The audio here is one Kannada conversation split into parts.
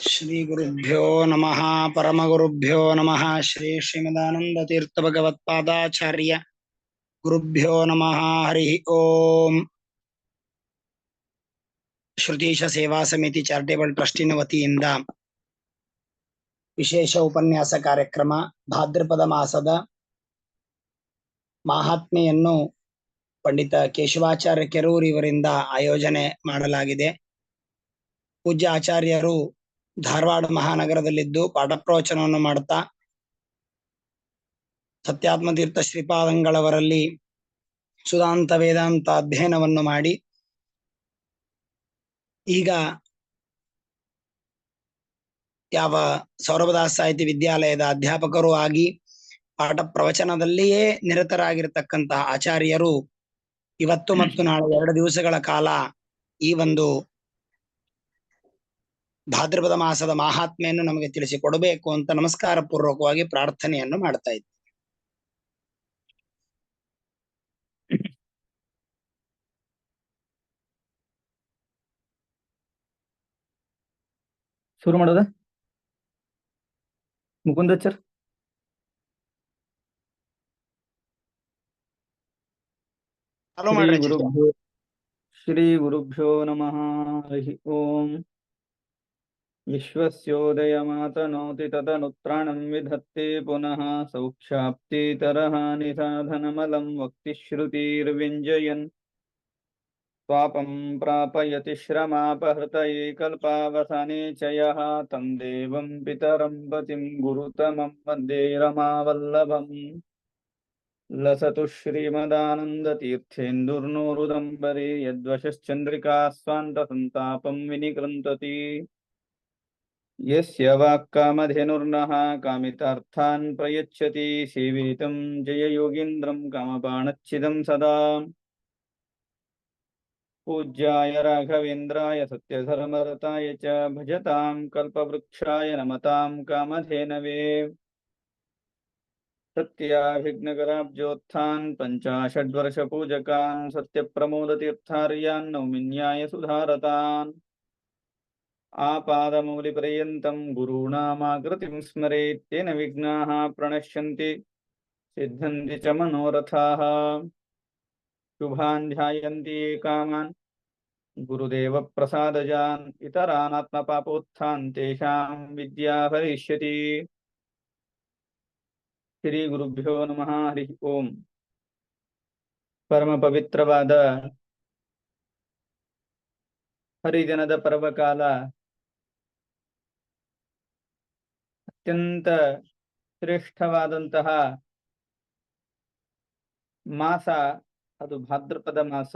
ಶ್ರೀ ಗುರುಭ್ಯೋ ನಮಃ ಪರಮಗುರುಭ್ಯೋ ನಮಃ ಶ್ರೀ ಶ್ರೀಮದಾನಂದ ತೀರ್ಥ ಭಗವತ್ಪಾದಾಚಾರ್ಯ ಗುರುಭ್ಯೋ ನಮಃ ಹರಿ ಓಂ. ಶ್ರುತೀಶ ಸೇವಾ ಸಮಿತಿ ಚಾರಿಟೇಬಲ್ ಟ್ರಸ್ಟಿನ ವತಿಯಿಂದ ವಿಶೇಷ ಉಪನ್ಯಾಸ ಕಾರ್ಯಕ್ರಮ ಭಾದ್ರಪದ ಮಾಸದ ಮಹಾತ್ಮೆಯನ್ನು ಪಂಡಿತ ಕೇಶವಾಚಾರ್ಯ ಕೆರೂರ್ ಇವರಿಂದ ಆಯೋಜನೆ ಮಾಡಲಾಗಿದೆ. ಪೂಜ್ಯ ಆಚಾರ್ಯರು ಧಾರವಾಡ ಮಹಾನಗರದಲ್ಲಿದ್ದು ಪಾಠ ಪ್ರವಚನವನ್ನು ಮಾಡುತ್ತಾ ಸತ್ಯಾತ್ಮತೀರ್ಥ ಶ್ರೀಪಾದಂಗಳವರಲ್ಲಿ ಸುಧಾಂತ ವೇದಾಂತ ಅಧ್ಯಯನವನ್ನು ಮಾಡಿ ಈಗ ಯಾವ ಸೌರಭದಾಸ್ ಸಾಹಿತ್ಯ ವಿದ್ಯಾಲಯದ ಅಧ್ಯಾಪಕರು ಆಗಿ ಪಾಠ ಪ್ರವಚನದಲ್ಲಿಯೇ ನಿರತರಾಗಿರತಕ್ಕಂತಹ ಆಚಾರ್ಯರು ಇವತ್ತು ಮತ್ತು ನಾಳೆ 2 ದಿವಸಗಳ ಕಾಲ ಈ ಒಂದು ಭಾದ್ರಪದ ಮಾಸದ ಮಹಾತ್ಮೆಯನ್ನು ನಮಗೆ ತಿಳಿಸಿಕೊಡಬೇಕು ಅಂತ ನಮಸ್ಕಾರ ಪೂರ್ವಕವಾಗಿ ಪ್ರಾರ್ಥನೆಯನ್ನು ಮಾಡ್ತಾ ಇದ್ದೆ. ಶುರು ಮಾಡೋದ ಮುಕುಂದಚರ್. ಶ್ರೀ ಗುರುಭ್ಯೋ ನಮಃ ಹರಿ ಓಂ. ವಿಶ್ವಸ್ಯೋದಯಮಾತನೋತಿ ತದನುತ್ರಾಣಂ ವಿಧತ್ತೆ ಪುನಃ ಸೌಖ್ಯಾಪ್ತಿತರಃ ನಿಸಾಧನಮಲಂ ವಕ್ತಿಶ್ರುತಿರ್ವ್ಯಂಜಯನ್ ಸ್ವಾಪಂ ಪ್ರಾಪಯತಿ ಶ್ರಮಾಪಹೃತಯೇ ಕಲ್ಪಾವಸಾನೆ ಚ ಯಃ ತಂ ದೇವಂ ಪಿತರಂ ಪತಿಂ ಗುರುತಮಂ ವಂದೇ ರಮಾವಲ್ಲಭಂ. ಲಸತು ಶ್ರೀಮದಾನಂದತೀರ್ಥೇಂದುರ್ನೋರುದಂಬರೆ ಯದ್ವಶಶ್ಚಂದ್ರಿಕಾ ಸ್ವಾಂತ ಸಂತಾಪಂ ವಿನಿಕೃಂತತಿ. ಯಸ್ಯ ವಾಕ್ಕಾಮಧೇನುರ್ನಃ ಕಾಮಿತಾರ್ಥಾನ್ ಪ್ರಯಚ್ಛತಿ ಸೇವಿತಂ ಜಯ ಯೋಗೀಂದ್ರಂ ಕಾಮಪಾಣಚ್ಛಿದಂ ಸದಾ. ಪೂಜ್ಯಾಯ ರಾಘವೇಂದ್ರಾಯ ಸತ್ಯಧರ್ಮರತಾಯ ಚ ಭಜತಾಂ ಕಲ್ಪವೃಕ್ಷಾಯ ನಮತಾಂ ಕಾಮಧೇನವೇ. ಸತ್ಯಾಭಿಘ್ನಕರಾಬ್ಜೋತ್ಥಾನ್ ಪಂಚಾಷಡ್ವರ್ಷ ಪೂಜಕಾನ್ ಸತ್ಯಪ್ರಮೋದತೀರ್ಥಾರ್ಯಾನ್ ನೌಮಿನ್ಯಾಯ ಸುಧಾರತಾನ್. ಆಪಾದಮೌಲಿಪರ್ಯಂತಂ ಗುರುಣಾಮಾಕೃತಿಂ ಸ್ಮರೇತ್ ತೇನ ವಿಘ್ನಾಃ ಪ್ರಣಶ್ಯಂತಿ ಸಿದ್ಧಂತಿ ಚ ಮನೋರಥಾಃ. ಶುಭಾನ್ ಧ್ಯಾಯಂತಿ ಯೇ ಕಾಮಾನ್ ಗುರುದೇವ ಪ್ರಸಾದಜಾನ್ ಇತರಾನಾತ್ಮಪಾಪೋತ್ಥಾನ್ ತೇಷಾಂ ವಿದ್ಯಾ ಭವಿಷ್ಯತಿ. ಶ್ರೀ ಗುರುಭ್ಯೋ ನಮಃ ಹರಿ ಓಂ. ಪರಮ ಪವಿತ್ರವಾದ ಹರಿದಿನದ ಪರ್ವಕಾಲ, ಅತ್ಯಂತ ಶ್ರೇಷ್ಠವಾದಂತಹ ಮಾಸ ಅದು ಭಾದ್ರಪದ ಮಾಸ.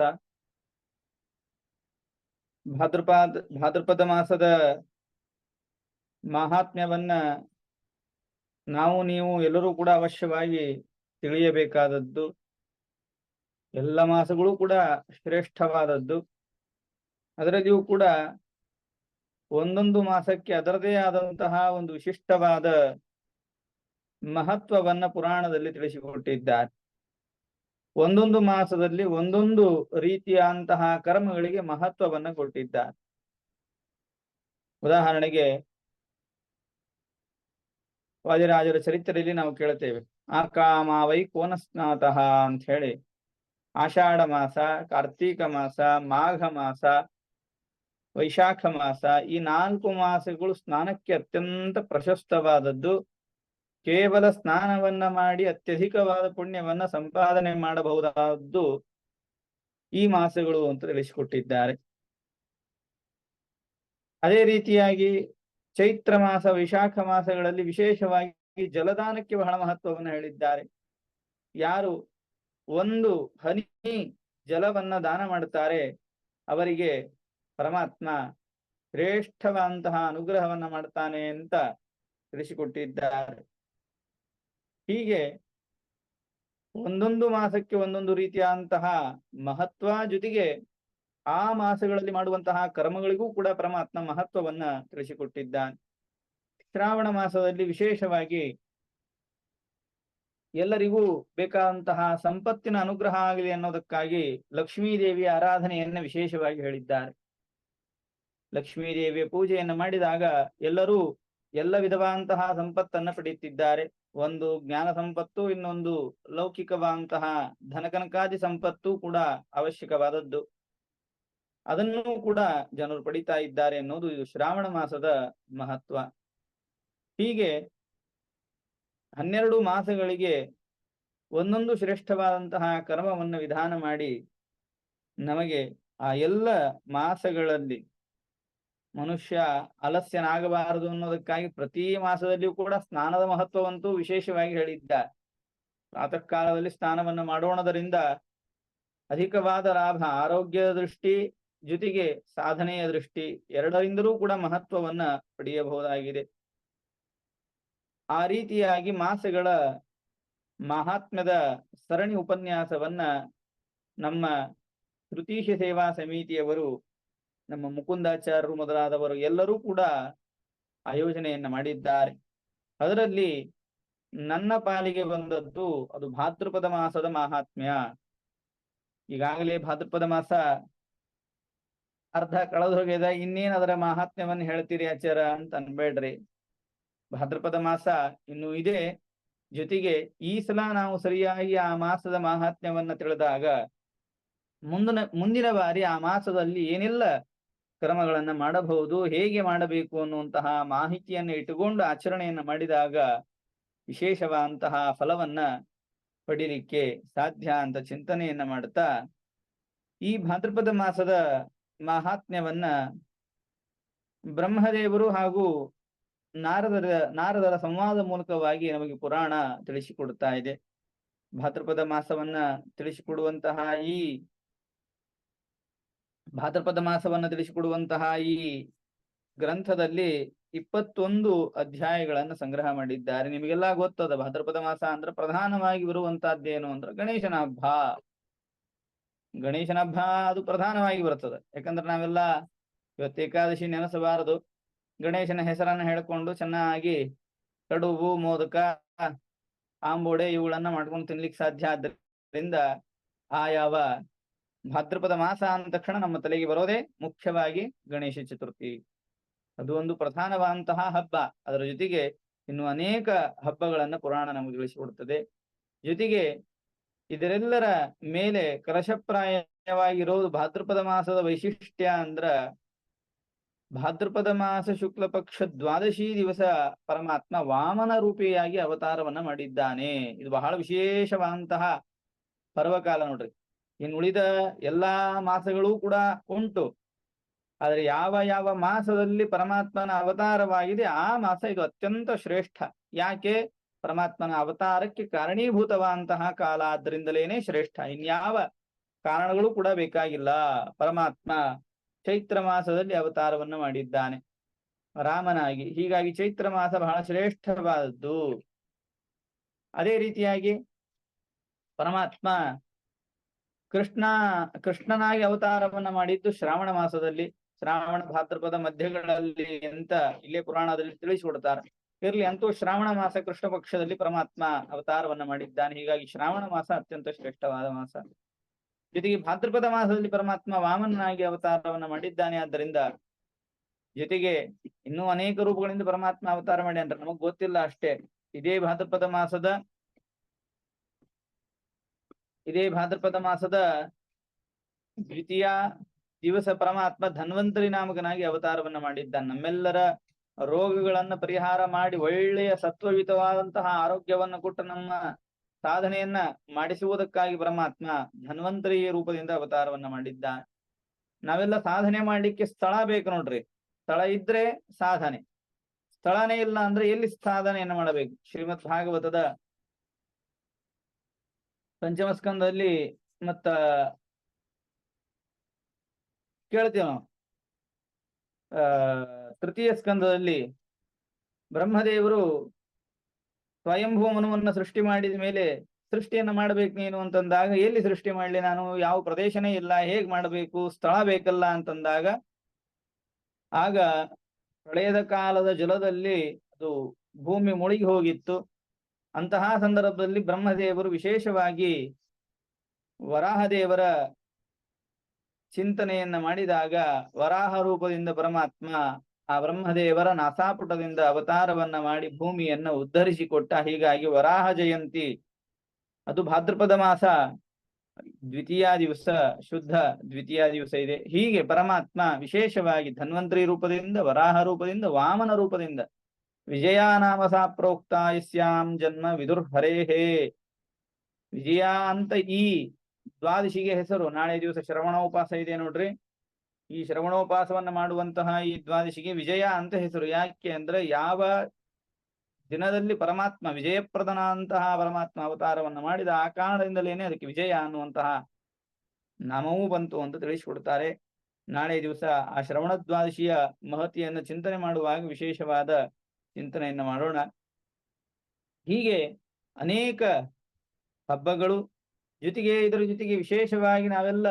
ಭಾದ್ರಪದ ಮಾಸದ ಮಹಾತ್ಮ್ಯವನ್ನ ನಾವು ನೀವು ಎಲ್ಲರೂ ಕೂಡ ಅವಶ್ಯವಾಗಿ ತಿಳಿಯಬೇಕಾದದ್ದು. ಎಲ್ಲ ಮಾಸಗಳು ಕೂಡ ಶ್ರೇಷ್ಠವಾದದ್ದು. ಅದರಲ್ಲಿಯೂ ಕೂಡ ಒಂದೊಂದು ಮಾಸಕ್ಕೆ ಅದರದೇ ಆದಂತಹ ಒಂದು ವಿಶಿಷ್ಟವಾದ ಮಹತ್ವವನ್ನ ಪುರಾಣದಲ್ಲಿ ತಿಳಿಸಿಕೊಟ್ಟಿದ್ದಾರೆ. ಒಂದೊಂದು ಮಾಸದಲ್ಲಿ ಒಂದೊಂದು ರೀತಿಯಂತಹ ಕರ್ಮಗಳಿಗೆ ಮಹತ್ವವನ್ನ ಕೊಟ್ಟಿದ್ದಾರೆ. ಉದಾಹರಣೆಗೆ ವಾದಿರಾಜರ ಚರಿತ್ರೆಯಲ್ಲಿ ನಾವು ಕೇಳುತ್ತೇವೆ, ಆಕಾಮಾವೈ ಕೋನಸ್ನಾತಃ ಅಂತ ಹೇಳಿ. ಆಷಾಢ ಮಾಸ, ಕಾರ್ತೀಕ ಮಾಸ, ಮಾಘ ಮಾಸ, ವೈಶಾಖ ಮಾಸ, ಈ 4 ಮಾಸಗಳು ಸ್ನಾನಕ್ಕೆ ಅತ್ಯಂತ ಪ್ರಶಸ್ತವಾದದ್ದು. ಕೇವಲ ಸ್ನಾನವನ್ನ ಮಾಡಿ ಅತ್ಯಧಿಕವಾದ ಪುಣ್ಯವನ್ನ ಸಂಪಾದನೆ ಮಾಡಬಹುದಾದ್ದು ಈ ಮಾಸಗಳು ಅಂತ ತಿಳಿಸಿಕೊಟ್ಟಿದ್ದಾರೆ. ಅದೇ ರೀತಿಯಾಗಿ ಚೈತ್ರ ಮಾಸ, ವೈಶಾಖ ಮಾಸಗಳಲ್ಲಿ ವಿಶೇಷವಾಗಿ ಜಲದಾನಕ್ಕೆ ಬಹಳ ಮಹತ್ವವನ್ನು ಹೇಳಿದ್ದಾರೆ. ಯಾರು ಒಂದು ಹನಿ ಜಲವನ್ನ ದಾನ ಮಾಡುತ್ತಾರೆ ಅವರಿಗೆ ಪರಮಾತ್ಮ ಶ್ರೇಷ್ಠವಾದಂತಹ ಅನುಗ್ರಹವನ್ನ ಮಾಡ್ತಾನೆ ಅಂತ ತಿಳಿಸಿಕೊಟ್ಟಿದ್ದಾರೆ. ಹೀಗೆ ಒಂದೊಂದು ಮಾಸಕ್ಕೆ ಒಂದೊಂದು ರೀತಿಯಾದಂತಹ ಮಹತ್ವ, ಜೊತೆಗೆ ಆ ಮಾಸಗಳಲ್ಲಿ ಮಾಡುವಂತಹ ಕರ್ಮಗಳಿಗೂ ಕೂಡ ಪರಮಾತ್ಮ ಮಹತ್ವವನ್ನ ತಿಳಿಸಿಕೊಟ್ಟಿದ್ದಾನೆ. ಶ್ರಾವಣ ಮಾಸದಲ್ಲಿ ವಿಶೇಷವಾಗಿ ಎಲ್ಲರಿಗೂ ಬೇಕಾದಂತಹ ಸಂಪತ್ತಿನ ಅನುಗ್ರಹ ಆಗಲಿ ಅನ್ನೋದಕ್ಕಾಗಿ ಲಕ್ಷ್ಮೀದೇವಿಯ ಆರಾಧನೆಯನ್ನ ವಿಶೇಷವಾಗಿ ಹೇಳಿದ್ದಾರೆ. ಲಕ್ಷ್ಮೀದೇವಿಯ ಪೂಜೆಯನ್ನು ಮಾಡಿದಾಗ ಎಲ್ಲರೂ ಎಲ್ಲ ವಿಧವಾದಂತಹ ಸಂಪತ್ತನ್ನ ಪಡೆಯುತ್ತಿದ್ದಾರೆ. ಒಂದು ಜ್ಞಾನ ಸಂಪತ್ತು, ಇನ್ನೊಂದು ಲೌಕಿಕವಾದಂತಹ ಧನಕನಕಾದಿ ಸಂಪತ್ತು ಕೂಡ ಅವಶ್ಯಕವಾದದ್ದು. ಅದನ್ನೂ ಕೂಡ ಜನರು ಪಡಿತಾ ಇದ್ದಾರೆ ಎನ್ನುವುದು ಇದು ಶ್ರಾವಣ ಮಾಸದ ಮಹತ್ವ. ಹೀಗೆ 12 ಮಾಸಗಳಿಗೆ ಒಂದೊಂದು ಶ್ರೇಷ್ಠವಾದಂತಹ ಕರ್ಮವನ್ನು ವಿಧಾನ ಮಾಡಿ ನಮಗೆ ಆ ಎಲ್ಲ ಮಾಸಗಳಲ್ಲಿ ಮನುಷ್ಯ ಅಲಸ್ಯನಾಗಬಾರದು ಅನ್ನೋದಕ್ಕಾಗಿ ಪ್ರತಿ ಮಾಸದಲ್ಲಿಯೂ ಕೂಡ ಸ್ನಾನದ ಮಹತ್ವವಂತೂ ವಿಶೇಷವಾಗಿ ಹೇಳಿದ್ದಾರೆ. ಪ್ರಾತಃ ಕಾಲದಲ್ಲಿ ಸ್ನಾನವನ್ನು ಮಾಡೋಣದರಿಂದ ಅಧಿಕವಾದ ಲಾಭ, ಆರೋಗ್ಯದ ದೃಷ್ಟಿ ಜೊತೆಗೆ ಸಾಧನೆಯ ದೃಷ್ಟಿ ಎರಡರಿಂದಲೂ ಕೂಡ ಮಹತ್ವವನ್ನ ಪಡೆಯಬಹುದಾಗಿದೆ. ಆ ರೀತಿಯಾಗಿ ಮಾಸಗಳ ಮಹಾತ್ಮ್ಯದ ಸರಣಿ ಉಪನ್ಯಾಸವನ್ನ ನಮ್ಮ ಶ್ರುತೀಶ ಸೇವಾ ಸಮಿತಿಯವರು, ನಮ್ಮ ಮುಕುಂದಾಚಾರ್ಯರು ಮೊದಲಾದವರು ಎಲ್ಲರೂ ಕೂಡ ಆಯೋಜನೆಯನ್ನ ಮಾಡಿದ್ದಾರೆ. ಅದರಲ್ಲಿ ನನ್ನ ಪಾಲಿಗೆ ಬಂದದ್ದು ಅದು ಭಾದ್ರಪದ ಮಾಸದ ಮಹಾತ್ಮ್ಯ. ಈಗಾಗಲೇ ಭಾದ್ರಪದ ಮಾಸ ಅರ್ಧ ಕಳೆದು ಹೋಗಿದೆ, ಇನ್ನೇನ್ ಅದರ ಮಹಾತ್ಮ್ಯವನ್ನು ಹೇಳ್ತೀರಿ ಆಚಾರ ಅಂತ ಅನ್ಬೇಡ್ರಿ. ಭಾದ್ರಪದ ಮಾಸ ಇನ್ನು ಇದೆ. ಜೊತೆಗೆ ಈ ಸಲ ನಾವು ಸರಿಯಾಗಿ ಆ ಮಾಸದ ಮಹಾತ್ಮ್ಯವನ್ನ ತಿಳಿದಾಗ ಮುಂದಿನ ಬಾರಿ ಆ ಮಾಸದಲ್ಲಿ ಏನೆಲ್ಲ ಕ್ರಮಗಳನ್ನ ಮಾಡಬಹುದು, ಹೇಗೆ ಮಾಡಬೇಕು ಅನ್ನುವಂತಹ ಮಾಹಿತಿಯನ್ನು ಇಟ್ಟುಕೊಂಡು ಆಚರಣೆಯನ್ನ ಮಾಡಿದಾಗ ವಿಶೇಷವಾದಂತಹ ಫಲವನ್ನ ಪಡಿಲಿಕ್ಕೆ ಸಾಧ್ಯ ಅಂತ ಚಿಂತನೆಯನ್ನ ಮಾಡುತ್ತಾ ಈ ಭಾದ್ರಪದ ಮಾಸದ ಮಹಾತ್ಮ್ಯವನ್ನ ಬ್ರಹ್ಮದೇವರು ಹಾಗೂ ನಾರದರ ಸಂವಾದ ಮೂಲಕವಾಗಿ ನಮಗೆ ಪುರಾಣ ತಿಳಿಸಿಕೊಡ್ತಾ ಇದೆ. ಭಾದ್ರಪದ ಮಾಸವನ್ನ ತಿಳಿಸಿಕೊಡುವಂತಹ ಈ ಗ್ರಂಥದಲ್ಲಿ 21 ಅಧ್ಯಾಯಗಳನ್ನು ಸಂಗ್ರಹ ಮಾಡಿದ್ದಾರೆ. ನಿಮಗೆಲ್ಲ ಗೊತ್ತದ ಭಾದ್ರಪದ ಮಾಸ ಅಂದ್ರೆ ಪ್ರಧಾನವಾಗಿ ಬರುವಂತಹದ್ದೇನು ಅಂದ್ರೆ ಗಣೇಶನ ಹಬ್ಬ. ಗಣೇಶನ ಹಬ್ಬ ಅದು ಪ್ರಧಾನವಾಗಿ ಬರ್ತದೆ. ಯಾಕಂದ್ರೆ ನಾವೆಲ್ಲ ಇವತ್ತು ಏಕಾದಶಿ ನೆನೆಸಬಾರದು, ಗಣೇಶನ ಹೆಸರನ್ನ ಹೇಳ್ಕೊಂಡು ಚೆನ್ನಾಗಿ ಕಡುಬು, ಮೋದಕ, ಆಂಬೋಡೆ ಇವುಗಳನ್ನ ಮಾಡ್ಕೊಂಡು ತಿನ್ಲಿಕ್ಕೆ ಸಾಧ್ಯ. ಆದ್ದರಿಂದ ಯಾವ ಭಾದ್ರಪದ ಮಾಸ ಅಂದ ತಕ್ಷಣ ನಮ್ಮ ತಲೆಗೆ ಬರೋದೇ ಮುಖ್ಯವಾಗಿ ಗಣೇಶ ಚತುರ್ಥಿ. ಅದು ಒಂದು ಪ್ರಧಾನವಾದಂತಹ ಹಬ್ಬ. ಅದರ ಜೊತೆಗೆ ಇನ್ನು ಅನೇಕ ಹಬ್ಬಗಳನ್ನ ಪುರಾಣ ನಮಗೆ ತಿಳಿಸಿಕೊಡುತ್ತದೆ. ಜೊತೆಗೆ ಇದರೆಲ್ಲರ ಮೇಲೆ ಕಲಶಪ್ರಾಯವಾಗಿರೋದು ಭಾದ್ರಪದ ಮಾಸದ ವೈಶಿಷ್ಟ್ಯ ಅಂದ್ರ ಭಾದ್ರಪದ ಮಾಸ ಶುಕ್ಲ ಪಕ್ಷ ದ್ವಾದಶಿ ದಿವಸ ಪರಮಾತ್ಮ ವಾಮನ ರೂಪಿಯಾಗಿ ಅವತಾರವನ್ನ ಮಾಡಿದ್ದಾನೆ. ಇದು ಬಹಳ ವಿಶೇಷವಾದಂತಹ ಪರ್ವಕಾಲ ನೋಡ್ರಿ. ಇನ್ನು ಉಳಿದ ಎಲ್ಲಾ ಮಾಸಗಳೂ ಕೂಡ ಉಂಟು, ಆದ್ರೆ ಯಾವ ಮಾಸದಲ್ಲಿ ಪರಮಾತ್ಮನ ಅವತಾರವಾಗಿದೆ ಆ ಮಾಸ ಇದು ಅತ್ಯಂತ ಶ್ರೇಷ್ಠ. ಯಾಕೆ? ಪರಮಾತ್ಮನ ಅವತಾರಕ್ಕೆ ಕಾರಣೀಭೂತವಾದಂತಹ ಕಾಲ, ಆದ್ರಿಂದಲೇನೆ ಶ್ರೇಷ್ಠ. ಇನ್ಯಾವ ಕಾರಣಗಳು ಕೂಡ ಬೇಕಾಗಿಲ್ಲ. ಪರಮಾತ್ಮ ಚೈತ್ರ ಮಾಸದಲ್ಲಿ ಅವತಾರವನ್ನು ಮಾಡಿದ್ದಾನೆ ರಾಮನಾಗಿ. ಹೀಗಾಗಿ ಚೈತ್ರ ಮಾಸ ಬಹಳ ಶ್ರೇಷ್ಠವಾದದ್ದು. ಅದೇ ರೀತಿಯಾಗಿ ಪರಮಾತ್ಮ ಕೃಷ್ಣನಾಗಿ ಅವತಾರವನ್ನ ಮಾಡಿದ್ದು ಶ್ರಾವಣ ಮಾಸದಲ್ಲಿ, ಶ್ರಾವಣ ಭಾದ್ರಪದ ಮಧ್ಯಗಳಲ್ಲಿ ಅಂತ ಇಲ್ಲೇ ಪುರಾಣದಲ್ಲಿ ತಿಳಿಸಿಕೊಡ್ತಾರೆ. ಇರ್ಲಿ, ಅಂತೂ ಶ್ರಾವಣ ಮಾಸ ಕೃಷ್ಣ ಪಕ್ಷದಲ್ಲಿ ಪರಮಾತ್ಮ ಅವತಾರವನ್ನ ಮಾಡಿದ್ದಾನೆ. ಹೀಗಾಗಿ ಶ್ರಾವಣ ಮಾಸ ಅತ್ಯಂತ ಶ್ರೇಷ್ಠವಾದ ಮಾಸ. ಜೊತೆಗೆ ಭಾದ್ರಪದ ಮಾಸದಲ್ಲಿ ಪರಮಾತ್ಮ ವಾಮನನಾಗಿ ಅವತಾರವನ್ನ ಮಾಡಿದ್ದಾನೆ. ಆದ್ದರಿಂದ ಜೊತೆಗೆ ಇನ್ನೂ ಅನೇಕ ರೂಪಗಳಿಂದ ಪರಮಾತ್ಮ ಅವತಾರ ಮಾಡಿ ಅಂದ್ರೆ ನಮಗ್ ಗೊತ್ತಿಲ್ಲ ಅಷ್ಟೇ. ಇದೇ ಭಾದ್ರಪದ ಮಾಸದ ದ್ವಿತೀಯ ದಿವಸ ಪರಮಾತ್ಮ ಧನ್ವಂತರಿ ನಾಮಕನಾಗಿ ಅವತಾರವನ್ನ ಮಾಡಿದ್ದಾನೆ. ನಮ್ಮೆಲ್ಲರ ರೋಗಗಳನ್ನ ಪರಿಹಾರ ಮಾಡಿ ಒಳ್ಳೆಯ ಸತ್ವಯುತವಾದಂತಹ ಆರೋಗ್ಯವನ್ನ ಕೊಟ್ಟು ನಮ್ಮ ಸಾಧನೆಯನ್ನ ಮಾಡಿಸುವುದಕ್ಕಾಗಿ ಪರಮಾತ್ಮ ಧನ್ವಂತರಿ ರೂಪದಿಂದ ಅವತಾರವನ್ನ ಮಾಡಿದ್ದಾನೆ. ನಾವೆಲ್ಲ ಸಾಧನೆ ಮಾಡ್ಲಿಕ್ಕೆ ಸ್ಥಳ ಬೇಕು ನೋಡ್ರಿ. ಸ್ಥಳ ಇದ್ರೆ ಸಾಧನೆ, ಸ್ಥಳನೇ ಇಲ್ಲ ಅಂದ್ರೆ ಎಲ್ಲಿ ಸಾಧನೆಯನ್ನ ಮಾಡಬೇಕು? ಶ್ರೀಮದ್ ಭಾಗವತದ ಪಂಚಮ ಸ್ಕಂದದಲ್ಲಿ ಮತ್ತ ಕೇಳ್ತೀವಿ ನಾವು, ತೃತೀಯ ಸ್ಕಂದದಲ್ಲಿ ಬ್ರಹ್ಮದೇವರು ಸ್ವಯಂಭೂ ಮನುವನ್ನ ಸೃಷ್ಟಿ ಮಾಡಿದ ಮೇಲೆ ಸೃಷ್ಟಿಯನ್ನ ಮಾಡ್ಬೇಕು ನೀನು ಅಂತಂದಾಗ, ಎಲ್ಲಿ ಸೃಷ್ಟಿ ಮಾಡ್ಲಿ ನಾನು, ಯಾವ ಪ್ರದೇಶನೇ ಇಲ್ಲ, ಹೇಗ್ ಮಾಡ್ಬೇಕು, ಸ್ಥಳ ಬೇಕಲ್ಲ ಅಂತಂದಾಗ, ಆಗ ಪ್ರಳಯದ ಕಾಲದ ಜಲದಲ್ಲಿ ಅದು ಭೂಮಿ ಮುಳುಗಿ ಹೋಗಿತ್ತು. ಅಂತಹ ಸಂದರ್ಭದಲ್ಲಿ ಬ್ರಹ್ಮದೇವರು ವಿಶೇಷವಾಗಿ ವರಾಹದೇವರ ಚಿಂತನೆಯನ್ನ ಮಾಡಿದಾಗ ವರಾಹ ರೂಪದಿಂದ ಪರಮಾತ್ಮ ಆ ಬ್ರಹ್ಮದೇವರ ನಾಸಾಪುಟದಿಂದ ಅವತಾರವನ್ನ ಮಾಡಿ ಭೂಮಿಯನ್ನ ಉದ್ಧರಿಸಿಕೊಟ್ಟ. ಹೀಗಾಗಿ ವರಾಹ ಜಯಂತಿ ಅದು ಭಾದ್ರಪದ ಮಾಸ ದ್ವಿತೀಯ ದಿವಸ, ಶುದ್ಧ ದ್ವಿತೀಯ ದಿವಸ ಇದೆ. ಹೀಗೆ ಪರಮಾತ್ಮ ವಿಶೇಷವಾಗಿ ಧನ್ವಂತರಿ ರೂಪದಿಂದ, ವರಾಹ ರೂಪದಿಂದ, ವಾಮನ ರೂಪದಿಂದ ವಿಜಯ ನಾಮ ಸಾ ಪ್ರೋಕ್ತ ಯಸ್ಯಾಂ ಜನ್ಮ ವಿದುರ್ಹರೇಹೇ. ವಿಜಯ ಅಂತ ಈ ದ್ವಾದಶಿಗೆ ಹೆಸರು. ನಾಳೆ ದಿವಸ ಶ್ರವಣೋಪಾಸ ಇದೆ ನೋಡ್ರಿ. ಈ ಶ್ರವಣೋಪಾಸವನ್ನ ಮಾಡುವಂತಹ ಈ ದ್ವಾದಶಿಗೆ ವಿಜಯ ಅಂತ ಹೆಸರು. ಯಾಕೆ ಅಂದ್ರೆ ಯಾವ ದಿನದಲ್ಲಿ ಪರಮಾತ್ಮ ವಿಜಯಪ್ರದನಂತಹ ಪರಮಾತ್ಮ ಅವತಾರವನ್ನು ಮಾಡಿದ ಆ ಕಾರಣದಿಂದಲೇನೆ ಅದಕ್ಕೆ ವಿಜಯ ಅನ್ನುವಂತಹ ನಾಮವೂ ಬಂತು ಅಂತ ತಿಳಿಸಿಕೊಡ್ತಾರೆ. ನಾಳೆ ದಿವಸ ಆ ಶ್ರವಣ ದ್ವಾದಶಿಯ ಮಹತಿಯನ್ನು ಚಿಂತನೆ ಮಾಡುವಾಗ ವಿಶೇಷವಾದ ಚಿಂತನೆಯನ್ನ ಮಾಡೋಣ. ಹೀಗೆ ಅನೇಕ ಹಬ್ಬಗಳು, ಜೊತೆಗೆ ಇದರ ಜೊತೆಗೆ ವಿಶೇಷವಾಗಿ ನಾವೆಲ್ಲ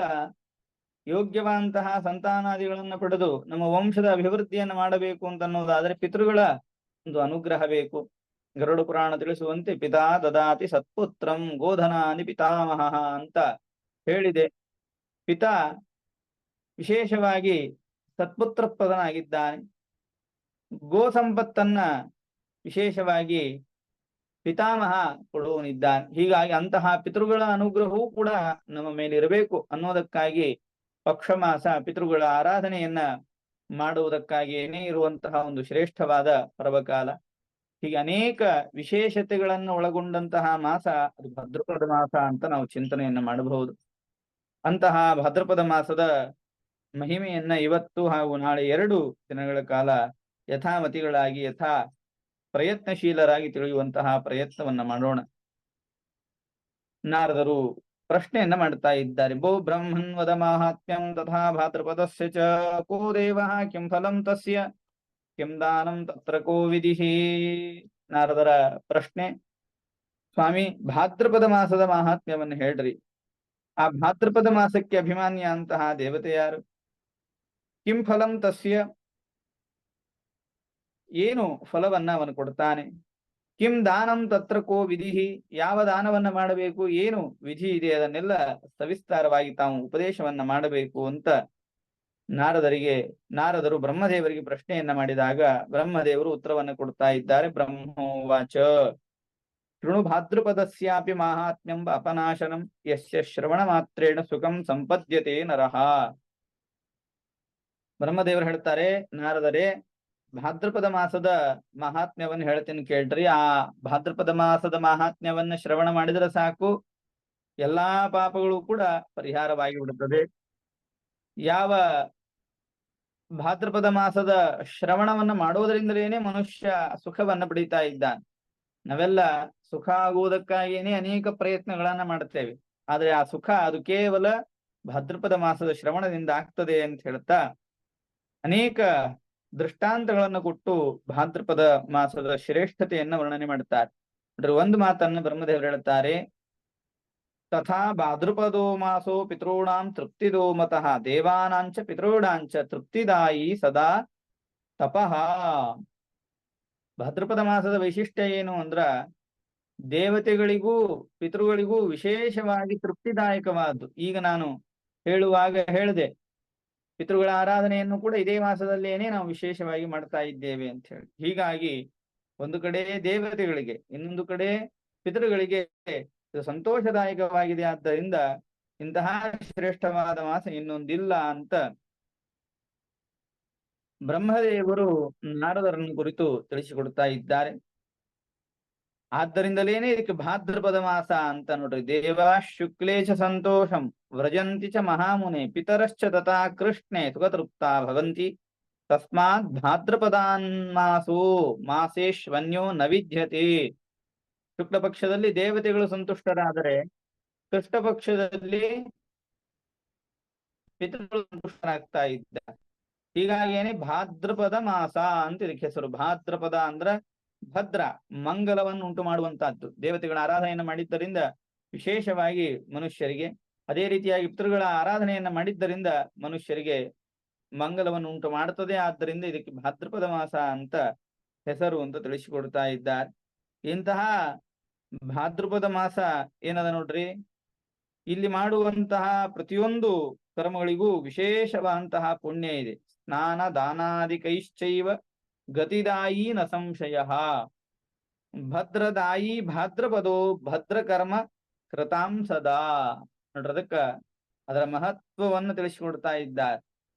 ಯೋಗ್ಯವಂತಹ ಸಂತಾನಾದಿಗಳನ್ನು ಪಡೆದು ನಮ್ಮ ವಂಶದ ಅಭಿವೃದ್ಧಿಯನ್ನು ಮಾಡಬೇಕು ಅಂತ ಅನ್ನೋದಾದ್ರೆ ಪಿತೃಗಳ ಒಂದು ಅನುಗ್ರಹ ಬೇಕು. ಗರುಡ ಪುರಾಣ ತಿಳಿಸುವಂತೆ ಪಿತಾ ದದಾತಿ ಸತ್ಪುತ್ರಂ ಗೋಧನಾನಿ ಪಿತಾಮಹ ಅಂತ ಹೇಳಿದೆ. ಪಿತಾ ವಿಶೇಷವಾಗಿ ಸತ್ಪುತ್ರ ಪ್ರದನಾಗಿದ್ದಾನೆ. ಗೋ ಸಂಪತ್ತನ್ನ ವಿಶೇಷವಾಗಿ ಪಿತಾಮಹ ಕೊಡುವನಿದ್ದಾನೆ. ಹೀಗಾಗಿ ಅಂತಹ ಪಿತೃಗಳ ಅನುಗ್ರಹವೂ ಕೂಡ ನಮ್ಮ ಮೇಲೆ ಇರಬೇಕು ಅನ್ನೋದಕ್ಕಾಗಿ ಪಕ್ಷಮಾಸ ಪಿತೃಗಳ ಆರಾಧನೆಯನ್ನ ಮಾಡುವುದಕ್ಕಾಗಿಯೇ ಇರುವಂತಹ ಒಂದು ಶ್ರೇಷ್ಠವಾದ ಪರ್ವಕಾಲ. ಹೀಗೆ ಅನೇಕ ವಿಶೇಷತೆಗಳನ್ನು ಒಳಗೊಂಡಂತಹ ಮಾಸ ಅದು ಭಾದ್ರಪದ ಮಾಸ ಅಂತ ನಾವು ಚಿಂತನೆಯನ್ನ ಮಾಡಬಹುದು. ಅಂತಹ ಭಾದ್ರಪದ ಮಾಸದ ಮಹಿಮೆಯನ್ನ ಇವತ್ತು ಹಾಗೂ ನಾಳೆ 2 ದಿನಗಳ ಕಾಲ ಯಥಾಮತಿಗಳಾಗಿ ಯಥಾ ಪ್ರಯತ್ನಶೀಲರಾಗಿ ತಿಳಿಯುವಂತಹ ಪ್ರಯತ್ನವನ್ನ ಮಾಡೋಣ. ನಾರದರು ಪ್ರಶ್ನೆಯನ್ನ ಮಾಡ್ತಾ ಇದ್ದಾರೆ. ಭೋ ಬ್ರಹ್ಮನ್ ವದ ಮಾಹಾತ್ಮ್ಯಂ ತಥಾ ಭಾದ್ರಪದಸ್ಯ ಚ ಕೋ ದೇವಃ ಕಿಂ ಫಲಂ ತಸ್ಯ ಕಿಂ ದಾನಂ ತತ್ರ ಕೋ ವಿಧಿಃ. ನಾರದರ ಪ್ರಶ್ನೆ, ಸ್ವಾಮಿ ಭಾದ್ರಪದ ಮಾಸದ ಮಾಹಾತ್ಮ್ಯವನ್ನು ಹೇಳ್ರಿ. ಆ ಭಾದ್ರಪದ ಮಾಸಕ್ಕೆ ಅಭಿಮಾನ್ಯ ಅಂತಹ ದೇವತೆ ಯಾರು? ಕಿಂ ಫಲಂ ತಸ್ಯ, ಏನು ಫಲವನ್ನ ಅವನು ಕೊಡ್ತಾನೆ? ಕಿಂ ದಾನಂ ತತ್ರ ಕೋ ವಿಧಿ, ಯಾವ ದಾನವನ್ನ ಮಾಡಬೇಕು, ಏನು ವಿಧಿ ಇದೆ, ಅದನ್ನೆಲ್ಲ ಸವಿಸ್ತಾರವಾಗಿ ತಾವು ಉಪದೇಶವನ್ನ ಮಾಡಬೇಕು ಅಂತ ನಾರದರು ಬ್ರಹ್ಮದೇವರಿಗೆ ಪ್ರಶ್ನೆಯನ್ನ ಮಾಡಿದಾಗ ಬ್ರಹ್ಮದೇವರು ಉತ್ತರವನ್ನು ಕೊಡ್ತಾ ಇದ್ದಾರೆ. ಬ್ರಹ್ಮೋವಾಚ ಶೃಣು ಭಾದ್ರಪದಸ್ಯಾಪಿ ಮಾಹಾತ್ಮ್ಯಂ ಅಪನಾಶನಂ ಯಸ್ಯ ಶ್ರವಣ ಮಾತ್ರೇಣ ಸುಖಂ ಸಂಪದ್ಯತೆ ನರಹ. ಬ್ರಹ್ಮದೇವರು ಹೇಳ್ತಾರೆ, ನಾರದರೇ ಭಾದ್ರಪದ ಮಾಸದ ಮಹಾತ್ಮ್ಯವನ್ನು ಹೇಳ್ತೀನಿ ಕೇಳ್ರಿ. ಆ ಭಾದ್ರಪದ ಮಾಸದ ಮಹಾತ್ಮ್ಯವನ್ನ ಶ್ರವಣ ಮಾಡಿದ್ರೆ ಸಾಕು, ಎಲ್ಲಾ ಪಾಪಗಳು ಕೂಡ ಪರಿಹಾರವಾಗಿ ಬಿಡುತ್ತದೆ. ಯಾವ ಭಾದ್ರಪದ ಮಾಸದ ಶ್ರವಣವನ್ನ ಮಾಡೋದರಿಂದಲೇನೆ ಮನುಷ್ಯ ಸುಖವನ್ನ ಪಡೀತಾ ಇದ್ದಾನೆ. ನಾವೆಲ್ಲ ಸುಖ ಆಗುವುದಕ್ಕಾಗಿಯೇ ಅನೇಕ ಪ್ರಯತ್ನಗಳನ್ನ ಮಾಡುತ್ತೇವೆ. ಆದ್ರೆ ಆ ಸುಖ ಅದು ಕೇವಲ ಭಾದ್ರಪದ ಮಾಸದ ಶ್ರವಣದಿಂದ ಆಗ್ತದೆ ಅಂತ ಹೇಳ್ತಾ ಅನೇಕ ದೃಷ್ಟಾಂತಗಳನ್ನು ಕೊಟ್ಟು ಭಾದ್ರಪದ ಮಾಸದ ಶ್ರೇಷ್ಠತೆಯನ್ನ ವರ್ಣನೆ ಮಾಡುತ್ತಾರೆ. ಅದ್ರ ಒಂದು ಮಾತನ್ನು ಬ್ರಹ್ಮದೇವರು ಹೇಳುತ್ತಾರೆ, ತಥಾ ಭಾದ್ರಪದೋ ಮಾಸೋ ಪಿತॄಣಾಂ ತೃಪ್ತಿದೋ ಮತಃ ದೇವಾನಾಂಚ ಪಿತॄಣಾಂಚ ತೃಪ್ತಿದಾಯಿ ಸದಾ ತಪಃ. ಭಾದ್ರಪದ ಮಾಸದ ವೈಶಿಷ್ಟ್ಯ ಏನು ಅಂದ್ರ ದೇವತೆಗಳಿಗೂ ಪಿತೃಗಳಿಗೂ ವಿಶೇಷವಾಗಿ ತೃಪ್ತಿದಾಯಕವಾದ್ದು. ಈಗ ನಾನು ಹೇಳುವಾಗ ಹೇಳಿದೆ, ಪಿತೃಗಳ ಆರಾಧನೆಯನ್ನು ಕೂಡ ಇದೇ ಮಾಸದಲ್ಲೇನೆ ನಾವು ವಿಶೇಷವಾಗಿ ಮಾಡ್ತಾ ಇದ್ದೇವೆ ಅಂತ ಹೇಳಿ. ಹೀಗಾಗಿ ಒಂದು ಕಡೆ ದೇವತೆಗಳಿಗೆ, ಇನ್ನೊಂದು ಕಡೆ ಪಿತೃಗಳಿಗೆ ಇದು ಸಂತೋಷದಾಯಕವಾಗಿದೆ. ಆದ್ದರಿಂದ ಇಂತಹ ಶ್ರೇಷ್ಠವಾದ ಮಾಸ ಇನ್ನೊಂದಿಲ್ಲ ಅಂತ ಬ್ರಹ್ಮದೇವರು ನಾರದರನ್ನು ಕುರಿತು ತಿಳಿಸಿಕೊಡ್ತಾ ಇದ್ದಾರೆ. ಆದ್ದರಿಂದಲೇನೆ ಇದಕ್ಕೆ ಭಾದ್ರಪದ ಮಾಸ ಅಂತ ನೋಡ್ರಿ. ದೇವ ಶುಕ್ಲೇಶ ಸಂತೋಷಂ ವ್ರಜಂತಿ ಚ ಮಹಾಮುನೆ ಪಿತರಶ್ಚ ತಥಾ ಕೃಷ್ಣೆ ಸುಖತೃಪ್ತಾ ಭವಂತಿ ತಸ್ಮಾತ್ ಭಾದ್ರಪದಾನ್ ಮಾಸೋ ಮಾಸೇಶ್ವನ್ಯೋ ನ ವಿದ್ಯತೆ. ಶುಕ್ಲ ಪಕ್ಷದಲ್ಲಿ ದೇವತೆಗಳು ಸಂತುಷ್ಟರಾದರೆ ಕೃಷ್ಣ ಪಕ್ಷದಲ್ಲಿ ಪಿತೃಗಳು ಸಂತುಷ್ಟರಾಗ್ತಾ ಇದ್ದಾರೆ. ಹೀಗಾಗಿಯೇನೆ ಭಾದ್ರಪದ ಮಾಸ ಅಂತ ಇದಕ್ಕೆ ಹೆಸರು. ಭಾದ್ರಪದ ಅಂದ್ರ ಭದ್ರ, ಮಂಗಲವನ್ನು ಉಂಟು ಮಾಡುವಂತಹದ್ದು. ದೇವತೆಗಳ ಆರಾಧನೆಯನ್ನು ಮಾಡಿದ್ದರಿಂದ ವಿಶೇಷವಾಗಿ ಮನುಷ್ಯರಿಗೆ, ಅದೇ ರೀತಿಯಾಗಿ ಪಿತೃಗಳ ಆರಾಧನೆಯನ್ನ ಮಾಡಿದ್ದರಿಂದ ಮನುಷ್ಯರಿಗೆ ಮಂಗಲವನ್ನು ಉಂಟು ಮಾಡುತ್ತದೆ. ಆದ್ದರಿಂದ ಇದಕ್ಕೆ ಭಾದ್ರಪದ ಮಾಸ ಅಂತ ಹೆಸರು ಅಂತ ತಿಳಿಸಿಕೊಡ್ತಾ ಇದ್ದಾರೆ. ಇಂತಹ ಭಾದ್ರಪದ ಮಾಸ ಏನದ ನೋಡ್ರಿ, ಇಲ್ಲಿ ಮಾಡುವಂತಹ ಪ್ರತಿಯೊಂದು ಕರ್ಮಗಳಿಗೂ ವಿಶೇಷವಾದಂತಹ ಪುಣ್ಯ ಇದೆ. ಸ್ನಾನ ದಾನಾದಿಕೈಶ್ಚೈವ ಗತಿದಾಯಿ ನ ಸಂಶಯ. ಭದ್ರದಾಯಿ ಭಾದ್ರಪದೋ ಭದ್ರಕರ್ಮ ಕೃತಾಂ ಸದಾ. ನೋಡ್ರಿ, ಅದರ ಮಹತ್ವವನ್ನು ತಿಳಿಸಿಕೊಡ್ತಾ ಇದ್ದಾರೆ.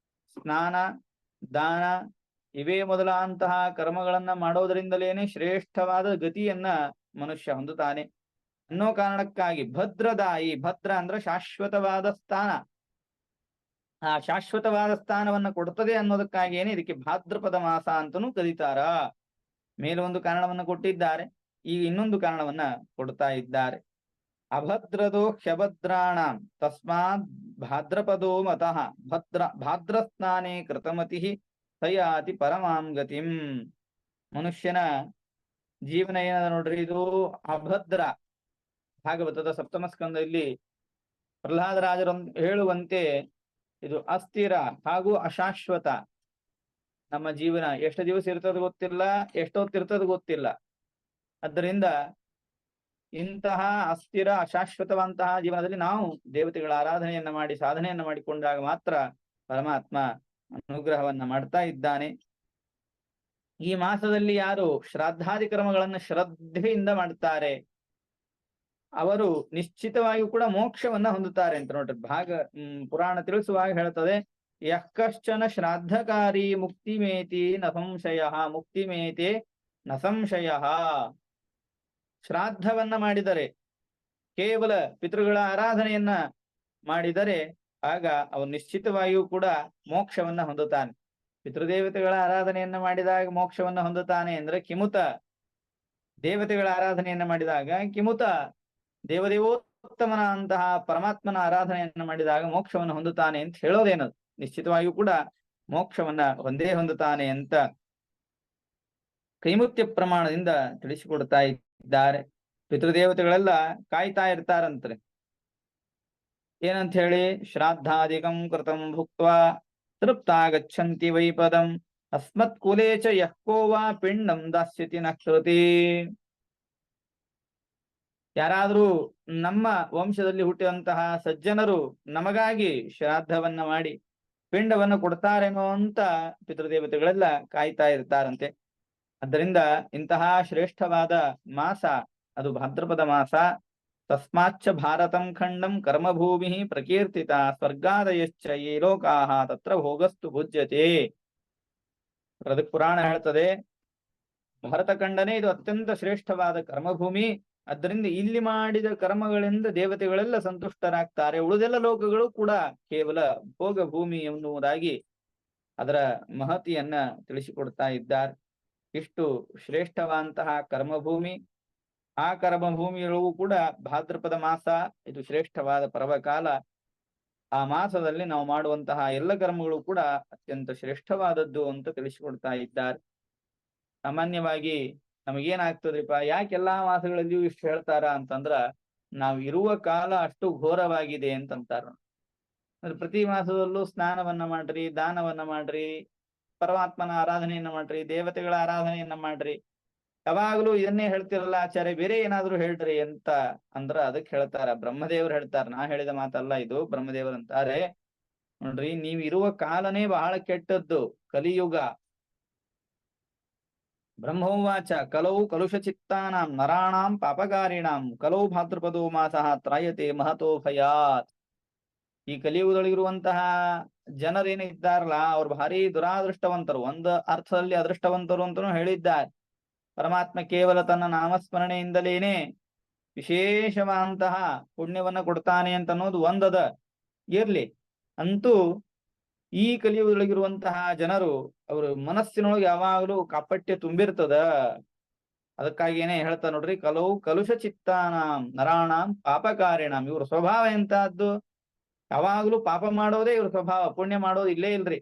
ಸ್ನಾನ, ದಾನ ಇವೇ ಮೊದಲಾದಂತಹ ಕರ್ಮಗಳನ್ನ ಮಾಡೋದರಿಂದಲೇನೆ ಶ್ರೇಷ್ಠವಾದ ಗತಿಯನ್ನ ಮನುಷ್ಯ ಹೊಂದುತ್ತಾನೆ ಅನ್ನೋ ಕಾರಣಕ್ಕಾಗಿ ಭದ್ರದಾಯಿ, ಭದ್ರ ಅಂದ್ರೆ ಶಾಶ್ವತವಾದ ಸ್ಥಾನ, ಆ ಶಾಶ್ವತವಾದ ಸ್ಥಾನವನ್ನ ಕೊಡ್ತದೆ ಅನ್ನೋದಕ್ಕಾಗಿಯೇನೆ ಇದಕ್ಕೆ ಭಾದ್ರಪದ ಮಾಸ ಅಂತನೂ ಕರೀತಾರ. ಮೇಲೆ ಒಂದು ಕಾರಣವನ್ನ ಕೊಟ್ಟಿದ್ದಾರೆ, ಈಗ ಇನ್ನೊಂದು ಕಾರಣವನ್ನ ಕೊಡ್ತಾ ಇದ್ದಾರೆ. ಅಭದ್ರದೋ ಹ್ಯಭದ್ರಾಣ ತಸ್ಮಾತ್ ಭಾದ್ರಪದೋ ಮತಃ ಭಾದ್ರಸ್ನಾನೇ ಕೃತಮತಿ ಸಯಾತಿ ಪರಮಾಂ ಗತಿಂ. ಮನುಷ್ಯನ ಜೀವನ ಏನದ ನೋಡ್ರಿ, ಇದು ಅಭದ್ರ. ಭಾಗವತದ ಸಪ್ತಮ ಸ್ಕಂದದಲ್ಲಿ ಪ್ರಹ್ಲಾದರಾಜರು ಹೇಳುವಂತೆ ಇದು ಅಸ್ಥಿರ ಹಾಗೂ ಅಶಾಶ್ವತ. ನಮ್ಮ ಜೀವನ ಎಷ್ಟು ದಿವಸ ಇರ್ತದ ಗೊತ್ತಿಲ್ಲ, ಎಷ್ಟೊತ್ತಿರ್ತದ ಗೊತ್ತಿಲ್ಲ. ಆದ್ದರಿಂದ ಇಂತಹ ಅಸ್ಥಿರ ಅಶಾಶ್ವತವಂತಹ ಜೀವನದಲ್ಲಿ ನಾವು ದೇವತೆಗಳ ಆರಾಧನೆಯನ್ನ ಮಾಡಿ ಸಾಧನೆಯನ್ನ ಮಾಡಿಕೊಂಡಾಗ ಮಾತ್ರ ಪರಮಾತ್ಮ ಅನುಗ್ರಹವನ್ನ ಮಾಡ್ತಾ ಇದ್ದಾನೆ. ಈ ಮಾಸದಲ್ಲಿ ಯಾರು ಶ್ರಾದ್ದಾದಿ ಕರ್ಮಗಳನ್ನು ಶ್ರದ್ಧೆಯಿಂದ ಮಾಡುತ್ತಾರೆ ಅವರು ನಿಶ್ಚಿತವಾಗಿಯೂ ಕೂಡ ಮೋಕ್ಷವನ್ನ ಹೊಂದುತ್ತಾರೆ ಅಂತ ನೋಡ್ರಿ. ಪುರಾಣ ತಿಳಿಸುವಾಗ ಹೇಳ್ತದೆ, ಯಃ ಕಶ್ಚನ ಶ್ರಾದ್ದಕಾರಿ ಮುಕ್ತಿಮೇತಿ ನ ಸಂಶಯ, ಮುಕ್ತಿಮೇತೆ ನ ಸಂಶಯ. ಶ್ರಾದ್ದವನ್ನ ಮಾಡಿದರೆ, ಕೇವಲ ಪಿತೃಗಳ ಆರಾಧನೆಯನ್ನ ಮಾಡಿದರೆ ಆಗ ಅವನು ನಿಶ್ಚಿತವಾಗಿಯೂ ಕೂಡ ಮೋಕ್ಷವನ್ನ ಹೊಂದುತ್ತಾನೆ. ಪಿತೃದೇವತೆಗಳ ಆರಾಧನೆಯನ್ನ ಮಾಡಿದಾಗ ಮೋಕ್ಷವನ್ನ ಹೊಂದುತ್ತಾನೆ ಅಂದ್ರೆ ಕಿಮುತ, ದೇವತೆಗಳ ಆರಾಧನೆಯನ್ನ ಮಾಡಿದಾಗ ಕಿಮುತ, ದೇವದೇವೋತ್ತಮನ ಅಂತಹ ಪರಮಾತ್ಮನ ಆರಾಧನೆಯನ್ನ ಮಾಡಿದಾಗ ಮೋಕ್ಷವನ್ನು ಹೊಂದುತ್ತಾನೆ ಅಂತ ಹೇಳೋದೇನದು. ನಿಶ್ಚಿತವಾಗಿಯೂ ಕೂಡ ಮೋಕ್ಷವನ್ನ ಹೊಂದುತ್ತಾನೆ ಅಂತ ಕೈಮುತ್ಯ ಪ್ರಮಾಣದಿಂದ ತಿಳಿಸಿಕೊಡ್ತಾ ಇದ್ದಾರೆ. ಪಿತೃದೇವತೆಗಳೆಲ್ಲ ಕಾಯ್ತಾ ಇರ್ತಾರಂತ್ರೆ. ಏನಂತ ಹೇಳಿ, ಶ್ರಾದ್ದಾದಿಕಂ ಕೃತಂ ಭುಕ್ತ್ವಾ ತೃಪ್ತಾಗಚ್ಚಂತಿ ವೈ ಪದಂ ಅಸ್ಮತ್ ಕುಲೇ ಚ ಯಃ ಕೋ ವಾ ಪಿಂಡಂ ದಾಸ್ಯತಿ ನ ಕೃತಿ. ಯಾರಾದ್ರೂ ನಮ್ಮ ವಂಶದಲ್ಲಿ ಹುಟ್ಟಿದಂತಹ ಸಜ್ಜನರು ನಮಗಾಗಿ ಶ್ರಾದ್ದವನ್ನ ಮಾಡಿ ಪಿಂಡವನ್ನ ಕೊಡ್ತಾರೇನೋ ಅಂತ ಪಿತೃದೇವತೆಗಳೆಲ್ಲ ಕಾಯ್ತಾ ಇರ್ತಾರಂತೆ. ಆದ್ದರಿಂದ ಇಂತಹ ಶ್ರೇಷ್ಠವಾದ ಮಾಸ ಅದು ಭಾದ್ರಪದ ಮಾಸ. ತಸ್ಮಾಚ್ಚ ಭಾರತಂ ಖಂಡಂ ಕರ್ಮಭೂಮಿ ಪ್ರಕೀರ್ತಿತ ಸ್ವರ್ಗಾದಯಶ್ಚ ಯೇ ಲೋಕಾಹ ತತ್ರ ಭೋಗಸ್ತು ಭುಜ್ಯತೆ. ಅದಕ್ಕೆ ಪುರಾಣ ಹೇಳ್ತದೆ, ಭಾರತ ಖಂಡನೇ ಇದು ಅತ್ಯಂತ ಶ್ರೇಷ್ಠವಾದ ಕರ್ಮಭೂಮಿ. ಆದ್ದರಿಂದ ಇಲ್ಲಿ ಮಾಡಿದ ಕರ್ಮಗಳಿಂದ ದೇವತೆಗಳೆಲ್ಲ ಸಂತುಷ್ಟರಾಗ್ತಾರೆ, ಉಳಿದೆಲ್ಲ ಲೋಕಗಳು ಕೂಡ ಕೇವಲ ಭೋಗ ಭೂಮಿ ಎನ್ನುವುದಾಗಿ ಅದರ ಮಹತಿಯನ್ನ ತಿಳಿಸಿಕೊಡ್ತಾ ಇದ್ದಾರೆ. ಇಷ್ಟು ಶ್ರೇಷ್ಠವಾದಂತಹ ಕರ್ಮಭೂಮಿ. ಆ ಕರ್ಮಭೂಮಿಯೊಳಗೂ ಕೂಡ ಭಾದ್ರಪದ ಮಾಸ ಇದು ಶ್ರೇಷ್ಠವಾದ ಪರ್ವಕಾಲ. ಆ ಮಾಸದಲ್ಲಿ ನಾವು ಮಾಡುವಂತಹ ಎಲ್ಲ ಕರ್ಮಗಳು ಕೂಡ ಅತ್ಯಂತ ಶ್ರೇಷ್ಠವಾದದ್ದು ಅಂತ ತಿಳಿಸಿಕೊಡ್ತಾ ಇದ್ದಾರೆ. ಸಾಮಾನ್ಯವಾಗಿ ನಮಗೇನಾಗ್ತದ್ರಿಪ್ಪ, ಯಾಕೆಲ್ಲಾ ಮಾಸಗಳಲ್ಲಿಯೂ ಇಷ್ಟು ಹೇಳ್ತಾರ ಅಂತಂದ್ರ, ನಾವು ಇರುವ ಕಾಲ ಅಷ್ಟು ಘೋರವಾಗಿದೆ ಅಂತಂತಾರ. ಅಂದ್ರೆ ಪ್ರತಿ ಮಾಸದಲ್ಲೂ ಸ್ನಾನವನ್ನ ಮಾಡ್ರಿ, ದಾನವನ್ನ ಮಾಡ್ರಿ, ಪರಮಾತ್ಮನ ಆರಾಧನೆಯನ್ನ ಮಾಡ್ರಿ, ದೇವತೆಗಳ ಆರಾಧನೆಯನ್ನ ಮಾಡ್ರಿ, ಯಾವಾಗ್ಲೂ ಇದನ್ನೇ ಹೇಳ್ತಿರಲ್ಲ ಆಚಾರ್ಯ, ಬೇರೆ ಏನಾದ್ರು ಹೇಳ್ರಿ ಅಂತ ಅಂದ್ರ ಅದಕ್ಕೆ ಹೇಳ್ತಾರ. ಬ್ರಹ್ಮದೇವರು ಹೇಳ್ತಾರ, ನಾ ಹೇಳಿದ ಮಾತಲ್ಲ ಇದು, ಬ್ರಹ್ಮದೇವರು ಅಂತಾರೆ ನೋಡ್ರಿ, ನೀವ್ ಇರುವ ಕಾಲನೇ ಬಹಳ ಕೆಟ್ಟದ್ದು, ಕಲಿಯುಗ. ಬ್ರಹ್ಮೋವಾಚ ಕಲೌ ಕಲುಷ ಚಿತ್ತಾನಾಂ ನರಾಣಾಂ ಪಾಪಕಾರಿಣಾಂ ಕಲೌ ಭಾದ್ರಪದೋ ಮಾಸಃ ತ್ರಾಯತೆ ಮಹತೋ ಭಯಾತ್. ಈ ಕಲಿಯುಗದೊಳಗಿರುವಂತಹ ಜನರೇನಿದ್ದಾರಲ್ಲ ಅವ್ರು ಭಾರಿ ದುರಾದೃಷ್ಟವಂತರು, ಒಂದು ಅರ್ಥದಲ್ಲಿ ಅದೃಷ್ಟವಂತರು ಅಂತನೂ ಹೇಳಿದ್ದಾರೆ. ಪರಮಾತ್ಮ ಕೇವಲ ತನ್ನ ನಾಮಸ್ಮರಣೆಯಿಂದಲೇನೆ ವಿಶೇಷವಾದಂತಹ ಪುಣ್ಯವನ್ನ ಕೊಡ್ತಾನೆ ಅಂತ ಅನ್ನೋದು ಒಂದದ ಇರ್ಲಿ. ಅಂತೂ ಈ ಕಲಿಯುಗದೊಳಗಿರುವಂತಹ ಜನರು ಅವ್ರ ಮನಸ್ಸಿನೊಳಗೆ ಯಾವಾಗಲೂ ಕಾಪಟ್ಯ ತುಂಬಿರ್ತದ. ಅದಕ್ಕಾಗಿಯೇನೆ ಹೇಳ್ತಾ ನೋಡ್ರಿ, ಕಲೌ ಕಲುಷ ಚಿತ್ತಾನಾಂ ನರಾಣಾಂ ಪಾಪಕಾರಿಣಾಂ. ಇವ್ರ ಸ್ವಭಾವ ಎಂತಹದ್ದು, ಯಾವಾಗ್ಲೂ ಪಾಪ ಮಾಡೋದೇ ಇವ್ರ ಸ್ವಭಾವ, ಪುಣ್ಯ ಮಾಡೋದು ಇಲ್ಲೇ ಇಲ್ರಿ.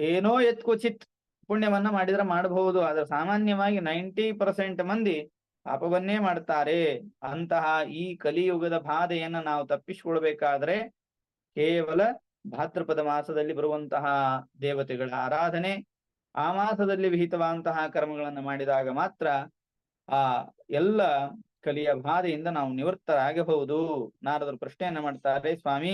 ಏನೋ ಎತ್ಕೊಚಿತ್ ಪುಣ್ಯವನ್ನ ಮಾಡಿದ್ರೆ ಮಾಡಬಹುದು, ಆದ್ರೆ ಸಾಮಾನ್ಯವಾಗಿ 90% ಮಂದಿ ಪಾಪವನ್ನೇ ಮಾಡ್ತಾರೆ. ಅಂತಹ ಈ ಕಲಿಯುಗದ ಬಾಧೆಯನ್ನ ನಾವು ತಪ್ಪಿಸಿಕೊಳ್ಬೇಕಾದ್ರೆ ಕೇವಲ ಭಾದ್ರಪದ ಮಾಸದಲ್ಲಿ ಬರುವಂತಹ ದೇವತೆಗಳ ಆರಾಧನೆ, ಆ ಮಾಸದಲ್ಲಿ ವಿಹಿತವಾದಂತಹ ಕರ್ಮಗಳನ್ನು ಮಾಡಿದಾಗ ಮಾತ್ರ ಆ ಎಲ್ಲ ಕಲಿಯ ಬಾಧೆಯಿಂದ ನಾವು ನಿವೃತ್ತರಾಗಬಹುದು. ನಾರದರು ಪ್ರಶ್ನೆಯನ್ನ ಮಾಡ್ತಾರೆ, ಸ್ವಾಮಿ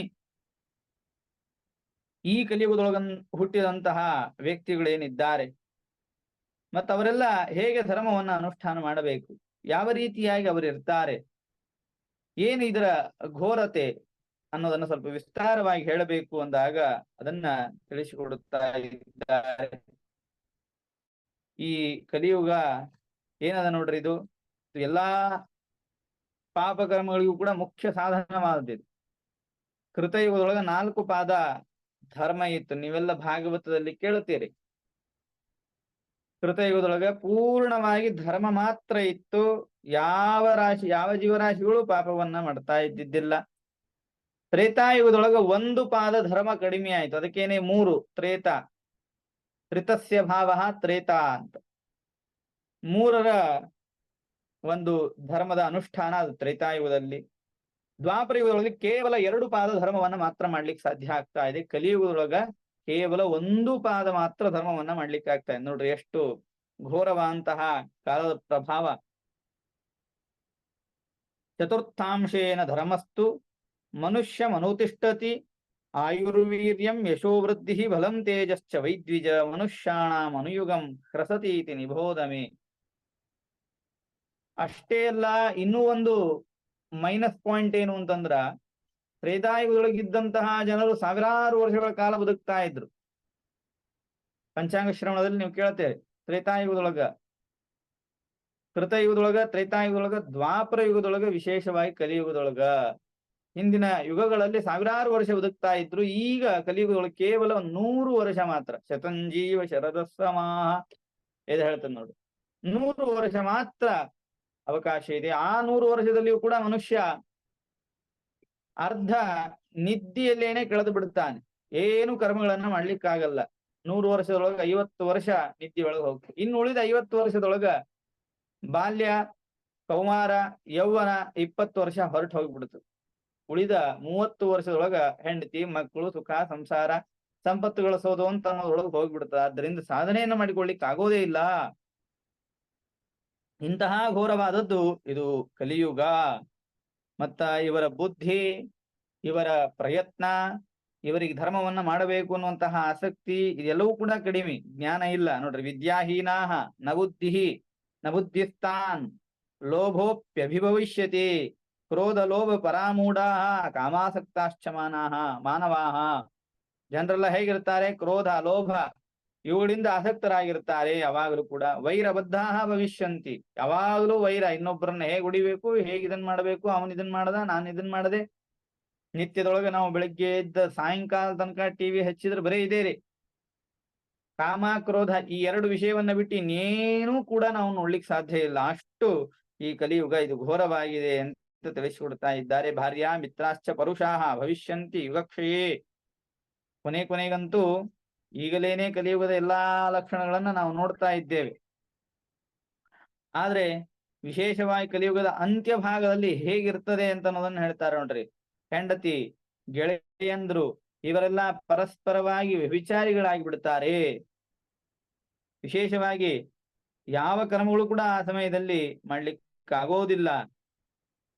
ಈ ಕಲಿಯುಗದೊಳಗ ಹುಟ್ಟಿದಂತಹ ವ್ಯಕ್ತಿಗಳೇನಿದ್ದಾರೆ ಮತ್ತು ಅವರೆಲ್ಲ ಹೇಗೆ ಧರ್ಮವನ್ನ ಅನುಷ್ಠಾನ ಮಾಡಬೇಕು, ಯಾವ ರೀತಿಯಾಗಿ ಅವರಿರ್ತಾರೆ, ಏನು ಇದರ ಘೋರತೆ ಅನ್ನೋದನ್ನ ಸ್ವಲ್ಪ ವಿಸ್ತಾರವಾಗಿ ಹೇಳಬೇಕು ಅಂದಾಗ ಅದನ್ನ ತಿಳಿಸಿಕೊಡುತ್ತಾ ಇದ್ದಾರೆ. ಈ ಕಲಿಯುಗ ಏನದ ನೋಡ್ರಿ, ಇದು ಎಲ್ಲಾ ಪಾಪ ಕರ್ಮಗಳಿಗೂ ಕೂಡ ಮುಖ್ಯ ಸಾಧನವಾದದ್ದು. ಕೃತಯುಗದೊಳಗ 4 ಪಾದ ಧರ್ಮ ಇತ್ತು, ನೀವೆಲ್ಲ ಭಾಗವತದಲ್ಲಿ ಕೇಳುತ್ತೀರಿ. ಕೃತಯುಗದೊಳಗ ಪೂರ್ಣವಾಗಿ ಧರ್ಮ ಮಾತ್ರ ಇತ್ತು, ಯಾವ ಜೀವರಾಶಿಗಳು ಪಾಪವನ್ನ ಮಾಡ್ತಾ ಇದ್ದಿದ್ದಿಲ್ಲ. ತ್ರೇತಾಯುಗದೊಳಗ 1 ಪಾದ ಧರ್ಮ ಕಡಿಮೆ ಆಯ್ತು, ಅದಕ್ಕೇನೆ 3 ತ್ರೇತ, ತ್ರಿತಸ್ಯ ಭಾವ ತ್ರೇತ ಅಂತ 3ರ ಒಂದು ಧರ್ಮದ ಅನುಷ್ಠಾನ ಅದು ತ್ರೇತಾಯುಗದಲ್ಲಿ. ದ್ವಾಪರ ಯುಗದೊಳಗೆ ಕೇವಲ 2 ಪಾದ ಧರ್ಮವನ್ನ ಮಾತ್ರ ಮಾಡ್ಲಿಕ್ಕೆ ಸಾಧ್ಯ ಆಗ್ತಾ ಇದೆ. ಕಲಿಯುಗದೊಳಗ ಕೇವಲ 1 ಪಾದ ಮಾತ್ರ ಧರ್ಮವನ್ನ ಮಾಡ್ಲಿಕ್ಕೆ ಆಗ್ತಾ ಇದೆ. ನೋಡ್ರಿ ಎಷ್ಟು ಘೋರವಾದಂತಹ ಕಾಲದ ಪ್ರಭಾವ. ಚತುರ್ಥಾಂಶೇನ ಧರ್ಮಸ್ತು ಮನುಷ್ಯ ಮನುತಿಷ್ಠತಿ ಆಯುರ್ವೀರ್ಯಂ ಯಶೋವೃದ್ಧಿ ಬಲಂ ತೇಜಶ್ಚ ವೈದ್ವಿಜ ಮನುಷ್ಯಾಣಾಂ ಅನುಯುಗಂ ಹ್ರಸತೀತಿ ನಿಬೋಧಮೆ. ಅಷ್ಟೇ ಅಲ್ಲ, ಇನ್ನೂ ಒಂದು ಮೈನಸ್ ಪಾಯಿಂಟ್ ಏನು ಅಂತಂದ್ರ, ತ್ರೇತಾಯುಗದೊಳಗಿದ್ದಂತಹ ಜನರು ಸಾವಿರಾರು ವರ್ಷಗಳ ಕಾಲ ಬದುಕ್ತಾ ಇದ್ರು. ಪಂಚಾಂಗ ಶ್ರವಣದಲ್ಲಿ ನೀವು ಕೇಳ್ತೇವೆ, ತ್ರೇತಾಯುಗದೊಳಗ, ಕೃತಯುಗದೊಳಗ, ತ್ರೇತಾಯುಗದೊಳಗ, ದ್ವಾಪರ ಯುಗದೊಳಗ, ವಿಶೇಷವಾಗಿ ಕಲಿಯುಗದೊಳಗ ಹಿಂದಿನ ಯುಗಗಳಲ್ಲಿ ಸಾವಿರಾರು ವರ್ಷ ಬದುಕ್ತಾ ಇದ್ರು. ಈಗ ಕಲಿಯುಗದೊಳಗೆ ಕೇವಲ 100 ವರ್ಷ ಮಾತ್ರ. ಶತಂಜೀವ ಶರದಸ್ಸಮಾಹ ಇದು ಹೇಳ್ತದೆ ನೋಡಿ, 100 ವರ್ಷ ಮಾತ್ರ ಅವಕಾಶ ಇದೆ. ಆ 100 ವರ್ಷದಲ್ಲಿಯೂ ಕೂಡ ಮನುಷ್ಯ ಅರ್ಧ ನಿದ್ದೆಯಲ್ಲೇನೆ ಕಳೆದು ಬಿಡ್ತಾನೆ, ಏನು ಕರ್ಮಗಳನ್ನ ಮಾಡ್ಲಿಕ್ಕಾಗಲ್ಲ. 100 ವರ್ಷದೊಳಗ 50 ವರ್ಷ ನಿದ್ದೆ ಒಳಗೆ ಹೋಗ್ತದೆ. ಇನ್ನು ಉಳಿದ 50 ವರ್ಷದೊಳಗ ಬಾಲ್ಯ, ಕೌಮಾರ, ಯೌವನ 20 ವರ್ಷ ಹೊರಟು ಹೋಗ್ಬಿಡ್ತದೆ. ಉಳಿದ 30 ವರ್ಷದೊಳಗ ಹೆಂಡತಿ, ಮಕ್ಕಳು, ಸುಖ, ಸಂಸಾರ, ಸಂಪತ್ತು ಗಳಿಸೋದು ಅಂತ ಅನ್ನೋದ್ರೊಳಗೆ ಹೋಗ್ಬಿಡ್ತದೆ. ಆದ್ದರಿಂದ ಸಾಧನೆಯನ್ನು ಮಾಡಿಕೊಳ್ಳಿಕ್ ಆಗೋದೇ ಇಲ್ಲ. ಇಂತಹ ಘೋರವಾದದ್ದು ಇದು ಕಲಿಯುಗ. ಮತ್ತ ಇವರ ಬುದ್ಧಿ, ಇವರ ಪ್ರಯತ್ನ, ಇವರಿಗೆ ಧರ್ಮವನ್ನ ಮಾಡಬೇಕು ಅನ್ನುವಂತಹ ಆಸಕ್ತಿ ಇದೆಲ್ಲವೂ ಕೂಡ ಕಡಿಮೆ. ಜ್ಞಾನ ಇಲ್ಲ ನೋಡ್ರಿ. ವಿದ್ಯಾಹೀನಾಹ ನ ಬುದ್ಧಿ ನ ಬುದ್ಧಿಸ್ತಾನ್ ಲೋಭೋಪ್ಯಭಿಭವಿಷ್ಯತಿ ಕ್ರೋಧ ಲೋಭ ಪರಾಮೂಢಾಹ ಕಾಮಾಸಕ್ತಾಶ್ಚಮಾನಾಹ ಮಾನವಾಹ. ಜನರೆಲ್ಲ ಹೇಗಿರ್ತಾರೆ? ಕ್ರೋಧ, ಲೋಭ ಇವುಗಳಿಂದ ಆಸಕ್ತರಾಗಿರ್ತಾರೆ. ಯಾವಾಗಲೂ ಕೂಡ ವೈರಬದ್ಧಾಹ ಭವಿಷ್ಯಂತಿ, ಯಾವಾಗಲೂ ವೈರ, ಇನ್ನೊಬ್ಬರನ್ನ ಹೇಗೆ ಹೊಡಿಬೇಕು, ಹೇಗೆ ಇದನ್ ಮಾಡಬೇಕು, ಅವನ್ ಇದನ್ ಮಾಡದ, ನಾನು ಇದನ್ ಮಾಡದೆ. ನಿತ್ಯದೊಳಗೆ ನಾವು ಬೆಳಿಗ್ಗೆ ಎದ್ದ ಸಾಯಂಕಾಲ ತನಕ ಟಿವಿ ಹಚ್ಚಿದ್ರೆ ಬರೀ ಇದೇ ರೀ. ಕಾಮ, ಕ್ರೋಧ ಈ 2 ವಿಷಯವನ್ನ ಬಿಟ್ಟು ಇನ್ನೇನೂ ಕೂಡ ನಾವು ನೋಡ್ಲಿಕ್ಕೆ ಸಾಧ್ಯ ಇಲ್ಲ. ಅಷ್ಟು ಈ ಕಲಿಯುಗ ಇದು ಘೋರವಾಗಿದೆ ಅಂತ ತಿಳಿಸಿಕೊಡ್ತಾ ಇದ್ದಾರೆ. ಭಾರ್ಯ ಮಿತ್ರಾಶ್ಚ ಪರುಷಾಹ ಭವಿಷ್ಯಂತಿ ಯುಗಕ್ಷಯೇ. ಕೊನೆಗಂತೂ ಈಗಲೇನೆ ಕಲಿಯುಗದ ಎಲ್ಲಾ ಲಕ್ಷಣಗಳನ್ನ ನಾವು ನೋಡ್ತಾ ಇದ್ದೇವೆ. ಆದ್ರೆ ವಿಶೇಷವಾಗಿ ಕಲಿಯುಗದ ಅಂತ್ಯ ಭಾಗದಲ್ಲಿ ಹೇಗಿರ್ತದೆ ಅಂತ ಅನ್ನೋದನ್ನ ಹೇಳ್ತಾರೆ ನೋಡ್ರಿ. ಹೆಂಡತಿ, ಗೆಳೆಯಂದ್ರು ಇವರೆಲ್ಲ ಪರಸ್ಪರವಾಗಿ ವ್ಯಭಿಚಾರಿಗಳಾಗಿ ಬಿಡ್ತಾರೆ. ವಿಶೇಷವಾಗಿ ಯಾವ ಕರ್ಮಗಳು ಕೂಡ ಆ ಸಮಯದಲ್ಲಿ ಮಾಡ್ಲಿಕ್ಕಾಗೋದಿಲ್ಲ.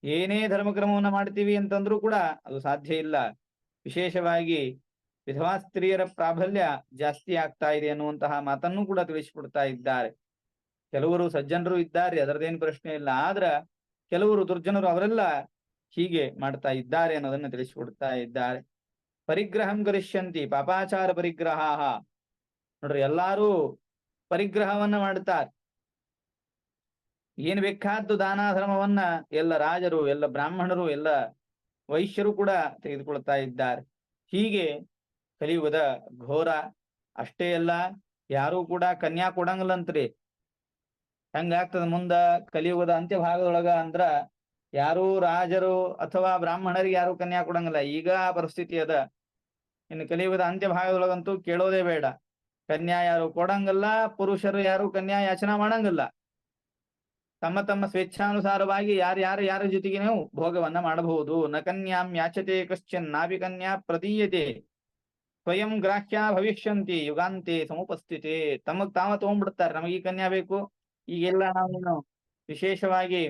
ಏನೇ ಧರ್ಮಕ್ರಮವನ್ನ ಮಾಡ್ತೀವಿ ಅಂತಂದ್ರೂ ಕೂಡ ಅದು ಸಾಧ್ಯ ಇಲ್ಲ. ವಿಶೇಷವಾಗಿ ವಿಧವಾ ಸ್ತ್ರೀಯರ ಪ್ರಾಬಲ್ಯ ಜಾಸ್ತಿ ಆಗ್ತಾ ಇದೆ ಅನ್ನುವಂತಹ ಮಾತನ್ನು ಕೂಡ ತಿಳಿಸಿಕೊಡ್ತಾ ಇದ್ದಾರೆ. ಕೆಲವರು ಸಜ್ಜನರು ಇದ್ದಾರೆ, ಅದರದೇನು ಪ್ರಶ್ನೆ ಇಲ್ಲ. ಆದ್ರ ಕೆಲವರು ದುರ್ಜನರು, ಅವರೆಲ್ಲ ಹೀಗೆ ಮಾಡ್ತಾ ಇದ್ದಾರೆ ಅನ್ನೋದನ್ನ ತಿಳಿಸಿಕೊಡ್ತಾ ಇದ್ದಾರೆ. ಪರಿಗ್ರಹಂ ಕರಿಷ್ಯಂತಿ ಪಾಪಾಚಾರ ಪರಿಗ್ರಹ. ನೋಡ್ರಿ, ಎಲ್ಲಾರು ಪರಿಗ್ರಹವನ್ನ ಮಾಡ್ತಾರೆ. ಏನ್ ಬೇಕಾದ್ದು ದಾನ ಧರ್ಮವನ್ನ ಎಲ್ಲ ರಾಜರು, ಎಲ್ಲ ಬ್ರಾಹ್ಮಣರು, ಎಲ್ಲ ವೈಶ್ಯರು ಕೂಡ ತೆಗೆದುಕೊಳ್ತಾ ಇದ್ದಾರೆ. ಹೀಗೆ ಕಲಿಯುಗದ ಘೋರ. ಅಷ್ಟೇ ಅಲ್ಲ, ಯಾರು ಕೂಡ ಕನ್ಯಾ ಕೊಡಂಗಿಲ್ಲಂತ್ರಿ. ಹೆಂಗಾಗ್ತದ ಮುಂದ ಕಲಿಯುಗದ ಅಂತ್ಯ ಭಾಗದೊಳಗ ಅಂದ್ರ, ಯಾರು ರಾಜರು ಅಥವಾ ಬ್ರಾಹ್ಮಣರಿಗೆ ಯಾರು ಕನ್ಯಾ ಕೊಡಂಗಿಲ್ಲ. ಈಗ ಆ ಪರಿಸ್ಥಿತಿ ಅದ. ಇನ್ನು ಕಲಿಯುಗದ ಅಂತ್ಯ ಭಾಗದೊಳಗಂತೂ ಕೇಳೋದೇ ಬೇಡ. ಕನ್ಯಾ ಯಾರು ಕೊಡಂಗಿಲ್ಲ, ಪುರುಷರು ಯಾರು ಕನ್ಯಾ ಯಾಚನಾ ಮಾಡಂಗಿಲ್ಲ. ತಮ್ಮ ತಮ್ಮ ಸ್ವೇಚ್ಛಾನುಸಾರವಾಗಿ ಯಾರ ಜೊತೆಗೆ ನೀವು ಭೋಗವನ್ನ ಮಾಡಬಹುದು. ನ ಕನ್ಯಾಂ ಯಾಚತೆ ಕಶ್ಚನ್ ನಾಪಿ ಕನ್ಯಾ ಪ್ರದೀಯತೆ ಸ್ವಯಂ ಗ್ರಾಹ್ಯ ಭವಿಷ್ಯಂತಿ ಯುಗಾಂತೆ ಸಮುಪಸ್ಥಿತಿ. ತಮಗ್ ತಾವ ತಗೊಂಡ್ಬಿಡ್ತಾರೆ, ನಮಗೆ ಈ ಕನ್ಯಾ ಬೇಕು. ಈಗೆಲ್ಲ ನಾವು ವಿಶೇಷವಾಗಿ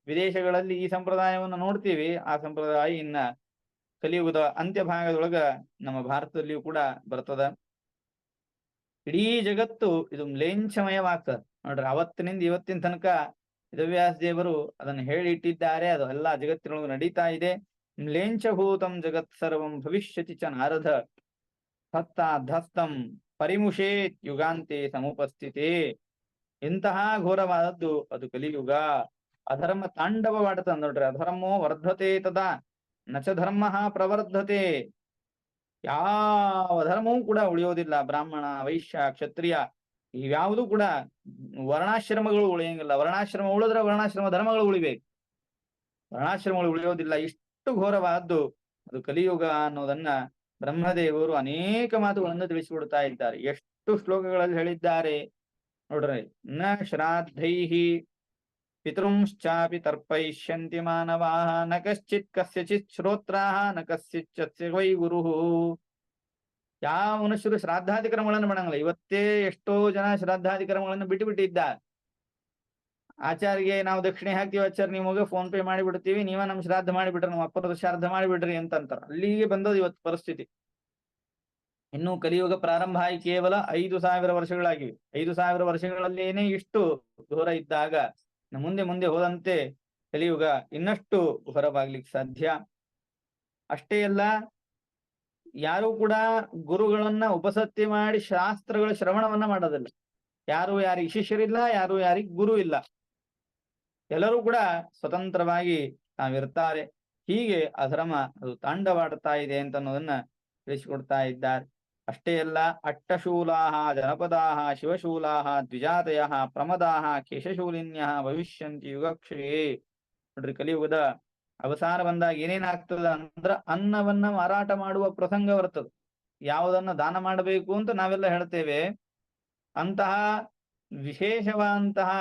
ವಿದೇಶಗಳಲ್ಲಿ ಈ ಸಂಪ್ರದಾಯವನ್ನು ನೋಡ್ತೀವಿ. ಆ ಸಂಪ್ರದಾಯ ಇನ್ನ ಕಲಿಯುಗದ ಅಂತ್ಯ ಭಾಗದೊಳಗ ನಮ್ಮ ಭಾರತದಲ್ಲಿಯೂ ಕೂಡ ಬರ್ತದ. ಇಡೀ ಜಗತ್ತು ಇದು ಮ್ಲೇಂಛಮಯವಾಗ್ತದ ನೋಡ್ರಿ. ಅವತ್ತಿನಿಂದ ಇವತ್ತಿನ ತನಕ ವೇದವ್ಯಾಸ ದೇವರು ಅದನ್ನು ಹೇಳಿ ಇಟ್ಟಿದ್ದಾರೆ. ಅದು ಎಲ್ಲಾ ಜಗತ್ತಿನೊಳಗೆ ನಡೀತಾ ಇದೆ. ಮ್ಲೇಂಛಭೂತಂ ಜಗತ್ ಸರ್ವಂ ಭವಿಷ್ಯತಿ ಚ ನಾರದ ಧಸ್ತಂ ಪರಿಮುಷೇತ್ ಯುಗಾಂತೆ ಸಮುಪಸ್ಥಿತಿ. ಇಂತಹ ಘೋರವಾದದ್ದು ಅದು ಕಲಿಯುಗ. ಅಧರ್ಮ ತಾಂಡವವಾಡ್ತದ ನೋಡ್ರಿ. ಅಧರ್ಮೋ ವರ್ಧತೆ ತದಾ ನಚ ಧರ್ಮ ಪ್ರವರ್ಧತೆ. ಯಾವ ಧರ್ಮವೂ ಕೂಡ ಉಳಿಯೋದಿಲ್ಲ. ಬ್ರಾಹ್ಮಣ, ವೈಶ್ಯ, ಕ್ಷತ್ರಿಯ ಇವ್ಯಾವುದೂ ಕೂಡ ವರ್ಣಾಶ್ರಮಗಳು ಉಳಿಯಂಗಿಲ್ಲ. ವರ್ಣಾಶ್ರಮ ಉಳಿದ್ರೆ ವರ್ಣಾಶ್ರಮ ಧರ್ಮಗಳು ಉಳಿಬೇಕು, ವರ್ಣಾಶ್ರಮಗಳು ಉಳಿಯೋದಿಲ್ಲ. ಇಷ್ಟು ಘೋರವಾದ್ದು ಅದು ಕಲಿಯುಗ ಅನ್ನೋದನ್ನ ಬ್ರಹ್ಮದೇವರು ಅನೇಕ ಮಾತುಗಳನ್ನು ತಿಳಿಸಿಕೊಡ್ತಾ ಇದ್ದಾರೆ. ಎಷ್ಟು ಶ್ಲೋಕಗಳಲ್ಲಿ ಹೇಳಿದ್ದಾರೆ ನೋಡ್ರಿ. ನ ಶ್ರಾದ್ದೈಹಿ ಪಿತೃಂಶ್ಚಾಪಿ ತರ್ಪಯಿಷ್ಯಂತಿ ಮಾನವಾಃ ನ ಕಶ್ಚಿತ್ ಕಸ್ಯಚಿತ್ ಶ್ರೋತ್ರಾಃ ನ ಕಸ್ಯಚಿತ್ ವೈ ಗುರುಃ. ಯಾವ ಮನುಷ್ಯರು ಶ್ರಾದ್ದಾದಿ ಕರ್ಮಗಳನ್ನು ಮಾಡಂಗಿಲ್ಲ. ಇವತ್ತೇ ಎಷ್ಟೋ ಜನ ಶ್ರಾದ್ದಾದಿ ಕರ್ಮಗಳನ್ನು ಬಿಟ್ಟು ಬಿಟ್ಟಿದ್ದಾರೆ. ಆಚಾರ್ಯಗೆ ನಾವು ದಕ್ಷಿಣೆ ಹಾಕ್ತೀವಿ, ಆಚಾರ್ಯ ನಿಮಗೆ ಫೋನ್ ಪೇ ಮಾಡಿಬಿಡ್ತೀವಿ, ನೀವ ನಮ್ ಶ್ರಾದ್ದ ಮಾಡಿಬಿಟ್ರಿ, ನಮ್ಮ ಅಪ್ಪರದ ಶ್ರಾದ್ದ ಮಾಡಿಬಿಡ್ರಿ ಅಂತಂತಾರ. ಅಲ್ಲಿಗೆ ಬಂದದ್ದು ಇವತ್ತು ಪರಿಸ್ಥಿತಿ. ಇನ್ನು ಕಲಿಯುಗ ಪ್ರಾರಂಭ ಆಗಿ ಕೇವಲ 5,000 ವರ್ಷಗಳಾಗಿವೆ. 5,000 ವರ್ಷಗಳಲ್ಲೇನೆ ಇಷ್ಟು ಘೋರ ಇದ್ದಾಗ ಮುಂದೆ ಮುಂದೆ ಹೋದಂತೆ ಕಲಿಯುಗ ಇನ್ನಷ್ಟು ಘೋರವಾಗ್ಲಿಕ್ಕೆ ಸಾಧ್ಯ. ಅಷ್ಟೇ ಅಲ್ಲ, ಯಾರು ಕೂಡ ಗುರುಗಳನ್ನ ಉಪಸತ್ತಿ ಮಾಡಿ ಶಾಸ್ತ್ರಗಳ ಶ್ರವಣವನ್ನ ಮಾಡೋದಿಲ್ಲ. ಯಾರು ಯಾರಿಗೆ ಶಿಷ್ಯರಿಲ್ಲ, ಯಾರು ಯಾರಿಗೆ ಗುರು ಇಲ್ಲ. ಎಲ್ಲರೂ ಕೂಡ ಸ್ವತಂತ್ರವಾಗಿ ತಾವಿರ್ತಾರೆ. ಹೀಗೆ ಅಧರ್ಮ ಅದು ತಾಂಡವಾಡ್ತಾ ಇದೆ ಅಂತ ಅನ್ನೋದನ್ನ ತಿಳಿಸಿಕೊಡ್ತಾ ಇದ್ದಾರೆ. ಅಷ್ಟೇ ಅಲ್ಲ, ಅಟ್ಟಶೂಲಾಹ ಜನಪದಾಹ ಶಿವಶೂಲಾಹ ದ್ವಿಜಾತಯ ಪ್ರಮದಾಹ ಕೇಶಶೂಲಿನ್ಯ ಭವಿಷ್ಯಂತಿ ಯುಗಕ್ಷಯೇ. ನೋಡ್ರಿ, ಕಲಿಯುಗದ ಅವಸಾನ ಬಂದಾಗ ಏನೇನಾಗ್ತದ ಅಂದ್ರ ಅನ್ನವನ್ನ ಮಾರಾಟ ಮಾಡುವ ಪ್ರಸಂಗ ಬರ್ತದೆ. ಯಾವುದನ್ನ ದಾನ ಮಾಡಬೇಕು ಅಂತ ನಾವೆಲ್ಲ ಹೇಳ್ತೇವೆ, ಅಂತಹ ವಿಶೇಷವಾದಂತಹ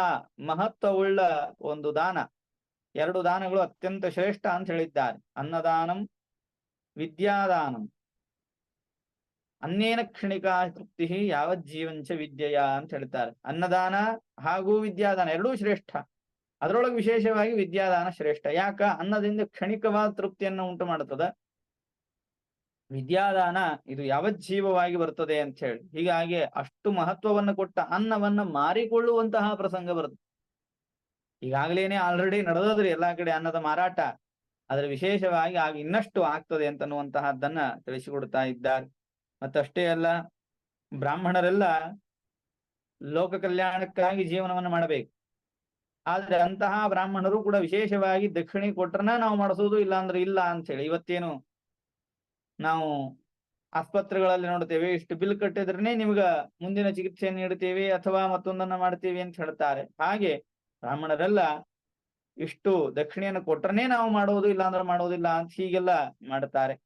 ಮಹತ್ವವುಳ್ಳ ಒಂದು ದಾನ, 2 ದಾನಗಳು ಅತ್ಯಂತ ಶ್ರೇಷ್ಠ ಅಂತ ಹೇಳಿದ್ದಾರೆ. ಅನ್ನದಾನಂ ವಿದ್ಯಾದಾನಂ. ಅನ್ನೇನ ಕ್ಷಣಿಕಾ ತೃಪ್ತಿ ಯಾವಜ್ಜೀವಂಚ ವಿದ್ಯೆಯ ಅಂತ ಹೇಳ್ತಾರೆ. ಅನ್ನದಾನ ಹಾಗೂ ವಿದ್ಯಾದಾನ ಎರಡೂ ಶ್ರೇಷ್ಠ. ಅದರೊಳಗೆ ವಿಶೇಷವಾಗಿ ವಿದ್ಯಾದಾನ ಶ್ರೇಷ್ಠ. ಯಾಕ? ಅನ್ನದಿಂದ ಕ್ಷಣಿಕವಾದ ತೃಪ್ತಿಯನ್ನು ಉಂಟು ಮಾಡುತ್ತದ. ವಿದ್ಯಾದಾನ ಇದು ಯಾವಜ್ಜೀವವಾಗಿ ಬರ್ತದೆ ಅಂತ ಹೇಳಿ. ಹೀಗಾಗಿ ಅಷ್ಟು ಮಹತ್ವವನ್ನು ಕೊಟ್ಟ ಅನ್ನವನ್ನ ಮಾರಿಕೊಳ್ಳುವಂತಹ ಪ್ರಸಂಗ ಬರುತ್ತೆ. ಈಗಾಗಲೇನೆ ಆಲ್ರೆಡಿ ನಡೆದದ್ರಿ ಎಲ್ಲಾ ಕಡೆ ಅನ್ನದ ಮಾರಾಟ. ಅದರ ವಿಶೇಷವಾಗಿ ಆಗ ಇನ್ನಷ್ಟು ಆಗ್ತದೆ ಅಂತನ್ನುವಂತಹದ್ದನ್ನ ತಿಳಿಸಿಕೊಡ್ತಾ ಇದ್ದಾರೆ. ಮತ್ತಷ್ಟೇ ಅಲ್ಲ, ಬ್ರಾಹ್ಮಣರೆಲ್ಲ ಲೋಕ ಕಲ್ಯಾಣಕ್ಕಾಗಿ ಜೀವನವನ್ನು ಮಾಡಬೇಕು. ಆದ್ರೆ ಅಂತಹ ಬ್ರಾಹ್ಮಣರು ಕೂಡ ವಿಶೇಷವಾಗಿ ದಕ್ಷಿಣೆ ಕೊಟ್ರನ ನಾವು ಮಾಡಿಸೋದು, ಇಲ್ಲ ಅಂದ್ರೆ ಇಲ್ಲ ಅಂತ ಹೇಳಿ. ಇವತ್ತೇನು ನಾವು ಆಸ್ಪತ್ರೆಗಳಲ್ಲಿ ನೋಡ್ತೇವೆ, ಇಷ್ಟು ಬಿಲ್ ಕಟ್ಟಿದ್ರೇನೆ ನಿಮ್ಗ ಮುಂದಿನ ಚಿಕಿತ್ಸೆ ನೀಡ್ತೇವೆ ಅಥವಾ ಮತ್ತೊಂದನ್ನ ಮಾಡ್ತೇವೆ ಅಂತ ಹೇಳ್ತಾರೆ. ಹಾಗೆ ಬ್ರಾಹ್ಮಣರೆಲ್ಲ ಇಷ್ಟು ದಕ್ಷಿಣೆಯನ್ನು ಕೊಟ್ರನೇ ನಾವು ಮಾಡೋದು, ಇಲ್ಲ ಅಂದ್ರೆ ಮಾಡೋದಿಲ್ಲ ಅಂತ ಹೀಗೆಲ್ಲ ಮಾಡ್ತಾರೆ.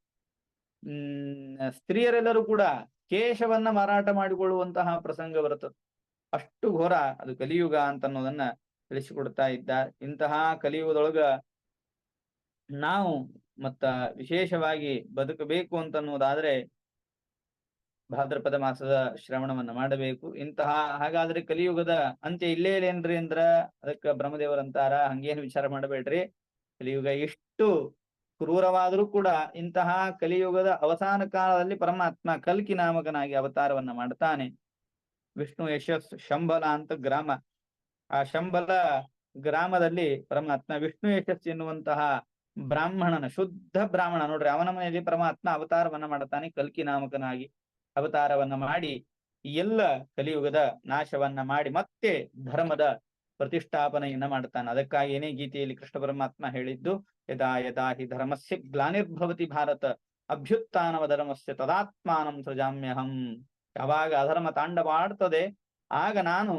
ಸ್ತ್ರೀಯರೆಲ್ಲರೂ ಕೂಡ ಕೇಶವನ್ನ ಮಾರಾಟ ಮಾಡಿಕೊಳ್ಳುವಂತಹ ಪ್ರಸಂಗ ಬರುತ್ತದೆ. ಅಷ್ಟು ಘೋರ ಅದು ಕಲಿಯುಗ ಅಂತ ಅನ್ನೋದನ್ನ ತಿಳಿಸಿಕೊಡ್ತಾ ಇದ್ದಾರೆ. ಇಂತಹ ಕಲಿಯುಗದೊಳಗ ನಾವು ಮತ್ತ ವಿಶೇಷವಾಗಿ ಬದುಕಬೇಕು ಅಂತನ್ನುವುದಾದ್ರೆ ಭಾದ್ರಪದ ಮಾಸದ ಶ್ರವಣವನ್ನ ಮಾಡಬೇಕು. ಹಾಗಾದ್ರೆ ಕಲಿಯುಗದ ಅಂತ್ಯ ಇಲ್ಲೇ ಇಲ್ಲೇನ್ರಿ ಅಂದ್ರ ಅದಕ್ಕ ಬ್ರಹ್ಮದೇವರಂತಾರ, ಹಂಗೇನು ವಿಚಾರ ಮಾಡಬೇಡ್ರಿ. ಕಲಿಯುಗ ಎಷ್ಟು ಕ್ರೂರವಾದರೂ ಕೂಡ ಇಂತಹ ಕಲಿಯುಗದ ಅವಸಾನ ಕಾಲದಲ್ಲಿ ಪರಮಾತ್ಮ ಕಲ್ಕಿ ನಾಮಕನಾಗಿ ಅವತಾರವನ್ನ ಮಾಡ್ತಾನೆ. ವಿಷ್ಣು ಯಶಸ್ ಶಂಬಲ ಅಂತ ಗ್ರಾಮ. ಆ ಶಂಬಲ ಗ್ರಾಮದಲ್ಲಿ ಪರಮಾತ್ಮ ವಿಷ್ಣು ಯಶಸ್ ಎನ್ನುವಂತಹ ಬ್ರಾಹ್ಮಣನ, ಶುದ್ಧ ಬ್ರಾಹ್ಮಣ ನೋಡ್ರಿ, ಅವನ ಮನೆಯಲ್ಲಿ ಪರಮಾತ್ಮ ಅವತಾರವನ್ನ ಮಾಡ್ತಾನೆ. ಕಲ್ಕಿ ನಾಮಕನಾಗಿ ಅವತಾರವನ್ನ ಮಾಡಿ ಎಲ್ಲ ಕಲಿಯುಗದ ನಾಶವನ್ನ ಮಾಡಿ ಮತ್ತೆ ಧರ್ಮದ ಪ್ರತಿಷ್ಠಾಪನೆಯನ್ನ ಮಾಡ್ತಾನೆ. ಅದಕ್ಕಾಗಿ ಏನೇ ಗೀತೆಯಲ್ಲಿ ಕೃಷ್ಣ ಪರಮಾತ್ಮ ಹೇಳಿದ್ದು, ಯದಾ ಯದಾ ಹಿ ಧರ್ಮಸ್ಯ ಗ್ಲಾನಿರ್ಭವತಿ ಭಾರತ ಅಭ್ಯುತ್ಥಾನವ ಧರ್ಮಸ್ಯ ತದಾತ್ಮಾನಂ ಸೃಜಾಮ್ಯಹಂ. ಯಾವಾಗ ಅಧರ್ಮ ತಾಂಡವಾಡ್ತದೆ ಆಗ ನಾನು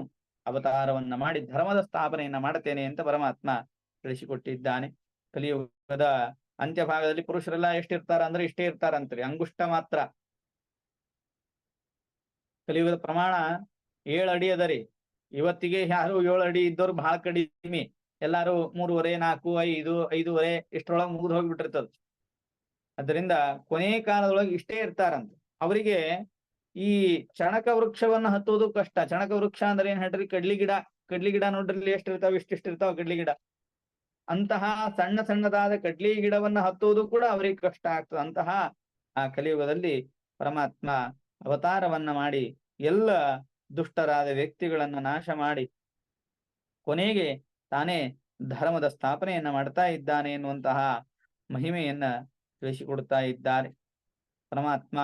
ಅವತಾರವನ್ನ ಮಾಡಿ ಧರ್ಮದ ಸ್ಥಾಪನೆಯನ್ನ ಮಾಡ್ತೇನೆ ಅಂತ ಪರಮಾತ್ಮ ತಿಳಿಸಿಕೊಟ್ಟಿದ್ದಾನೆ. ಕಲಿಯುಗದ ಅಂತ್ಯಭಾಗದಲ್ಲಿ ಪುರುಷರೆಲ್ಲ ಎಷ್ಟಿರ್ತಾರ ಅಂದ್ರೆ ಇಷ್ಟೇ ಇರ್ತಾರಂತ್ರಿ, ಅಂಗುಷ್ಟ ಮಾತ್ರ. ಕಲಿಯುಗದ ಪ್ರಮಾಣ 7 ಅಡಿ ಅದರಿ. ಇವತ್ತಿಗೆ ಯಾರು 7 ಅಡಿ ಇದ್ದವ್ರು ಬಹಳ ಕಡಿಮೆ. ಎಲ್ಲಾರು 3.5, 4, 5, 5.5 ಇಷ್ಟರೊಳಗೆ ಮುಗಿದು ಹೋಗ್ಬಿಟ್ಟಿರ್ತದ. ಅದರಿಂದ ಕೊನೆ ಕಾಲದೊಳಗೆ ಇಷ್ಟೇ ಇರ್ತಾರಂತ. ಅವರಿಗೆ ಈ ಚಣಕ ವೃಕ್ಷವನ್ನ ಹತ್ತೋದು ಕಷ್ಟ. ಚಣಕ ವೃಕ್ಷ ಅಂದ್ರೆ ಏನ್ ಹೇಳ್ರಿ? ಕಡ್ಲಿ ಗಿಡ. ಕಡ್ಲಿ ಗಿಡ ನೋಡ್ರಿ ಎಷ್ಟಿರ್ತಾವ, ಇಷ್ಟಿರ್ತಾವ ಕಡ್ಲಿ ಗಿಡ. ಅಂತಹ ಸಣ್ಣ ಸಣ್ಣದಾದ ಕಡ್ಲಿ ಗಿಡವನ್ನ ಹತ್ತುವುದು ಕೂಡ ಅವರಿಗೆ ಕಷ್ಟ ಆಗ್ತದೆ. ಅಂತಹ ಆ ಕಲಿಯುಗದಲ್ಲಿ ಪರಮಾತ್ಮ ಅವತಾರವನ್ನ ಮಾಡಿ ಎಲ್ಲ ದುಷ್ಟರಾದ ವ್ಯಕ್ತಿಗಳನ್ನ ನಾಶ ಮಾಡಿ ಕೊನೆಗೆ ತಾನೇ ಧರ್ಮದ ಸ್ಥಾಪನೆಯನ್ನ ಮಾಡ್ತಾ ಇದ್ದಾನೆ ಎನ್ನುವಂತಹ ಮಹಿಮೆಯನ್ನ ತಿಳಿಸಿಕೊಡ್ತಾ ಇದ್ದಾರೆ. ಪರಮಾತ್ಮ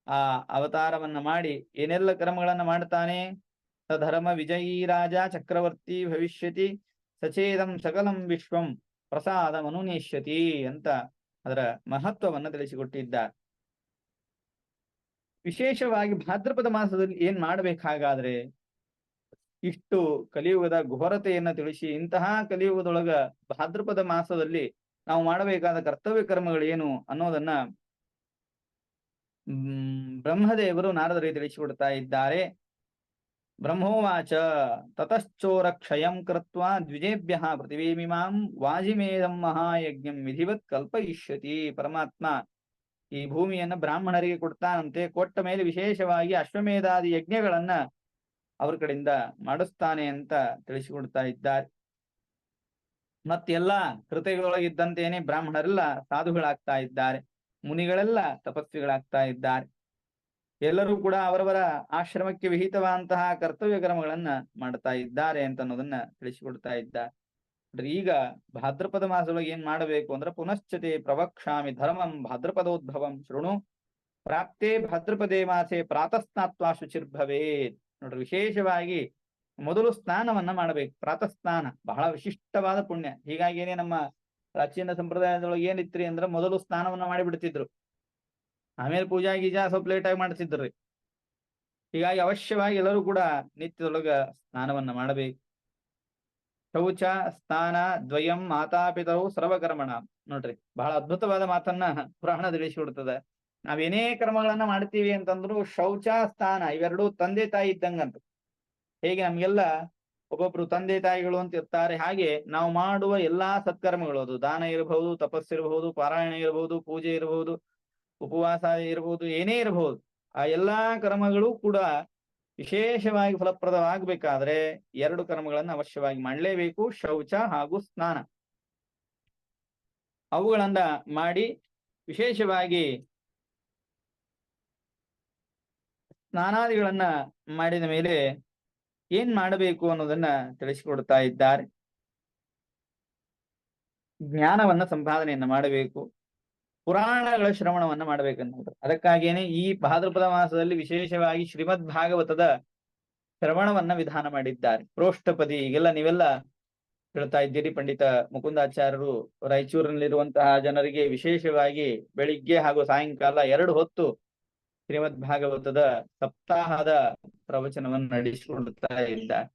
ಆ ಅವತಾರವನ್ನ ಮಾಡಿ ಏನೆಲ್ಲ ಕರ್ಮಗಳನ್ನ ಮಾಡ್ತಾನೆ. ಸಧರ್ಮ ವಿಜಯೀ ರಾಜ ಚಕ್ರವರ್ತಿ ಭವಿಷ್ಯತಿ ಸಚೇದಂ ಸಕಲಂ ವಿಶ್ವಂ ಪ್ರಸಾದ ಮನುನೇಷ್ಯತಿ ಅಂತ ಅದರ ಮಹತ್ವವನ್ನು ತಿಳಿಸಿಕೊಟ್ಟಿದ್ದಾರೆ. ವಿಶೇಷವಾಗಿ ಭಾದ್ರಪದ ಮಾಸದಲ್ಲಿ ಏನ್ ಮಾಡ್ಬೇಕಾಗಾದ್ರೆ, ಇಷ್ಟು ಕಲಿಯುಗದ ಘೋರತೆಯನ್ನ ತಿಳಿಸಿ ಇಂತಹ ಕಲಿಯುಗದೊಳಗ ಭಾದ್ರಪದ ಮಾಸದಲ್ಲಿ ನಾವು ಮಾಡಬೇಕಾದ ಕರ್ತವ್ಯ ಕರ್ಮಗಳು ಏನು ಅನ್ನೋದನ್ನ ಬ್ರಹ್ಮದೇವರು ನಾರದರಿಗೆ ತಿಳಿಸಿಕೊಡ್ತಾ ಇದ್ದಾರೆ. ಬ್ರಹ್ಮೋವಾಚ ತತಶ್ಚೋರ ಕ್ಷಯಂ ಕೃತ್ವಾ ದ್ವಿಜೇಭ್ಯ ಪೃಥಿವೀಮಿಮಾಂ ವಾಜಿಮೇಧಂ ಮಹಾಯಜ್ಞಂ ವಿಧಿವತ್ ಕಲ್ಪಯಿಷ್ಯತಿ. ಪರಮಾತ್ಮ ಈ ಭೂಮಿಯನ್ನ ಬ್ರಾಹ್ಮಣರಿಗೆ ಕೊಡ್ತಾನಂತೆ. ಕೊಟ್ಟ ಮೇಲೆ ವಿಶೇಷವಾಗಿ ಅಶ್ವಮೇಧಾದಿ ಯಜ್ಞಗಳನ್ನ ಅವ್ರ ಕಡೆಯಿಂದ ಮಾಡಿಸ್ತಾನೆ ಅಂತ ತಿಳಿಸಿಕೊಡ್ತಾ ಇದ್ದಾರೆ. ಮತ್ತೆಲ್ಲಾ ಕೃತ್ಯಗಳೊಳಗಿದ್ದಂತೇನೆ ಬ್ರಾಹ್ಮಣರೆಲ್ಲ ಸಾಧುಗಳಾಗ್ತಾ ಇದ್ದಾರೆ, ಮುನಿಗಳೆಲ್ಲ ತಪಸ್ವಿಗಳಾಗ್ತಾ ಇದ್ದಾರೆ. ಎಲ್ಲರೂ ಕೂಡ ಅವರವರ ಆಶ್ರಮಕ್ಕೆ ವಿಹಿತವಾದಂತಹ ಕರ್ತವ್ಯ ಕರ್ಮಗಳನ್ನ ಮಾಡ್ತಾ ಇದ್ದಾರೆ ಅಂತ ಅನ್ನೋದನ್ನ ತಿಳಿಸಿಕೊಡ್ತಾ ಇದ್ದಾರೆ. ಈಗ ಭಾದ್ರಪದ ಮಾಸದೊಳಗೆ ಏನ್ ಮಾಡಬೇಕು ಅಂದ್ರೆ, ಪುನಶ್ಚತೆ ಪ್ರವಕ್ಷಾಮಿ ಧರ್ಮಂ ಭಾದ್ರಪದೋದ್ಭವಂ ಶೃಣು ಪ್ರಾಪ್ತೇ ಭಾದ್ರಪದೇ ಮಾಸೆ ಪ್ರಾತಃಸ್ನಾತ್ವಾ ಶುಚಿರ್ಭವೇತ್. ನೋಡ್ರಿ, ವಿಶೇಷವಾಗಿ ಮೊದಲು ಸ್ನಾನವನ್ನ ಮಾಡಬೇಕು. ಪ್ರಾತಃ ಸ್ನಾನ ಬಹಳ ವಿಶಿಷ್ಟವಾದ ಪುಣ್ಯ. ಹೀಗಾಗಿನೇ ನಮ್ಮ ಪ್ರಾಚೀನ ಸಂಪ್ರದಾಯದೊಳಗೆ ಏನಿತ್ರಿ ಅಂದ್ರೆ, ಮೊದಲು ಸ್ನಾನವನ್ನ ಮಾಡಿಬಿಡ್ತಿದ್ರು, ಆಮೇಲೆ ಪೂಜಾ ಗೀಜಾ ಸ್ವಲ್ಪ ಲೇಟ್ ಆಗಿ ಮಾಡ್ತಿದ್ರಿ. ಹೀಗಾಗಿ ಅವಶ್ಯವಾಗಿ ಎಲ್ಲರೂ ಕೂಡ ನಿತ್ಯದೊಳಗ ಸ್ನಾನವನ್ನ ಮಾಡಬೇಕು. ಶೌಚ ಸ್ನಾನ ದ್ವಯಂ ಮಾತಾಪಿತರು ಸರ್ವಕರ್ಮಣ. ನೋಡ್ರಿ, ಬಹಳ ಅದ್ಭುತವಾದ ಮಾತನ್ನ ಪುರಾಣ ತಿಳಿಸಿಕೊಡ್ತದೆ. ನಾವೇನೇ ಕರ್ಮಗಳನ್ನ ಮಾಡ್ತೀವಿ ಅಂತಂದ್ರು ಶೌಚ ಸ್ನಾನ ಇವೆರಡು ತಂದೆ ತಾಯಿ ಇದ್ದಂಗಂತ. ಹೇಗೆ ನಮ್ಗೆಲ್ಲ ಒಬ್ಬೊಬ್ರು ತಂದೆ ತಾಯಿಗಳು ಅಂತ ಇರ್ತಾರೆ, ಹಾಗೆ ನಾವು ಮಾಡುವ ಎಲ್ಲಾ ಸತ್ಕರ್ಮಗಳು, ಅದು ದಾನ ಇರಬಹುದು, ತಪಸ್ಸಿರಬಹುದು, ಪಾರಾಯಣ ಇರಬಹುದು, ಪೂಜೆ ಇರಬಹುದು, ಉಪವಾಸ ಇರಬಹುದು, ಏನೇ ಇರಬಹುದು, ಆ ಎಲ್ಲಾ ಕರ್ಮಗಳು ಕೂಡ ವಿಶೇಷವಾಗಿ ಫಲಪ್ರದವಾಗಬೇಕಾದ್ರೆ ಎರಡು ಕರ್ಮಗಳನ್ನು ಅವಶ್ಯವಾಗಿ ಮಾಡಲೇಬೇಕು, ಶೌಚ ಹಾಗೂ ಸ್ನಾನ. ಅವುಗಳನ್ನ ಮಾಡಿ ವಿಶೇಷವಾಗಿ ಸ್ನಾನಾದಿಗಳನ್ನ ಮಾಡಿದ ಮೇಲೆ ಏನ್ ಮಾಡಬೇಕು ಅನ್ನೋದನ್ನ ತಿಳಿಸಿಕೊಡ್ತಾ ಇದ್ದಾರೆ. ಜ್ಞಾನವನ್ನ ಸಂಪಾದನೆಯನ್ನ ಮಾಡಬೇಕು, ಪುರಾಣಗಳ ಶ್ರವಣವನ್ನ ಮಾಡ್ಬೇಕನ್ನೋದು. ಅದಕ್ಕಾಗಿಯೇ ಈ ಭಾದ್ರಪದ ಮಾಸದಲ್ಲಿ ವಿಶೇಷವಾಗಿ ಶ್ರೀಮದ್ ಭಾಗವತದ ಶ್ರವಣವನ್ನ ವಿಧಾನ ಮಾಡಿದ್ದಾರೆ. ಪ್ರೋಷ್ಠಪದಿ ಈಗೆಲ್ಲ ನೀವೆಲ್ಲ ಹೇಳ್ತಾ ಇದ್ದೀರಿ. ಪಂಡಿತ ಮುಕುಂದಾಚಾರ್ಯರು ರಾಯಚೂರಿನಲ್ಲಿರುವಂತಹ ಜನರಿಗೆ ವಿಶೇಷವಾಗಿ ಬೆಳಿಗ್ಗೆ ಹಾಗೂ ಸಾಯಂಕಾಲ 2 ಹೊತ್ತು ಶ್ರೀಮದ್ ಭಾಗವತದ ಸಪ್ತಾಹದ ಪ್ರವಚನವನ್ನು ನಡೆಸಿಕೊಡುತ್ತಾ ಇದ್ದಾರೆ.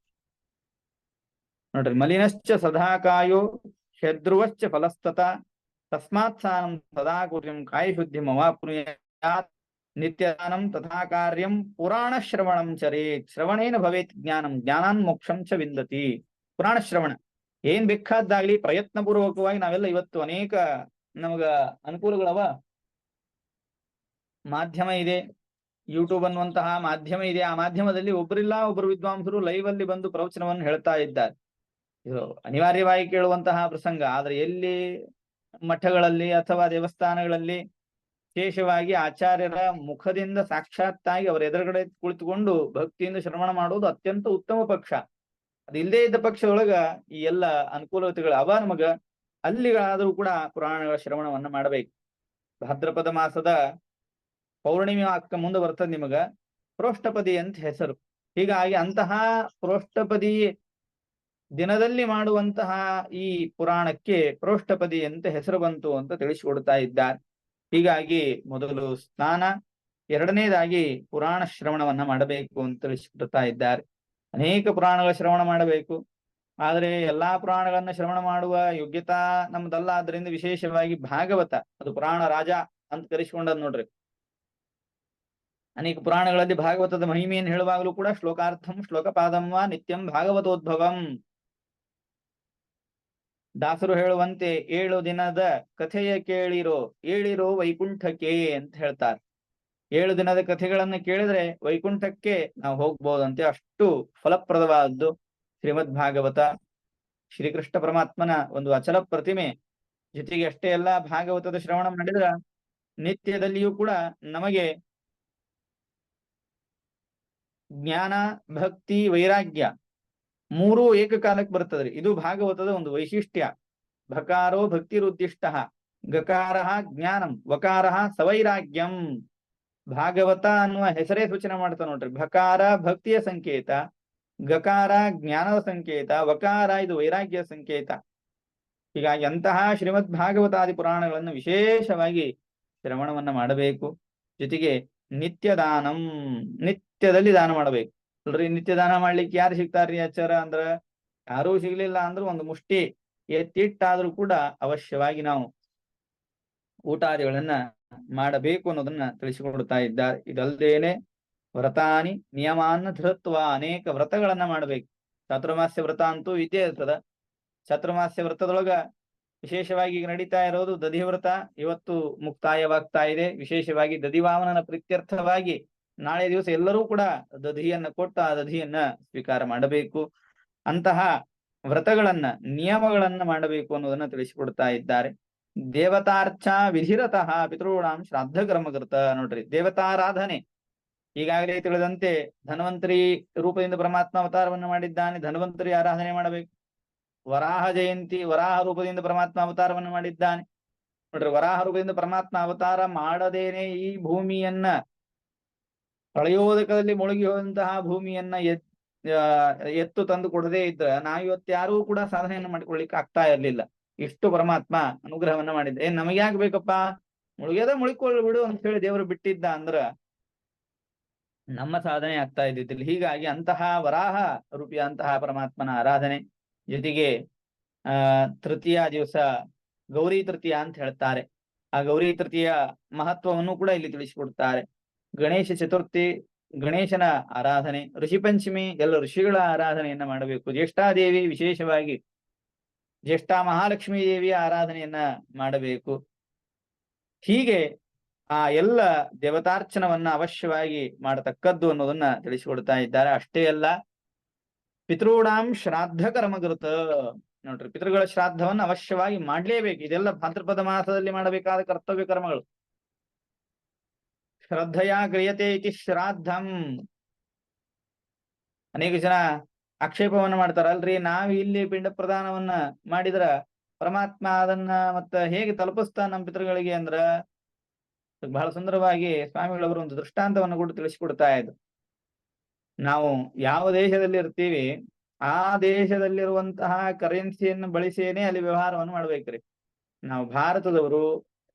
ನೋಡ್ರಿ, ಮಲಿನಶ್ಚ ಸದಾಕಾಯೋ ಶದ್ರುವಶ್ಚ ಫಲಸ್ತತ ತಸ್ಮಾತ್ ಸಾನಂ ಸದಾ ಕುರ್ಯಂ ಕಾಯಶುದ್ಧಿ ಮವಾಪ್ನುಯಾತ್ ನಿತ್ಯಾನಂ ತಥಾ ಕಾರ್ಯಂ ಪುರಾಣ ಶ್ರವಣಂ ಚರೇತ್ ಶ್ರವಣೇನ ಭವೇತ್ ಜ್ಞಾನಂ ಜ್ಞಾನಾನ್ ಮೋಕ್ಷಂ ಚ ವಿಂದತಿ. ಪುರಾಣ ಶ್ರವಣ ಏನ್ ಬೇಕಾದ್ದಾಗ್ಲಿ ಪ್ರಯತ್ನ ಪೂರ್ವಕವಾಗಿ ನಾವೆಲ್ಲ ಇವತ್ತು ಅನೇಕ ನಮಗ ಅನುಕೂಲಗಳವ. ಮಾಧ್ಯಮ ಇದೆ, ಯೂಟ್ಯೂಬ್ ಅನ್ನುವಂತಹ ಮಾಧ್ಯಮ ಇದೆ. ಆ ಮಾಧ್ಯಮದಲ್ಲಿ ಒಬ್ಬರಿಲ್ಲ ಒಬ್ಬರು ವಿದ್ವಾಂಸರು ಲೈವ್ ಅಲ್ಲಿ ಬಂದು ಪ್ರವಚನವನ್ನು ಹೇಳ್ತಾ ಇದ್ದಾರೆ. ಇದು ಅನಿವಾರ್ಯವಾಗಿ ಕೇಳುವಂತಹ ಪ್ರಸಂಗ. ಆದ್ರೆ ಎಲ್ಲಿ ಮಠಗಳಲ್ಲಿ ಅಥವಾ ದೇವಸ್ಥಾನಗಳಲ್ಲಿ ವಿಶೇಷವಾಗಿ ಆಚಾರ್ಯರ ಮುಖದಿಂದ ಸಾಕ್ಷಾತ್ತಾಗಿ ಅವರ ಎದುರುಗಡೆ ಕುಳಿತುಕೊಂಡು ಭಕ್ತಿಯಿಂದ ಶ್ರವಣ ಮಾಡುವುದು ಅತ್ಯಂತ ಉತ್ತಮ ಪಕ್ಷ. ಅದಿಲ್ಲದೆ ಇದ್ದ ಪಕ್ಷದೊಳಗ ಈ ಎಲ್ಲ ಅನುಕೂಲತೆಗಳು ಅವ ನಮಗ. ಅಲ್ಲಿಗಾದರೂ ಕೂಡ ಪುರಾಣಗಳ ಶ್ರವಣವನ್ನ ಮಾಡಬೇಕು. ಭಾದ್ರಪದ ಮಾಸದ ಪೌರ್ಣಿಮೆ ಅಕ್ಕ ಮುಂದೆ ಬರ್ತದೆ ನಿಮಗ ಪ್ರೋಷ್ಠಪದಿ ಅಂತ ಹೆಸರು. ಹೀಗಾಗಿ ಅಂತಹ ಪ್ರೋಷ್ಠಪದಿ ದಿನದಲ್ಲಿ ಮಾಡುವಂತಹ ಈ ಪುರಾಣಕ್ಕೆ ಪ್ರೋಷ್ಠಪದಿ ಅಂತ ಹೆಸರು ಬಂತು ಅಂತ ತಿಳಿಸಿಕೊಡ್ತಾ ಇದ್ದಾರೆ. ಹೀಗಾಗಿ ಮೊದಲು ಸ್ನಾನ, ಎರಡನೇದಾಗಿ ಪುರಾಣ ಶ್ರವಣವನ್ನ ಮಾಡಬೇಕು ಅಂತ ತಿಳಿಸಿಕೊಡ್ತಾ ಇದ್ದಾರೆ. ಅನೇಕ ಪುರಾಣಗಳ ಶ್ರವಣ ಮಾಡಬೇಕು. ಆದ್ರೆ ಎಲ್ಲಾ ಪುರಾಣಗಳನ್ನ ಶ್ರವಣ ಮಾಡುವ ಯೋಗ್ಯತಾ ನಮ್ದಲ್ಲ. ಆದ್ರಿಂದ ವಿಶೇಷವಾಗಿ ಭಾಗವತ ಅದು ಪುರಾಣ ರಾಜ ಅಂತ ಕರೆಸಿಕೊಂಡದ್ ನೋಡ್ರಿ. ಅನೇಕ ಪುರಾಣಗಳಲ್ಲಿ ಭಾಗವತದ ಮಹಿಮೆಯನ್ನು ಹೇಳುವಾಗಲೂ ಕೂಡ ಶ್ಲೋಕಾರ್ಥಂ ಶ್ಲೋಕಪಾದಂ ವಾ ನಿತ್ಯಂ ಭಾಗವತೋದ್ಭವಂ. ದಾಸರು ಹೇಳುವಂತೆ 7 ದಿನದ ಕಥೆಯ ಕೇಳಿರೋ ಏಳಿರೋ ವೈಕುಂಠಕ್ಕೆ ಅಂತ ಹೇಳ್ತಾರೆ. 7 ದಿನದ ಕಥೆಗಳನ್ನ ಕೇಳಿದ್ರೆ ವೈಕುಂಠಕ್ಕೆ ನಾವು ಹೋಗ್ಬೋದಂತೆ, ಅಷ್ಟು ಫಲಪ್ರದವಾದದ್ದು ಶ್ರೀಮದ್ ಭಾಗವತ. ಶ್ರೀಕೃಷ್ಣ ಪರಮಾತ್ಮನ ಒಂದು ಅಚಲ ಪ್ರತಿಮೆ. ಜೊತೆಗೆ ಅಷ್ಟೇ ಅಲ್ಲ, ಭಾಗವತದ ಶ್ರವಣ ಮಾಡಿದ್ರ ನಿತ್ಯದಲ್ಲಿಯೂ ಕೂಡ ನಮಗೆ ಜ್ಞಾನ, ಭಕ್ತಿ, ವೈರಾಗ್ಯ ಮೂರೂ ಏಕಕಾಲಕ್ಕೆ ಬರ್ತದ್ರಿ. ಇದು ಭಾಗವತದ ಒಂದು ವೈಶಿಷ್ಟ್ಯ. ಭಕಾರೋ ಭಕ್ತಿರುದ್ದಿಷ್ಟ, ಗಕಾರ ಜ್ಞಾನಂ, ವಕಾರ ಸವೈರಾಗ್ಯಂ. ಭಾಗವತ ಅನ್ನುವ ಹೆಸರೇ ಸೂಚನೆ ಮಾಡ್ತಾ ನೋಡ್ರಿ. ಭಕಾರ ಭಕ್ತಿಯ ಸಂಕೇತ, ಗಕಾರ ಜ್ಞಾನದ ಸಂಕೇತ, ವಕಾರ ಇದು ವೈರಾಗ್ಯ ಸಂಕೇತ. ಹೀಗಾಗಿ ಅಂತಹ ಶ್ರೀಮದ್ ಭಾಗವತಾದಿ ಪುರಾಣಗಳನ್ನು ವಿಶೇಷವಾಗಿ ಶ್ರವಣವನ್ನ ಮಾಡಬೇಕು. ಜೊತೆಗೆ ನಿತ್ಯ ದಾನಂ, ನಿತ್ಯದಲ್ಲಿ ದಾನ ಮಾಡಬೇಕು. ಅಲ್ರಿ, ನಿತ್ಯ ದಾನ ಮಾಡ್ಲಿಕ್ಕೆ ಯಾರು ಸಿಗ್ತಾರ್ರಿ ಆಚಾರ ಅಂದ್ರ? ಯಾರೂ ಸಿಗ್ಲಿಲ್ಲ ಅಂದ್ರೂ ಒಂದು ಮುಷ್ಟಿ ಎತ್ತಿಟ್ಟಾದ್ರೂ ಕೂಡ ಅವಶ್ಯವಾಗಿ ನಾವು ಊಟಾದಿಗಳನ್ನ ಮಾಡಬೇಕು ಅನ್ನೋದನ್ನ ತಿಳಿಸಿಕೊಡ್ತಾ ಇದ್ದಾರೆ. ಇದಲ್ದೇನೆ ವ್ರತಾನಿ ನಿಯಮಾನ್ನ ಧೃತ್ವ, ಅನೇಕ ವ್ರತಗಳನ್ನ ಮಾಡಬೇಕು. ಚಾತುರ್ಮಾಸ್ಯ ವ್ರತ ಅಂತೂ ಇದ್ದೇ ಇರ್ತದ. ಚಾತುರ್ಮಾಸ್ಯ ವ್ರತದೊಳಗ ವಿಶೇಷವಾಗಿ ಈಗ ನಡೀತಾ ಇರೋದು ದಧಿ ವ್ರತ. ಇವತ್ತು ಮುಕ್ತಾಯವಾಗ್ತಾ ಇದೆ. ವಿಶೇಷವಾಗಿ ದಧಿವಾಮನನ ಪ್ರೀತ್ಯರ್ಥವಾಗಿ ನಾಳೆ ದಿವಸ ಎಲ್ಲರೂ ಕೂಡ ದಧಿಯನ್ನ ಕೊಟ್ಟು ಆ ದಧಿಯನ್ನ ಸ್ವೀಕಾರ ಮಾಡಬೇಕು. ಅಂತಹ ವ್ರತಗಳನ್ನ, ನಿಯಮಗಳನ್ನ ಮಾಡಬೇಕು ಅನ್ನೋದನ್ನ ತಿಳಿಸಿಕೊಡ್ತಾ ಇದ್ದಾರೆ. ದೇವತಾರ್ಚ ವಿಧಿರತಃ ಪಿತೃಣಾಂ ಶ್ರಾದ್ದ ಕರ್ಮಕೃತ. ನೋಡ್ರಿ, ದೇವತಾರಾಧನೆ ಈಗಾಗಲೇ ತಿಳಿದಂತೆ ಧನ್ವಂತರಿ ರೂಪದಿಂದ ಪರಮಾತ್ಮ ಅವತಾರವನ್ನು ಮಾಡಿದ್ದಾನೆ. ಧನ್ವಂತರಿ ಆರಾಧನೆ ಮಾಡಬೇಕು. ವರಾಹ ಜಯಂತಿ, ವರಾಹ ರೂಪದಿಂದ ಪರಮಾತ್ಮ ಅವತಾರವನ್ನು ಮಾಡಿದ್ದಾನೆ. ನೋಡ್ರಿ, ವರಾಹ ರೂಪದಿಂದ ಪರಮಾತ್ಮ ಅವತಾರ ಮಾಡದೇನೆ ಈ ಭೂಮಿಯನ್ನ, ಪ್ರಳಯೋದಕದಲ್ಲಿ ಮುಳುಗಿ ಹೋದಂತಹ ಭೂಮಿಯನ್ನ ಎತ್ತು ತಂದು ಕೊಡದೇ ಇದ್ರ ನಾವಿವತ್ತು ಯಾರೂ ಕೂಡ ಸಾಧನೆಯನ್ನು ಮಾಡಿಕೊಳ್ಳಿಕ್ಕೆ ಆಗ್ತಾ ಇರ್ಲಿಲ್ಲ. ಇಷ್ಟು ಪರಮಾತ್ಮ ಅನುಗ್ರಹವನ್ನ ಮಾಡಿದ್ದೆ. ನಮಗ್ಯಾಕ್ ಬೇಕಪ್ಪ, ಮುಳುಗಿಕೊಳ್ಳಿ ಬಿಡು ಅಂತ ಹೇಳಿ ದೇವರು ಬಿಟ್ಟಿದ್ದ ಅಂದ್ರ ನಮ್ಮ ಸಾಧನೆ ಆಗ್ತಾ ಇದ್ದಿದ್ದಿಲ್ಲ. ಹೀಗಾಗಿ ಅಂತಹ ವರಾಹ ರೂಪಿಯಂತಹ ಪರಮಾತ್ಮನ ಆರಾಧನೆ. ಜೊತೆಗೆ ತೃತೀಯ ದಿವಸ ಗೌರಿ ತೃತೀಯ ಅಂತ ಹೇಳ್ತಾರೆ. ಆ ಗೌರಿ ತೃತೀಯ ಮಹತ್ವವನ್ನು ಕೂಡ ಇಲ್ಲಿ ತಿಳಿಸಿಕೊಡ್ತಾರೆ. ಗಣೇಶ ಚತುರ್ಥಿ, ಗಣೇಶನ ಆರಾಧನೆ. ಋಷಿ ಪಂಚಮಿ, ಎಲ್ಲ ಋಷಿಗಳ ಆರಾಧನೆಯನ್ನ ಮಾಡಬೇಕು. ಜ್ಯೇಷ್ಠಾದೇವಿ, ವಿಶೇಷವಾಗಿ ಜ್ಯೇಷ್ಠ ಮಹಾಲಕ್ಷ್ಮೀ ದೇವಿಯ ಆರಾಧನೆಯನ್ನ ಮಾಡಬೇಕು. ಹೀಗೆ ಆ ಎಲ್ಲ ದೇವತಾರ್ಚನವನ್ನ ಅವಶ್ಯವಾಗಿ ಮಾಡತಕ್ಕದ್ದು ಅನ್ನೋದನ್ನ ತಿಳಿಸಿಕೊಡ್ತಾ ಇದ್ದಾರೆ. ಅಷ್ಟೇ ಅಲ್ಲ, ಪಿತೃಣಾಂ ಶ್ರಾದ್ದ ಕರ್ಮಕೃತ. ನೋಡ್ರಿ, ಪಿತೃಗಳ ಶ್ರಾದ್ದವನ್ನ ಅವಶ್ಯವಾಗಿ ಮಾಡ್ಲೇಬೇಕು. ಇದೆಲ್ಲ ಭಾದ್ರಪದ ಮಾಸದಲ್ಲಿ ಮಾಡಬೇಕಾದ ಕರ್ತವ್ಯ ಕರ್ಮಗಳು. ಶ್ರದ್ಧೆಯ ಕ್ರಿಯತೆ ಇತಿ ಶ್ರಾದ್ದಂ. ಅನೇಕ ಜನ ಆಕ್ಷೇಪವನ್ನ ಮಾಡ್ತಾರಲ್ರಿ, ನಾವ್ ಇಲ್ಲಿ ಪಿಂಡ ಪ್ರದಾನವನ್ನ ಮಾಡಿದ್ರ ಪರಮಾತ್ಮ ಅದನ್ನ ಮತ್ತ ಹೇಗೆ ತಲುಪಿಸ್ತಾನ ನಮ್ಮ ಪಿತೃಗಳಿಗೆ ಅಂದ್ರ, ಬಹಳ ಸುಂದರವಾಗಿ ಸ್ವಾಮಿಗಳವರು ಒಂದು ದೃಷ್ಟಾಂತವನ್ನು ಕೂಡ ತಿಳಿಸಿಕೊಡ್ತಾ ಇದ್ರು. ನಾವು ಯಾವ ದೇಶದಲ್ಲಿ ಇರ್ತೀವಿ ಆ ದೇಶದಲ್ಲಿರುವಂತಹ ಕರೆನ್ಸಿಯನ್ನು ಬಳಸಿಯೇನೆ ಅಲ್ಲಿ ವ್ಯವಹಾರವನ್ನು ಮಾಡ್ಬೇಕ್ರಿ. ನಾವು ಭಾರತದವರು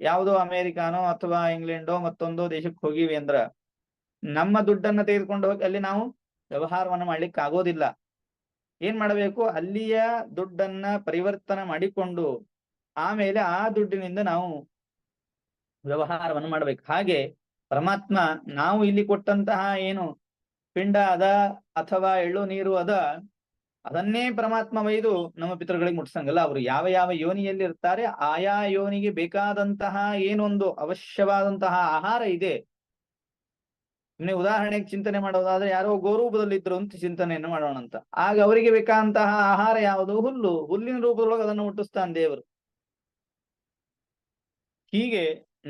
ಯಾವುದೋ ಅಮೆರಿಕಾನೋ ಅಥವಾ ಇಂಗ್ಲೆಂಡೋ ಮತ್ತೊಂದೋ ದೇಶಕ್ಕೆ ಹೋಗಿವಿ ಅಂದ್ರ ನಮ್ಮ ದುಡ್ಡನ್ನ ತೆಗೆದುಕೊಂಡು ಹೋಗಿ ಅಲ್ಲಿ ನಾವು ವ್ಯವಹಾರವನ್ನು ಮಾಡ್ಲಿಕ್ಕೆ ಆಗೋದಿಲ್ಲ. ಏನ್ ಮಾಡಬೇಕು, ಅಲ್ಲಿಯ ದುಡ್ಡನ್ನ ಪರಿವರ್ತನೆ ಮಾಡಿಕೊಂಡು ಆಮೇಲೆ ಆ ದುಡ್ಡಿನಿಂದ ನಾವು ವ್ಯವಹಾರವನ್ನು ಮಾಡ್ಬೇಕು. ಹಾಗೆ ಪರಮಾತ್ಮ ನಾವು ಇಲ್ಲಿ ಕೊಟ್ಟಂತಹ ಏನು ಪಿಂಡ ಅದ ಅಥವಾ ಎಳ್ಳು ನೀರು ಅದ, ಅದನ್ನೇ ಪರಮಾತ್ಮ ಒಯ್ದು ನಮ್ಮ ಪಿತೃಗಳಿಗೆ ಮುಟ್ಸಂಗಲ್ಲ. ಅವರು ಯಾವ ಯಾವ ಯೋನಿಯಲ್ಲಿ ಇರ್ತಾರೆ ಆಯಾ ಯೋನಿಗೆ ಬೇಕಾದಂತಹ ಏನೊಂದು ಅವಶ್ಯವಾದಂತಹ ಆಹಾರ ಇದೆ. ನೀವು ಉದಾಹರಣೆಗೆ ಚಿಂತನೆ ಮಾಡೋದಾದ್ರೆ, ಯಾರೋ ಗೋರೂಪದಲ್ಲಿ ಇದ್ರು ಅಂತ ಚಿಂತನೆಯನ್ನು ಮಾಡೋಣ ಅಂತ, ಆಗ ಅವರಿಗೆ ಬೇಕಾದಂತಹ ಆಹಾರ ಯಾವುದು? ಹುಲ್ಲು. ಹುಲ್ಲಿನ ರೂಪದೊಳಗೆ ಅದನ್ನು ಮುಟ್ಟಿಸ್ತಾನೆ ದೇವರು. ಹೀಗೆ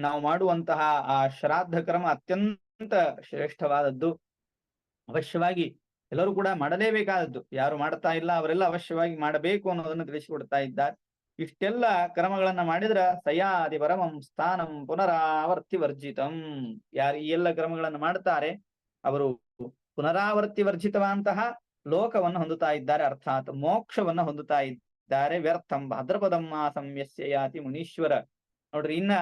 ನಾವು ಮಾಡುವಂತಹ ಆ ಶ್ರಾದ್ದ ಕ್ರಮ ಅತ್ಯಂತ ಶ್ರೇಷ್ಠವಾದದ್ದು. ಅವಶ್ಯವಾಗಿ ಎಲ್ಲರೂ ಕೂಡ ಮಾಡಲೇಬೇಕಾದದ್ದು. ಯಾರು ಮಾಡ್ತಾ ಇಲ್ಲ ಅವರೆಲ್ಲ ಅವಶ್ಯವಾಗಿ ಮಾಡಬೇಕು ಅನ್ನೋದನ್ನು ತಿಳಿಸಿಕೊಡ್ತಾ ಇದ್ದಾರೆ. ಇಷ್ಟೆಲ್ಲ ಕ್ರಮಗಳನ್ನ ಮಾಡಿದ್ರ ಸಯಾದಿ ಪರಮಂ ಸ್ಥಾನಂ ಪುನರಾವರ್ತಿ ವರ್ಜಿತಂ. ಯಾರು ಈ ಎಲ್ಲ ಕ್ರಮಗಳನ್ನು ಮಾಡ್ತಾರೆ ಅವರು ಪುನರಾವರ್ತಿ ವರ್ಜಿತವಂತಹ ಲೋಕವನ್ನು ಹೊಂದುತ್ತಾ ಇದ್ದಾರೆ, ಅರ್ಥಾತ್ ಮೋಕ್ಷವನ್ನ ಹೊಂದುತ್ತಾ ಇದ್ದಾರೆ. ವ್ಯರ್ಥಂ ಭಾದ್ರಪದಂ ಮಾಸಂ ಯಸ್ಯ ಯಾತಿ ಮುನೀಶ್ವರ. ನೋಡ್ರಿ, ಇನ್ನ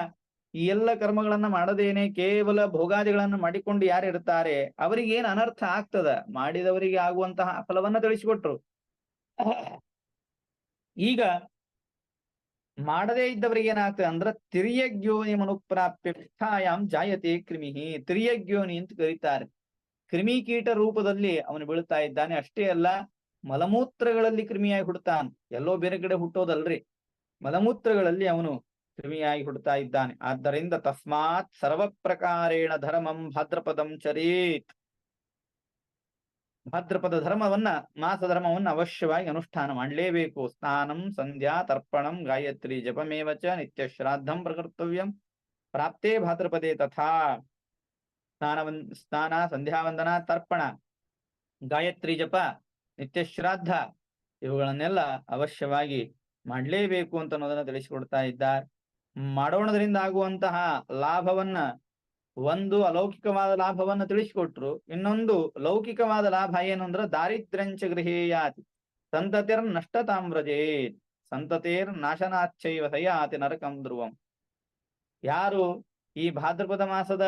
ಈ ಎಲ್ಲ ಕರ್ಮಗಳನ್ನ ಮಾಡದೇನೆ ಕೇವಲ ಭೋಗಾದಿಗಳನ್ನ ಮಾಡಿಕೊಂಡು ಯಾರು ಇರ್ತಾರೆ ಅವರಿಗೆ ಏನ್ ಅನರ್ಥ ಆಗ್ತದ, ಮಾಡಿದವರಿಗೆ ಆಗುವಂತಹ ಫಲವನ್ನ ತಿಳಿಸಿಕೊಟ್ರು. ಈಗ ಮಾಡದೇ ಇದ್ದವರಿಗೆ ಏನಾಗ್ತದೆ ಅಂದ್ರ ತಿರ್ಯಗ್ಯೋನಿ ಮನುಪ್ರಾಪ್ಯಾಂ ಜಾಯತೆ ಕ್ರಿಮಿಹಿ. ತಿರ್ಯಗ್ಯೋನಿ ಅಂತ ಕರೀತಾರೆ. ಕ್ರಿಮಿಕೀಟ ರೂಪದಲ್ಲಿ ಅವನು ಬೀಳ್ತಾ ಇದ್ದಾನೆ. ಅಷ್ಟೇ ಅಲ್ಲ, ಮಲಮೂತ್ರಗಳಲ್ಲಿ ಕ್ರಿಮಿಯಾಗಿ ಹುಡ್ತಾನೆ. ಎಲ್ಲೋ ಬೇರೆ ಕಡೆ ಹುಟ್ಟೋದಲ್ರಿ, ಮಲಮೂತ್ರಗಳಲ್ಲಿ ಅವನು ಕ್ರಿಮಿಯಾಗಿ ಹುಡ್ತಾ ಇದ್ದಾನೆ. ಆದ್ದರಿಂದ ತಸ್ಮಾತ್ ಸರ್ವ ಪ್ರಕಾರೇಣ ಧರ್ಮಂ ಭಾದ್ರಪದಂ ಚರೇತ್. ಭಾದ್ರಪದ ಧರ್ಮವನ್ನ, ಮಾಸ ಧರ್ಮವನ್ನ ಅವಶ್ಯವಾಗಿ ಅನುಷ್ಠಾನ ಮಾಡಲೇಬೇಕು. ಸ್ನಾನಂ ಸಂಧ್ಯಾ ತರ್ಪಣಂ ಗಾಯತ್ರಿ ಜಪಮೇವಚ ನಿತ್ಯ ಶ್ರಾದ್ದಂ ಪ್ರಕರ್ತವ್ಯಂ ಪ್ರಾಪ್ತೇ ಭಾದ್ರಪದೇ ತಥಾ. ಸ್ನಾನ ಸಂಧ್ಯಾ ವಂದನ ತರ್ಪಣ ಗಾಯತ್ರಿ ಜಪ ನಿತ್ಯ ಶ್ರಾದ್ದ ಇವುಗಳನ್ನೆಲ್ಲ ಅವಶ್ಯವಾಗಿ ಮಾಡಲೇಬೇಕು ಅಂತ ಅನ್ನೋದನ್ನ ತಿಳಿಸಿಕೊಡ್ತಾ ಇದ್ದಾರೆ. ಮಾಡೋಣದ್ರಿಂದ ಆಗುವಂತಹ ಲಾಭವನ್ನ, ಒಂದು ಅಲೌಕಿಕವಾದ ಲಾಭವನ್ನ ತಿಳಿಸಿಕೊಟ್ರು. ಇನ್ನೊಂದು ಲೌಕಿಕವಾದ ಲಾಭ ಏನು ಅಂದ್ರೆ ದಾರಿದ್ರ್ಯಂಚ ಗೃಹೇಯಾತಿ ಸಂತತಿರ್ ನಷ್ಟತಾಂ ವ್ರಜೇತ್ ಸಂತತೇರ್ ನಾಶನಾಚ್ಚೈವ ಸಯಾತಿ ನರಕಂ ಧ್ರುವಂ. ಯಾರು ಈ ಭಾದ್ರಪದ ಮಾಸದ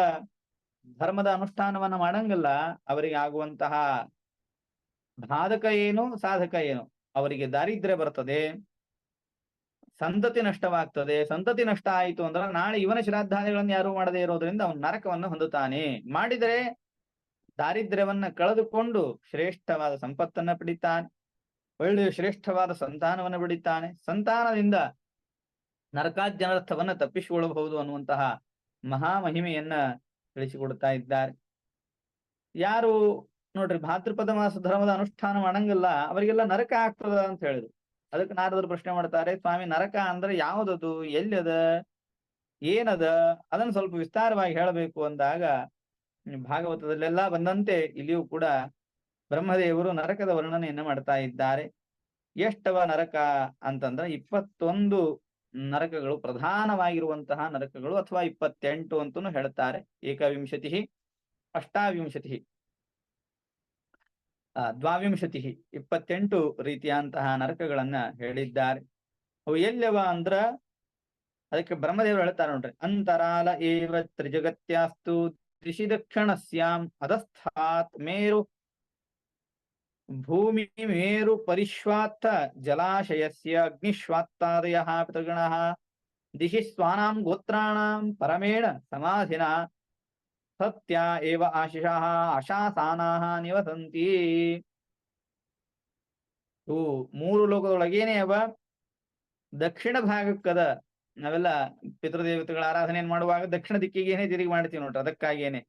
ಧರ್ಮದ ಅನುಷ್ಠಾನವನ್ನ ಮಾಡಂಗಿಲ್ಲ ಅವರಿಗೆ ಆಗುವಂತಹ ಬಾಧಕ ಏನು, ಸಾಧಕ ಏನು? ಅವರಿಗೆ ದಾರಿದ್ರ್ಯ ಬರ್ತದೆ, ಸಂತತಿ ನಷ್ಟವಾಗ್ತದೆ. ಸಂತತಿ ನಷ್ಟ ಆಯಿತು ಅಂದ್ರೆ ನಾಳೆ ಇವನ ಶ್ರಾದ್ದಾದಿಗಳನ್ನು ಯಾರು ಮಾಡದೇ ಇರೋದ್ರಿಂದ ಅವನು ನರಕವನ್ನು ಹೊಂದುತ್ತಾನೆ. ಮಾಡಿದರೆ ದಾರಿದ್ರ್ಯವನ್ನ ಕಳೆದುಕೊಂಡು ಶ್ರೇಷ್ಠವಾದ ಸಂಪತ್ತನ್ನ ಪಡಿತಾನೆ, ಒಳ್ಳೆಯ ಶ್ರೇಷ್ಠವಾದ ಸಂತಾನವನ್ನು ಪಡಿತಾನೆ. ಸಂತಾನದಿಂದ ನರಕಾಜ್ಞಾನರ್ಥವನ್ನ ತಪ್ಪಿಸಿಕೊಳ್ಳಬಹುದು ಅನ್ನುವಂತಹ ಮಹಾಮಹಿಮೆಯನ್ನ ತಿಳಿಸಿಕೊಡ್ತಾ ಇದ್ದಾರೆ. ಯಾರು ನೋಡ್ರಿ ಭಾದ್ರಪದ ಮಾಸ ಧರ್ಮದ ಅನುಷ್ಠಾನ ಮಾಡಂಗಿಲ್ಲ ಅವರಿಗೆಲ್ಲ ನರಕ ಆಗ್ತದ ಅಂತ ಹೇಳಿದ್ರು. ಅದಕ್ಕೆ ನಾರದರು ಪ್ರಶ್ನೆ ಮಾಡ್ತಾರೆ, ಸ್ವಾಮಿ ನರಕ ಅಂದ್ರೆ ಯಾವುದದು, ಎಲ್ಲಿಯದ, ಏನದ, ಅದನ್ನು ಸ್ವಲ್ಪ ವಿಸ್ತಾರವಾಗಿ ಹೇಳಬೇಕು ಅಂದಾಗ ಭಾಗವತದಲ್ಲೆಲ್ಲ ಬಂದಂತೆ ಇಲ್ಲಿಯೂ ಕೂಡ ಬ್ರಹ್ಮದೇವರು ನರಕದ ವರ್ಣನೆಯನ್ನ ಮಾಡ್ತಾ ಇದ್ದಾರೆ. ಎಷ್ಟವ ನರಕ ಅಂತಂದ್ರೆ 21 ನರಕಗಳು, ಪ್ರಧಾನವಾಗಿರುವಂತಹ ನರಕಗಳು, ಅಥವಾ 28 ಅಂತನೂ ಹೇಳ್ತಾರೆ. ಏಕವಿಂಶತಿ ಅಷ್ಟಾವಿಂಶತಿ ದ್ವಾವಿಂಶತಿ 28 ರೀತಿಯಂತಹ ನರಕಗಳನ್ನ ಹೇಳಿದ್ದಾರೆ. ಅವು ಎಲ್ಲವ ಅಂದ್ರ ಅದಕ್ಕೆ ಬ್ರಹ್ಮದೇವರು ಹೇಳ್ತಾರೆ ನೋಡ್ರಿ, ಅಂತರಾಲ ಏವ ತ್ರಿಜಗತ್ಯಾಸ್ತು ದಿಶಿ ದಕ್ಷಿಣಸ್ಯಾಂ ಅಧಸ್ಥಾತ್ ಮೇರು ಭೂಮಿ ಮೇರು ಪರಿಶ್ವಾತ್ತ ಜಲಾಶಯಸ್ಯ ಅಗ್ನಿಶ್ವಾತ್ತಾದಯ ಪಿತೃಗಣಃ ದಿಶಿ ಸ್ವಾನಾಂ ಗೋತ್ರಾಣಾಂ ಪರಮೇಣ ಸಮಾಧಿನ ಸತ್ಯ ಏವ ಆಶಿಷಃ ಆಶಾಸಾನಾಃ ನಿವಸಂತಿ. ಇವು 3 ಲೋಕದೊಳಗೇನೆ ಅವ. ದಕ್ಷಿಣ ಭಾಗಕ್ಕದ ನಾವೆಲ್ಲ ಪಿತೃದೇವತೆಗಳ ಆರಾಧನೆಯನ್ನು ಮಾಡುವಾಗ ದಕ್ಷಿಣ ದಿಕ್ಕಿಗೇನೆ ತಿರುಗಿ ಮಾಡ್ತೀವಿ ನೋಡ್ರಿ. ಅದಕ್ಕಾಗೇನೆ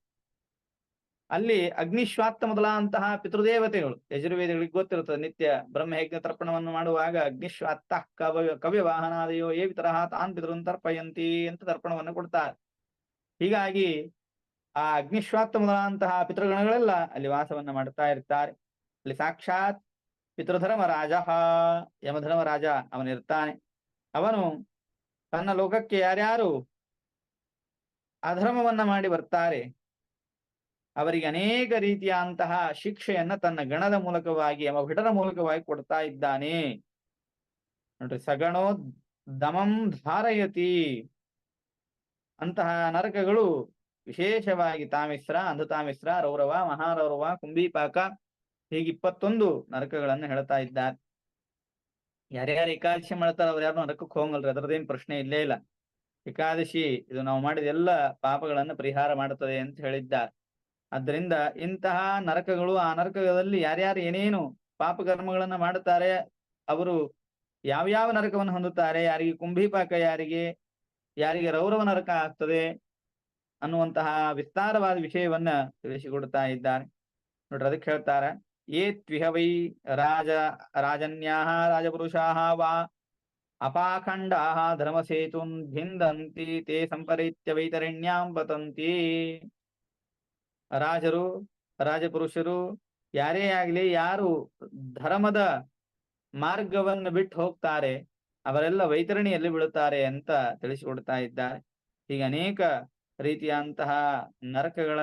ಅಲ್ಲಿ ಅಗ್ನಿಶ್ವಾತ್ತ ಮೊದಲಾದಂತಹ ಪಿತೃದೇವತೆಗಳು, ಯಜುರ್ವೇದಗಳಿಗೆ ಗೊತ್ತಿರುತ್ತದೆ. ನಿತ್ಯ ಬ್ರಹ್ಮಯಜ್ಞ ತರ್ಪಣವನ್ನು ಮಾಡುವಾಗ ಅಗ್ನಿಶ್ವಾತ್ತ ಕವ್ಯ ವಾಹನಾದಯೋ ಏ ತರಹ ತಾನ್ ಪಿತೃನ್ ತರ್ಪಯಂತಿ ಅಂತ ತರ್ಪಣವನ್ನು ಕೊಡ್ತಾರೆ. ಹೀಗಾಗಿ ಆ ಅಗ್ನಿಶ್ವಾತ್ತ ಮೊದಲಾದಂತಹ ಪಿತೃಗಣಗಳೆಲ್ಲ ಅಲ್ಲಿ ವಾಸವನ್ನ ಮಾಡ್ತಾ ಇರ್ತಾರೆ. ಅಲ್ಲಿ ಸಾಕ್ಷಾತ್ ಪಿತೃಧರ್ಮ ರಾಜ, ಯಮಧರ್ಮರಾಜ ಅವನಿರ್ತಾನೆ. ಅವನು ತನ್ನ ಲೋಕಕ್ಕೆ ಯಾರ್ಯಾರು ಅಧರ್ಮವನ್ನ ಮಾಡಿ ಬರ್ತಾರೆ ಅವರಿಗೆ ಅನೇಕ ರೀತಿಯಂತಹ ಶಿಕ್ಷೆಯನ್ನ ತನ್ನ ಗಣದ ಮೂಲಕವಾಗಿ, ಯಮಭಟರ ಮೂಲಕವಾಗಿ ಕೊಡ್ತಾ ಇದ್ದಾನೆ ನೋಡ್ರಿ. ಸಗಣೋ ದಮಂ ಧಾರಯತಿ ಅಂತಹ ನರಕಗಳು ವಿಶೇಷವಾಗಿ ತಾಮಿಸ್ರ, ಅಂಧತಾಮಿಸ್ರ, ರೌರವ, ಮಹಾರೌರವ, ಕುಂಭೀಪಾಕ, ಹೀಗೆ 21 ನರಕಗಳನ್ನು ಹೇಳ್ತಾ ಇದ್ದಾರೆ. ಯಾರ್ಯಾರು ಏಕಾದಶಿ ಮಾಡ್ತಾರ ಅವ್ರು ಯಾರು ನರಕಕ್ಕೆ ಹೋಗಲ್ರಿ, ಅದರದೇನು ಪ್ರಶ್ನೆ ಇಲ್ಲೇ ಇಲ್ಲ. ಏಕಾದಶಿ ಇದು ನಾವು ಮಾಡಿದ ಎಲ್ಲ ಪಾಪಗಳನ್ನು ಪರಿಹಾರ ಮಾಡುತ್ತದೆ ಅಂತ ಹೇಳಿದ್ದಾರೆ. ಆದ್ದರಿಂದ ಇಂತಹ ನರಕಗಳು, ಆ ನರಕದಲ್ಲಿ ಯಾರ್ಯಾರು ಏನೇನು ಪಾಪಕರ್ಮಗಳನ್ನ ಮಾಡುತ್ತಾರೆ ಅವರು ಯಾವ್ಯಾವ ನರಕವನ್ನು ಹೊಂದುತ್ತಾರೆ, ಯಾರಿಗೆ ಕುಂಭೀಪಾಕ, ಯಾರಿಗೆ ರೌರವ ನರಕ ಆಗ್ತದೆ ಅನ್ನುವಂತಹ ವಿಸ್ತಾರವಾದ ವಿಷಯವನ್ನ ತಿಳಿಸಿಕೊಡ್ತಾ ಇದ್ದಾರೆ ನೋಡ್ರಿ. ಅದಕ್ಕೆ ಹೇಳ್ತಾರೆ, ಏ ತ್ವಿಹ ವೈ ರಾಜನ್ಯಾಹ ರಾಜಪುರುಷಾಹ ವಾ ಅಪಾಖಂಡಾಹ ಧರ್ಮಸೇತುನ್ ಭಿಂದಂತಿ ತೇ ಸಂಪರೀತ್ಯ ವೈತರಣ್ಯಾಂ ಪತಂತಿ. ರಾಜರು, ರಾಜಪುರುಷರು ಯಾರೇ ಆಗ್ಲಿ, ಯಾರು ಧರ್ಮದ ಮಾರ್ಗವನ್ನು ಬಿಟ್ಟು ಹೋಗ್ತಾರೆ ಅವರೆಲ್ಲ ವೈತರಣಿಯಲ್ಲಿ ಬೀಳುತ್ತಾರೆ ಅಂತ ತಿಳಿಸಿಕೊಡ್ತಾ ಇದ್ದಾರೆ. ಹೀಗೆ ಅನೇಕ ರೀತಿಯಂತಹ ನರಕಗಳ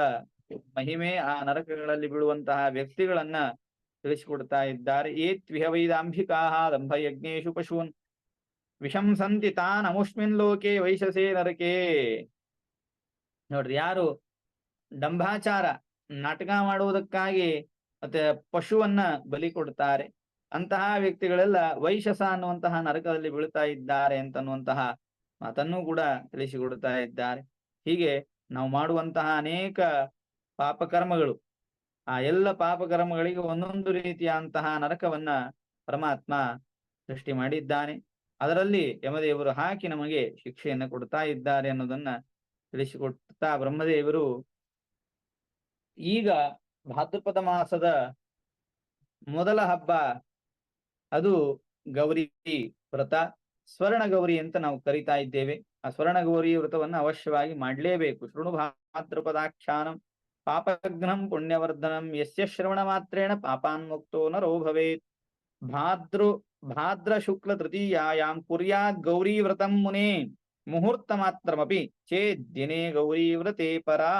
ಮಹಿಮೆ, ಆ ನರಕಗಳಲ್ಲಿ ಬೀಳುವಂತಹ ವ್ಯಕ್ತಿಗಳನ್ನ ತಿಳಿಸಿಕೊಡ್ತಾ ಇದ್ದಾರೆ. ಏ ತ್ವಿಹ ವೈದಾಂಭಿಕಾಹ ದಂಭ ಯಜ್ಞೇಶು ಪಶೂನ್ ವಿಶಂಸಂತಿ ತಾನ್ ಅಮುಷ್ಮಿನ್ ಲೋಕೆ ವೈಶಸೇ ನರಕೆ. ನೋಡ್ರಿ, ಯಾರು ಡಂಭಾಚಾರ ನಾಟಕ ಮಾಡುವುದಕ್ಕಾಗಿ ಮತ್ತೆ ಪಶುವನ್ನ ಬಲಿ ಕೊಡ್ತಾರೆ ಅಂತಹ ವ್ಯಕ್ತಿಗಳೆಲ್ಲ ವೈಶಸ ಅನ್ನುವಂತಹ ನರಕದಲ್ಲಿ ಬೀಳ್ತಾ ಇದ್ದಾರೆ ಅಂತನ್ನುವಂತಹ ಮಾತನ್ನೂ ಕೂಡ ತಿಳಿಸಿಕೊಡ್ತಾ ಇದ್ದಾರೆ. ಹೀಗೆ ನಾವು ಮಾಡುವಂತಹ ಅನೇಕ ಪಾಪಕರ್ಮಗಳು, ಆ ಎಲ್ಲ ಪಾಪಕರ್ಮಗಳಿಗೆ ಒಂದೊಂದು ರೀತಿಯಂತಹ ನರಕವನ್ನ ಪರಮಾತ್ಮ ಸೃಷ್ಟಿ ಮಾಡಿದ್ದಾನೆ. ಅದರಲ್ಲಿ ಯಮದೇವರು ಹಾಕಿ ನಮಗೆ ಶಿಕ್ಷೆಯನ್ನು ಕೊಡ್ತಾ ಇದ್ದಾರೆ ಅನ್ನೋದನ್ನ ತಿಳಿಸಿಕೊಡ್ತಾ ಬ್ರಹ್ಮದೇವರು ಈಗ ಭಾದ್ರಪದ ಮಾಸದ ಮೊದಲ ಹಬ್ಬ ಅದು ಗೌರಿ ವ್ರತ, ಸ್ವರ್ಣ ಗೌರಿ ಅಂತ ನಾವು ಕರಿತಾ ಇದ್ದೇವೆ. ಆ ಸ್ವರ್ಣ ಗೌರಿ ವ್ರತವನ್ನು ಅವಶ್ಯವಾಗಿ ಮಾಡಲೇಬೇಕು. ಶೃಣು ಭಾದ್ರಪದಾಖ್ಯಾನಂ ಪಾಪಘ್ನಂ ಪುಣ್ಯವರ್ಧನಂ ಯಸ್ಯ ಶ್ರವಣ ಮಾತ್ರೇಣ ಪಾಪಾನ್ ಮುಕ್ತೋ ನರೋ ಭವೇತ್. ಭಾದ್ರ ಶುಕ್ಲ ತೃತೀಯಾಯಾಂ ಕುರ್ಯಾತ್ ಗೌರಿ ವ್ರತಂ ಮುನೇ ಮುಹೂರ್ತ ಮಾತ್ರಮಪಿ ಚೇದ್ ದಿನೇ ಗೌರಿ ವ್ರತೆ ಪರಾ.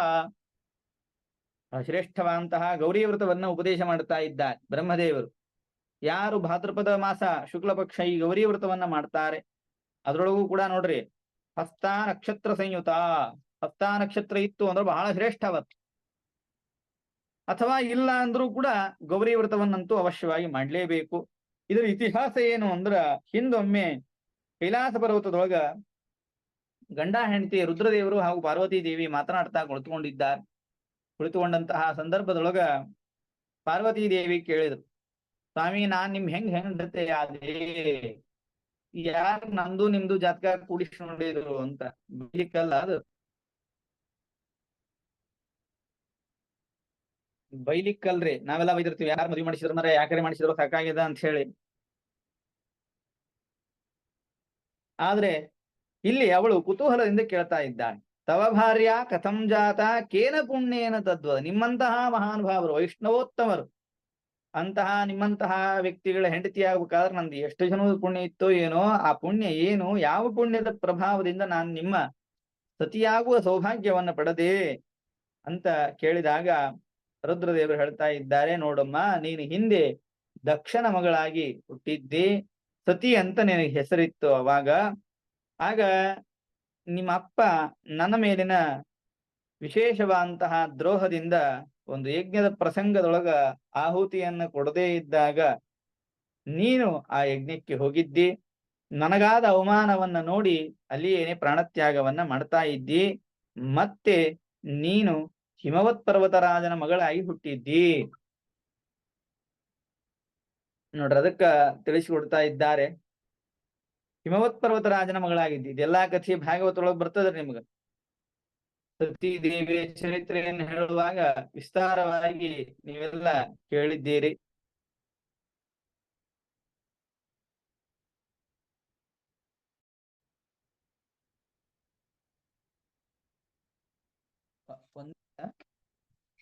ಶ್ರೇಷ್ಠವಾದಂತಹ ಗೌರಿ ವ್ರತವನ್ನ ಉಪದೇಶ ಮಾಡುತ್ತಾ ಇದ್ದಾರೆ ಬ್ರಹ್ಮದೇವರು. ಯಾರು ಭಾದ್ರಪದ ಮಾಸ ಶುಕ್ಲ ಪಕ್ಷ ಈ ಗೌರಿ ವ್ರತವನ್ನ ಮಾಡ್ತಾರೆ, ಅದ್ರೊಳಗೂ ಕೂಡ ನೋಡ್ರಿ ಹಸ್ತ ನಕ್ಷತ್ರ ಸಂಯುತ. ಹಸ್ತ ನಕ್ಷತ್ರ ಇತ್ತು ಅಂದ್ರೆ ಬಹಳ ಶ್ರೇಷ್ಠವತ್ತು, ಅಥವಾ ಇಲ್ಲ ಅಂದ್ರೂ ಕೂಡ ಗೌರಿ ವ್ರತವನ್ನಂತೂ ಅವಶ್ಯವಾಗಿ ಮಾಡ್ಲೇಬೇಕು. ಇದರ ಇತಿಹಾಸ ಏನು ಅಂದ್ರ, ಹಿಂದೊಮ್ಮೆ ಕೈಲಾಸ ಪರ್ವತದೊಳಗ ಗಂಡ ಹೆಂಡತಿ ರುದ್ರದೇವರು ಹಾಗೂ ಪಾರ್ವತಿ ದೇವಿ ಮಾತನಾಡ್ತಾ ಕುಳಿತುಕೊಂಡಂತಹ ಸಂದರ್ಭದೊಳಗ ಪಾರ್ವತಿ ದೇವಿ ಕೇಳಿದ್ರು, ಸ್ವಾಮಿ ನಾನ್ ನಿಮ್ ಹೆಂಡತಿ ಆದೆ, ಯಾರು ನಮ್ದು ನಿಮ್ದು ಜಾತಕ ಕೂಡಿಸಿ ನೋಡಿದ್ರು ಅಂತ. ಬೈಲಿಕ್ಕಲ್ಲ, ಅದು ಬೈಲಿಕ್ಕಲ್ರಿ. ನಾವೆಲ್ಲ ಬೈದಿರ್ತೀವಿ, ಯಾರು ಮದುವೆ ಮಾಡಿಸಿದ್ರು ಮರ ಯಾಕರೆ ಮಾಡಿಸಿದ್ರು ಸಾಕಾಗ್ಯದ ಅಂತ ಹೇಳಿ. ಆದ್ರೆ ಇಲ್ಲಿ ಅವಳು ಕುತೂಹಲದಿಂದ ಕೇಳ್ತಾ ಇದ್ದಾಳೆ, ತವ ಭಾರ್ಯ ಕಥಂ ಜಾತ ಕೇನ ಪುಣ್ಯೇನ ತದ್ವ. ನಿಮ್ಮಂತಹ ಮಹಾನುಭಾವರು ವೈಷ್ಣವೋತ್ತಮರು ಅಂತಹ ನಿಮ್ಮಂತಹ ವ್ಯಕ್ತಿಗಳ ಹೆಂಡತಿ ಆಗ್ಬೇಕಾದ್ರೆ ನಂದು ಎಷ್ಟು ಜನದ ಪುಣ್ಯ ಇತ್ತೋ ಏನೋ, ಆ ಪುಣ್ಯ ಏನು, ಯಾವ ಪುಣ್ಯದ ಪ್ರಭಾವದಿಂದ ನಾನು ನಿಮ್ಮ ಸತಿಯಾಗುವ ಸೌಭಾಗ್ಯವನ್ನ ಪಡೆದೆ ಅಂತ ಕೇಳಿದಾಗ ರುದ್ರದೇವರು ಹೇಳ್ತಾ ಇದ್ದಾರೆ, ನೋಡಮ್ಮ ನೀನು ಹಿಂದೆ ದಕ್ಷನ ಮಗಳಾಗಿ ಹುಟ್ಟಿದ್ದಿ, ಸತಿ ಅಂತ ನಿನಗೆ ಹೆಸರಿತ್ತು ಅವಾಗ. ಆಗ ನಿಮ್ಮ ಅಪ್ಪ ನನ್ನ ಮೇಲಿನ ವಿಶೇಷವಾದಂತಹ ದ್ರೋಹದಿಂದ ಒಂದು ಯಜ್ಞದ ಪ್ರಸಂಗದೊಳಗ ಆಹುತಿಯನ್ನು ಕೊಡದೇ ಇದ್ದಾಗ ನೀನು ಆ ಯಜ್ಞಕ್ಕೆ ಹೋಗಿದ್ದಿ. ನನಗಾದ ಅವಮಾನವನ್ನ ನೋಡಿ ಅಲ್ಲಿಯೇನೆ ಪ್ರಾಣತ್ಯಾಗವನ್ನ ಮಾಡ್ತಾ ಇದ್ದಿ. ಮತ್ತೆ ನೀನು ಹಿಮವತ್ ಪರ್ವತರಾಜನ ಮಗಳಾಗಿ ಹುಟ್ಟಿದ್ದಿ. ನೋಡ್ರಿ, ಅದಕ್ಕ ತಿಳಿಸಿಕೊಡ್ತಾ ಇದ್ದಾರೆ, ಹಿಮವತ್ ಪರ್ವತರಾಜನ ಮಗಳಾಗಿದ್ದಿ. ಇದೆಲ್ಲಾ ಕಥೆ ಭಾಗವತೊಳಗೆ ಬರ್ತದ್ರಿ ನಿಮ್ಗ. ಸತೀ ದೇವಿಯ ಚರಿತ್ರೆಯನ್ನು ಹೇಳುವಾಗ ವಿಸ್ತಾರವಾಗಿ ನೀವೆಲ್ಲ ಕೇಳಿದ್ದೀರಿ.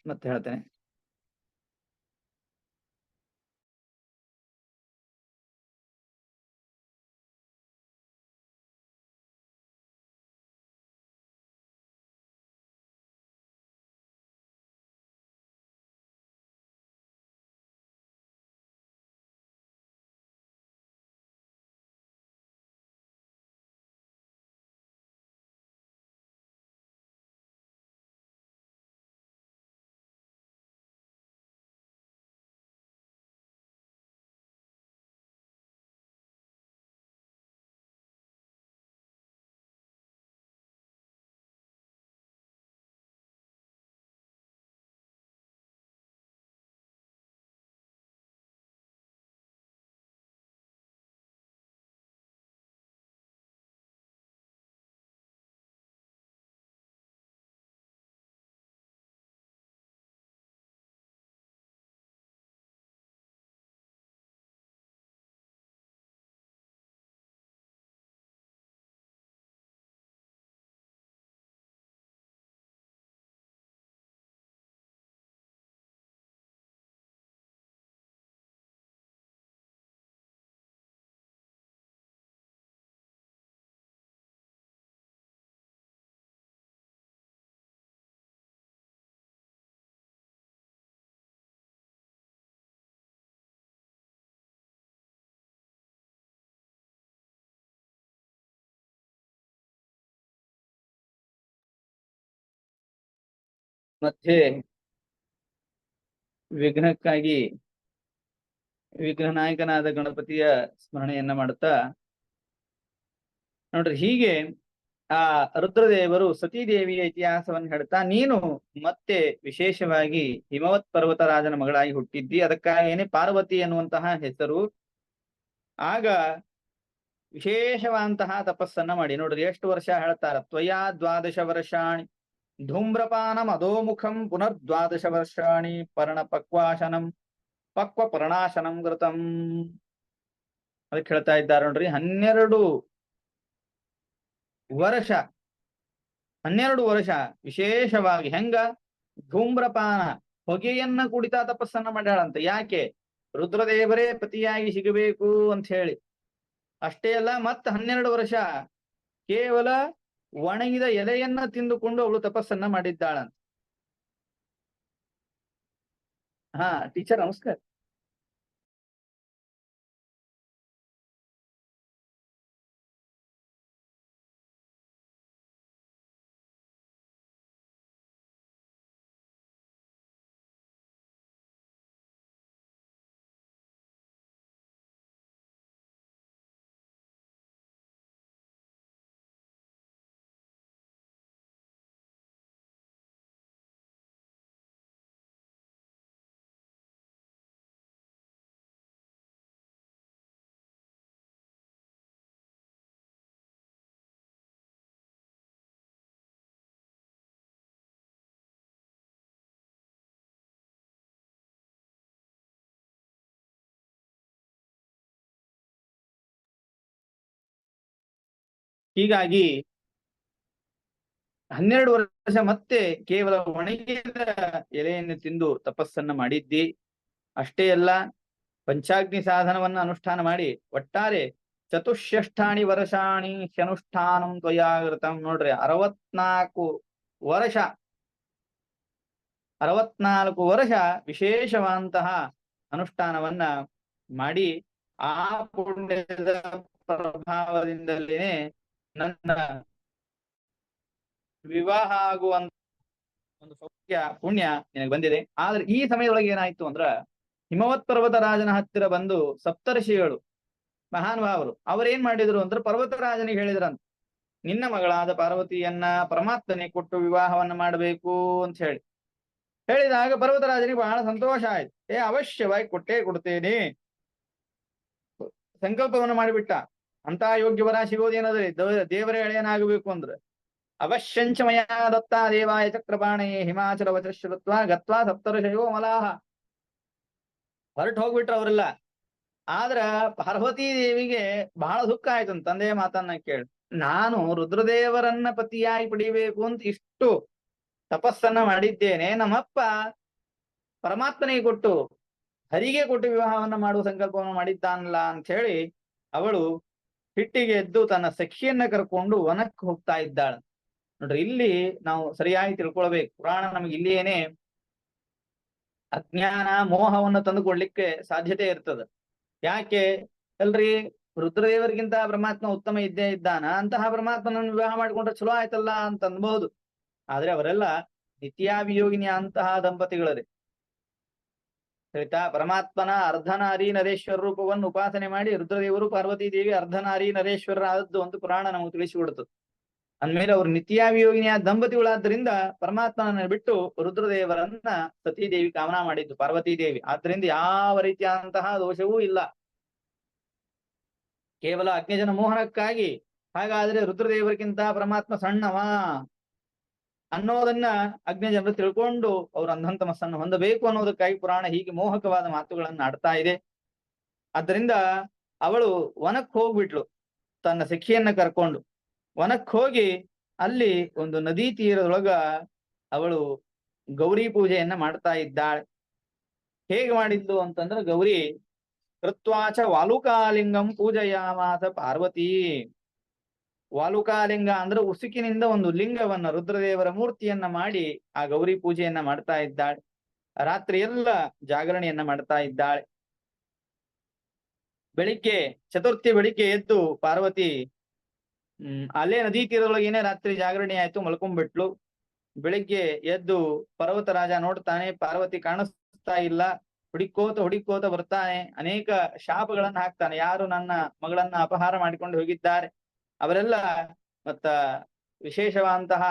ಮತ್ತೆ ಹೇಳ್ತೇನೆ. ಮತ್ತೆ ವಿಘ್ನಕ್ಕಾಗಿ ವಿಘ್ನನಾಯಕನಾದ ಗಣಪತಿಯ ಸ್ಮರಣೆಯನ್ನ ಮಾಡುತ್ತಾ ನೋಡ್ರಿ, ಹೀಗೆ ಆ ರುದ್ರದೇವರು ಸತೀದೇವಿಯ ಇತಿಹಾಸವನ್ನು ಹೇಳ್ತಾ, ನೀನು ಮತ್ತೆ ವಿಶೇಷವಾಗಿ ಹಿಮವತ್ ಪರ್ವತರಾಜನ ಮಗಳಾಗಿ ಹುಟ್ಟಿದ್ದಿ, ಅದಕ್ಕಾಗೇನೆ ಪಾರ್ವತಿ ಅನ್ನುವಂತಹ ಹೆಸರು. ಆಗ ವಿಶೇಷವಾದಂತಹ ತಪಸ್ಸನ್ನ ಮಾಡಿ. ನೋಡ್ರಿ ಎಷ್ಟು ವರ್ಷ ಹೇಳ್ತಾರ, ತ್ವಯಾ 12 ವರ್ಷಾಣಿ ಧೂಮ್ರಪಾನಂ ಅಧೋಮುಖಂ ಪುನರ್ 12 ವರ್ಷಾಣಿ ಪರ್ಣ ಪಕ್ವಾಶನಂ ಪಕ್ವ ಪ್ರಣಾಶನಂ ಕೃತಂ. ಅದಕ್ಕೆ ಹೇಳ್ತಾ ಇದ್ದಾರೆ ನೋಡ್ರಿ, 12 ವರ್ಷ ವಿಶೇಷವಾಗಿ ಹೆಂಗ ಧೂಮ್ರಪಾನ ಹೊಗೆಯನ್ನ ಕುಡಿತಾ ತಪಸ್ಸನ್ನ ಮಾಡ್ಯಾಳಂತ. ಯಾಕೆ? ರುದ್ರದೇವರೇ ಪತಿಯಾಗಿ ಸಿಗಬೇಕು ಅಂತ ಹೇಳಿ. ಅಷ್ಟೇ ಅಲ್ಲ, ಮತ್ತ 12 ವರ್ಷ ಕೇವಲ ಒಣಗಿದ ಎಲೆಯನ್ನ ತಿಂದುಕೊಂಡು ಅವಳು ತಪಸ್ಸನ್ನ ಮಾಡಿದ್ದಾಳಂತ. ಹಾ ಟೀಚರ್ ನಮಸ್ಕಾರ. ಹೀಗಾಗಿ 12 ವರ್ಷ ಮತ್ತೆ ಕೇವಲ ಒಣಗಿದ ಎಲೆಯನ್ನು ತಿಂದು ತಪಸ್ಸನ್ನ ಮಾಡಿದ್ದಿ. ಅಷ್ಟೇ ಅಲ್ಲ, ಪಂಚಾಗ್ನಿ ಸಾಧನವನ್ನ ಅನುಷ್ಠಾನ ಮಾಡಿ ಒಟ್ಟಾರೆ 64 ವರ್ಷಾಣಿ ಅನುಷ್ಠಾನಂ ತ್ವಯಾಗೃತಂ. ನೋಡ್ರಿ, 64 ವರ್ಷ ವಿಶೇಷವಾದಂತಹ ಅನುಷ್ಠಾನವನ್ನ ಮಾಡಿ ಆ ಪುಣ್ಯದ ಪ್ರಭಾವದಿಂದಲೇ ನನ್ನ ವಿವಾಹ ಆಗುವಂತ ಒಂದು ಸೌಖ್ಯ ಪುಣ್ಯ ನಿನಗೆ ಬಂದಿದೆ. ಆದ್ರೆ ಈ ಸಮಯದೊಳಗೆ ಏನಾಯ್ತು ಅಂದ್ರ, ಹಿಮವತ್ ಪರ್ವತರಾಜನ ಹತ್ತಿರ ಬಂದು ಸಪ್ತರ್ಷಿಗಳು ಮಹಾನುಭಾವರು ಅವರೇನ್ ಮಾಡಿದ್ರು ಅಂದ್ರೆ ಪರ್ವತರಾಜನಿಗೆ ಹೇಳಿದ್ರಂತ, ನಿನ್ನ ಮಗಳಾದ ಪಾರ್ವತಿಯನ್ನ ಪರಮಾತ್ಮನಿಗೆ ಕೊಟ್ಟು ವಿವಾಹವನ್ನ ಮಾಡಬೇಕು ಅಂತ ಹೇಳಿದಾಗ ಪರ್ವತರಾಜನಿಗೆ ಬಹಳ ಸಂತೋಷ ಆಯ್ತು. ಅವಶ್ಯವಾಗಿ ಕೊಟ್ಟೇ ಕೊಡ್ತೇನೆ ಸಂಕಲ್ಪವನ್ನು ಮಾಡಿಬಿಟ್ಟ. ಅಂತ ಯೋಗ್ಯ ವರ ಸಿಗೋದೇನದ್ರಿ, ದೇವರ ಎಳೆಯನಾಗಬೇಕು ಅಂದ್ರೆ ಅವಶ್ಯಂಚ ಮಯಾ ದತ್ತ ದೇವಾಯ ಚಕ್ರಪಾಣೇ ಹಿಮಾಚಲ ವಚಶ್ರುತ್ವ ಗತ್ವಾ ಸಪ್ತರ್ಷಯೋ ಮಲಾಹ. ಹೊರಟು ಹೋಗ್ಬಿಟ್ರು ಅವರೆಲ್ಲ. ಆದ್ರ ಪಾರ್ವತೀ ದೇವಿಗೆ ಬಹಳ ದುಃಖ ಆಯ್ತು ತಂದೆಯ ಮಾತನ್ನ ಕೇಳಿ. ನಾನು ರುದ್ರದೇವರನ್ನ ಪತಿಯಾಗಿ ಪಡಿಬೇಕು ಅಂತ ಇಷ್ಟು ತಪಸ್ಸನ್ನ ಮಾಡಿದ್ದೇನೆ, ನಮ್ಮಪ್ಪ ಪರಮಾತ್ಮನಿಗೆ ಕೊಟ್ಟು ಹರಿಗೆ ಕೊಟ್ಟು ವಿವಾಹವನ್ನ ಮಾಡುವ ಸಂಕಲ್ಪವನ್ನು ಮಾಡಿದ್ದಾನಲ್ಲ ಅಂತ ಹೇಳಿ ಅವಳು ಹಿಟ್ಟಿಗೆ ಎದ್ದು ತನ್ನ ಸಖಿಯನ್ನ ಕರ್ಕೊಂಡು ವನಕ್ಕೆ ಹೋಗ್ತಾ ಇದ್ದಾಳ. ನೋಡ್ರಿ, ಇಲ್ಲಿ ನಾವು ಸರಿಯಾಗಿ ತಿಳ್ಕೊಳ್ಬೇಕು. ಪುರಾಣ ನಮ್ಗೆ ಇಲ್ಲಿಯೇನೆ ಅಜ್ಞಾನ ಮೋಹವನ್ನು ತಂದುಕೊಡ್ಲಿಕ್ಕೆ ಸಾಧ್ಯತೆ ಇರ್ತದೆ. ಯಾಕೆ ಅಲ್ರಿ, ರುದ್ರದೇವರಿಗಿಂತ ಪರಮಾತ್ಮ ಉತ್ತಮ ಇದ್ದೇ ಇದ್ದಾನ, ಅಂತಹ ಪರಮಾತ್ಮನನ್ನು ವಿವಾಹ ಮಾಡಿಕೊಂಡ್ರೆ ಚಲೋ ಆಯ್ತಲ್ಲ ಅಂತ ಅನ್ಬಹುದು. ಆದ್ರೆ ಅವರೆಲ್ಲ ನಿತ್ಯಾಭಿಯೋಗಿನಿ ಅಂತಹ ದಂಪತಿಗಳರಿ. ಆಯ್ತಾ? ಪರಮಾತ್ಮನ ಅರ್ಧನಾರಿ ನರೇಶ್ವರ ರೂಪವನ್ನು ಉಪಾಸನೆ ಮಾಡಿ ರುದ್ರದೇವರು ಪಾರ್ವತೀ ದೇವಿ ಅರ್ಧನಾರಿ ನರೇಶ್ವರ ಆದದ್ದು ಅಂತ ಪುರಾಣ ನಮಗೆ ತಿಳಿಸಿಕೊಡ್ತದೆ. ಅಂದ್ಮೇಲೆ ಅವರು ನಿತ್ಯಾಭಿಯೋಗಿನಿಯ ದಂಪತಿಗಳಾದ್ರಿಂದ ಪರಮಾತ್ಮನನ್ನ ಬಿಟ್ಟು ರುದ್ರದೇವರನ್ನ ಸತೀದೇವಿ ಕಾಮನಾ ಮಾಡಿದ್ದು ಪಾರ್ವತೀ ದೇವಿ. ಆದ್ರಿಂದ ಯಾವ ರೀತಿಯಾದಂತಹ ದೋಷವೂ ಇಲ್ಲ. ಕೇವಲ ಅಗ್ನಿಜನ ಮೋಹನಕ್ಕಾಗಿ ಹಾಗಾದ್ರೆ ರುದ್ರದೇವರಿಗಿಂತ ಪರಮಾತ್ಮ ಸಣ್ಣವ ಅನ್ನೋದನ್ನ ಅಗ್ನಿಜನರು ತಿಳ್ಕೊಂಡು ಅವ್ರ ಅಂಧಂತಮಸ್ಸನ್ನು ಹೊಂದಬೇಕು ಅನ್ನೋದಕ್ಕಾಗಿ ಪುರಾಣ ಹೀಗೆ ಮೋಹಕವಾದ ಮಾತುಗಳನ್ನ ಆಡ್ತಾ ಇದೆ. ಆದ್ರಿಂದ ಅವಳು ವನಕ್ಕೆ ಹೋಗ್ಬಿಟ್ಲು ತನ್ನ ಸಖಿಯನ್ನ ಕರ್ಕೊಂಡು. ವನಕ್ಕೆ ಹೋಗಿ ಅಲ್ಲಿ ಒಂದು ನದಿ ತೀರದೊಳಗ ಅವಳು ಗೌರಿ ಪೂಜೆಯನ್ನ ಮಾಡ್ತಾ ಇದ್ದಾಳೆ. ಹೇಗೆ ಮಾಡಿದ್ಲು ಅಂತಂದ್ರೆ, ಗೌರಿ ಕೃತ್ವಾಚ ವಾಲುಕಾಲಿಂಗಂ ಪೂಜಯಾಮಾಸ ಪಾರ್ವತಿ. ವಾಲುಕಾಲಿಂಗ ಅಂದ್ರೆ ಉಸುಕಿನಿಂದ ಒಂದು ಲಿಂಗವನ್ನ ರುದ್ರದೇವರ ಮೂರ್ತಿಯನ್ನ ಮಾಡಿ ಆ ಗೌರಿ ಪೂಜೆಯನ್ನ ಮಾಡ್ತಾ ಇದ್ದಾಳೆ. ರಾತ್ರಿ ಎಲ್ಲ ಜಾಗರಣೆಯನ್ನ ಮಾಡ್ತಾ ಇದ್ದಾಳೆ. ಬೆಳಿಗ್ಗೆ ಚತುರ್ಥಿ ಬೆಳಿಗ್ಗೆ ಎದ್ದು ಪಾರ್ವತಿ ಅಲ್ಲೇ ನದಿ ತೀರದೊಳಗೇನೆ ರಾತ್ರಿ ಜಾಗರಣೆ ಆಯ್ತು, ಮಲ್ಕೊಂಡ್ಬಿಟ್ಲು. ಬೆಳಿಗ್ಗೆ ಎದ್ದು ಪರ್ವತರಾಜ ನೋಡ್ತಾನೆ, ಪಾರ್ವತಿ ಕಾಣಿಸ್ತಾ ಇಲ್ಲ. ಹುಡಿಕೋತ ಬರ್ತಾನೆ. ಅನೇಕ ಶಾಪಗಳನ್ನ ಹಾಕ್ತಾನೆ. ಯಾರು ನನ್ನ ಮಗಳನ್ನ ಅಪಹಾರ ಮಾಡಿಕೊಂಡು ಹೋಗಿದ್ದಾರೆ ಅವರೆಲ್ಲ ಮತ್ತ ವಿಶೇಷವಾದಂತಹ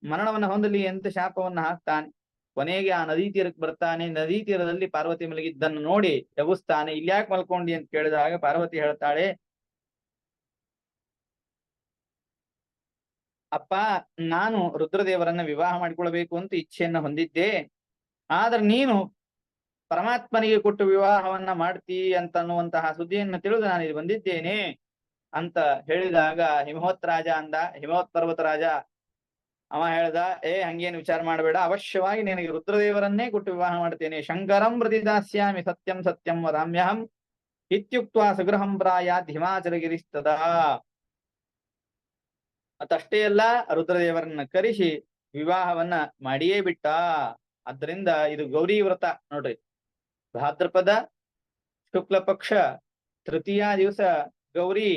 ಮರಣವನ್ನ ಹೊಂದಲಿ ಅಂತ ಶಾಪವನ್ನ ಹಾಕ್ತಾನೆ. ಕೊನೆಗೆ ಆ ನದಿ ತೀರಕ್ಕೆ ಬರ್ತಾನೆ. ನದಿ ತೀರದಲ್ಲಿ ಪಾರ್ವತಿ ಮಲಗಿದ್ದನ್ನು ನೋಡಿ ಎಬ್ಬಿಸ್ತಾನೆ. ಇಲ್ಯಾಕೆ ಮಲ್ಕೊಂಡಿ ಅಂತ ಕೇಳಿದಾಗ ಪಾರ್ವತಿ ಹೇಳ್ತಾಳೆ, ಅಪ್ಪ, ನಾನು ರುದ್ರದೇವರನ್ನ ವಿವಾಹ ಮಾಡಿಕೊಳ್ಬೇಕು ಅಂತ ಇಚ್ಛೆಯನ್ನ ಹೊಂದಿದ್ದೆ. ಆದ್ರೆ ನೀನು ಪರಮಾತ್ಮನಿಗೆ ಕೊಟ್ಟು ವಿವಾಹವನ್ನ ಮಾಡ್ತಿ ಅಂತ ಅನ್ನುವಂತಹ ಸುದ್ದಿಯನ್ನು ತಿಳಿದು ನಾನು ಇಲ್ಲಿ ಬಂದಿದ್ದೇನೆ ಅಂತ ಹೇಳಿದಾಗ ಹಿಮವತ್ ರಾಜ ಅಂದ, ಹಿಮವತ್ ಪರ್ವತ ರಾಜ ಅವ ಹೇಳ್ದ, ಹಂಗೇನು ವಿಚಾರ ಮಾಡಬೇಡ, ಅವಶ್ಯವಾಗಿ ನಿನಗೆ ರುದ್ರದೇವರನ್ನೇ ಕೊಟ್ಟು ವಿವಾಹ ಮಾಡ್ತೇನೆ. ಶಂಕರಂ ಪ್ರತಿದಾಸ್ಯಾಮಿ ಸತ್ಯಂ ಸತ್ಯಂ ವದಾಮ್ಯಹಂ ಇತ್ಯುಕ್ತ ಸುಗೃಹಂ ಪ್ರಾಯಾತ್ ಹಿಮಾಚಲಗಿರಿಸ್ತದ. ಮತ್ತಷ್ಟೇ ಅಲ್ಲ, ರುದ್ರದೇವರನ್ನ ಕರೆಸಿ ವಿವಾಹವನ್ನ ಮಾಡಿಯೇ ಬಿಟ್ಟ. ಆದ್ದರಿಂದ ಇದು ಗೌರಿ ವ್ರತ ನೋಡ್ರಿ. ಭಾದ್ರಪದ ಶುಕ್ಲ ಪಕ್ಷ ತೃತೀಯ ದಿವಸ ಗೌರಿ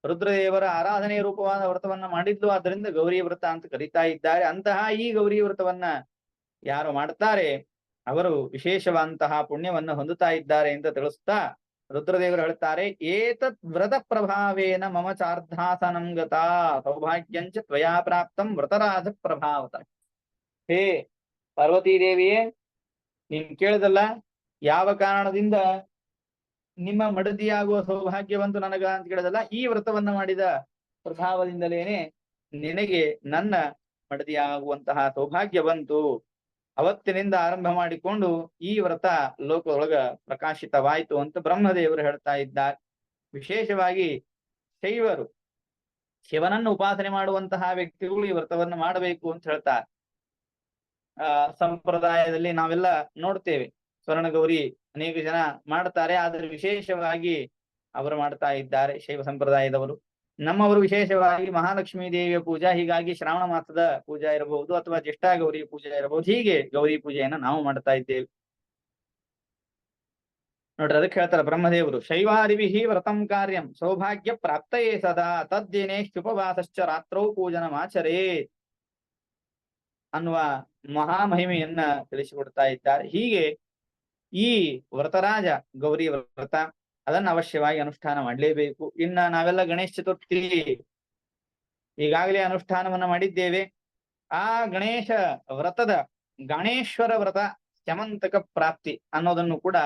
ರುದ್ರದೇವರ ಆರಾಧನೆ ರೂಪವಾದ ವ್ರತವನ್ನ ಮಾಡಿದ್ಲು. ಆದ್ದರಿಂದ ಗೌರಿ ವ್ರತ ಅಂತ ಕರೀತಾ ಇದ್ದಾರೆ. ಅಂತಹ ಈ ಗೌರಿ ವ್ರತವನ್ನ ಯಾರು ಮಾಡ್ತಾರೆ ಅವರು ವಿಶೇಷವಾದಂತಹ ಪುಣ್ಯವನ್ನ ಹೊಂದುತ್ತಾ ಇದ್ದಾರೆ ಅಂತ ತಿಳಿಸ್ತಾ ರುದ್ರದೇವರು ಹೇಳ್ತಾರೆ, ಏತತ್ ವ್ರತ ಪ್ರಭಾವೇನ ಮಮ ಚಾರ್ಧಾಸನಂ ಗತಾ ಸೌಭಾಗ್ಯಂಚ ತ್ವಯಾ ಪ್ರಾಪ್ತಂ ವ್ರತರಾಜ ಪ್ರಭಾವತ. ಹೇ ಪಾರ್ವತೀ ದೇವಿಯೇ, ನೀನ್ ಕೇಳಿದಲ್ಲ, ಯಾವ ಕಾರಣದಿಂದ ನಿಮ್ಮ ಮಡದಿಯಾಗುವ ಸೌಭಾಗ್ಯ ಬಂತು ನನಗ ಅಂತ ಕೇಳಿದಲ್ಲ, ಈ ವ್ರತವನ್ನ ಮಾಡಿದ ಪ್ರಭಾವದಿಂದಲೇನೆ ನಿನಗೆ ನನ್ನ ಮಡದಿಯಾಗುವಂತಹ ಸೌಭಾಗ್ಯ ಬಂತು. ಅವತ್ತಿನಿಂದ ಆರಂಭ ಮಾಡಿಕೊಂಡು ಈ ವ್ರತ ಲೋಕದೊಳಗ ಪ್ರಕಾಶಿತವಾಯಿತು ಅಂತ ಬ್ರಹ್ಮದೇವರು ಹೇಳ್ತಾ ಇದ್ದಾರೆ. ವಿಶೇಷವಾಗಿ ಶೈವರು, ಶಿವನನ್ನು ಉಪಾಸನೆ ಮಾಡುವಂತಹ ವ್ಯಕ್ತಿಗಳು ಈ ವ್ರತವನ್ನು ಮಾಡಬೇಕು ಅಂತ ಹೇಳ್ತಾರೆ. ಸಂಪ್ರದಾಯದಲ್ಲಿ ನಾವೆಲ್ಲ ನೋಡ್ತೇವೆ, ಸ್ವರ್ಣಗೌರಿ ಅನೇಕ ಜನ ಮಾಡ್ತಾರೆ, ಆದರೆ ವಿಶೇಷವಾಗಿ ಅವರು ಮಾಡ್ತಾ ಇದ್ದಾರೆ ಶೈವ ಸಂಪ್ರದಾಯದವರು. ನಮ್ಮವರು ವಿಶೇಷವಾಗಿ ಮಹಾಲಕ್ಷ್ಮೀ ದೇವಿಯ ಪೂಜಾ, ಹೀಗಾಗಿ ಶ್ರಾವಣ ಮಾಸದ ಪೂಜಾ ಇರಬಹುದು ಅಥವಾ ಜ್ಯೇಷ್ಠ ಗೌರಿ ಪೂಜೆ ಇರಬಹುದು, ಹೀಗೆ ಗೌರಿ ಪೂಜೆಯನ್ನ ನಾವು ಮಾಡ್ತಾ ಇದ್ದೇವೆ ನೋಡ್ರಿ. ಅದಕ್ಕೆ ಹೇಳ್ತಾರೆ ಬ್ರಹ್ಮದೇವರು, ಶೈವಾರಿಭಿ ವ್ರತಂ ಕಾರ್ಯಂ ಸೌಭಾಗ್ಯ ಪ್ರಾಪ್ತಯೇ ಸದಾ ತದ್ದೇನೆ ಶುಭವಾಸಶ್ಚ ರಾತ್ರೌ ಪೂಜನಮಾಚರೇ ಅನ್ನುವ ಮಹಾಮಹಿಮೆಯನ್ನ ತಿಳಿಸಿಕೊಡ್ತಾ ಇದ್ದಾರೆ. ಹೀಗೆ ಈ ವ್ರತರಾಜ ಗೌರಿ ವ್ರತ ಅದನ್ನ ಅವಶ್ಯವಾಗಿ ಅನುಷ್ಠಾನ ಮಾಡಲೇಬೇಕು. ಇನ್ನ ನಾವೆಲ್ಲ ಗಣೇಶ ಚತುರ್ಥಿ ಈಗಾಗಲೇ ಅನುಷ್ಠಾನವನ್ನ ಮಾಡಿದ್ದೇವೆ. ಆ ಗಣೇಶ ವ್ರತದ ಗಣೇಶ್ವರ ವ್ರತ ಸ್ಯಮಂತಕ ಪ್ರಾಪ್ತಿ ಅನ್ನೋದನ್ನು ಕೂಡ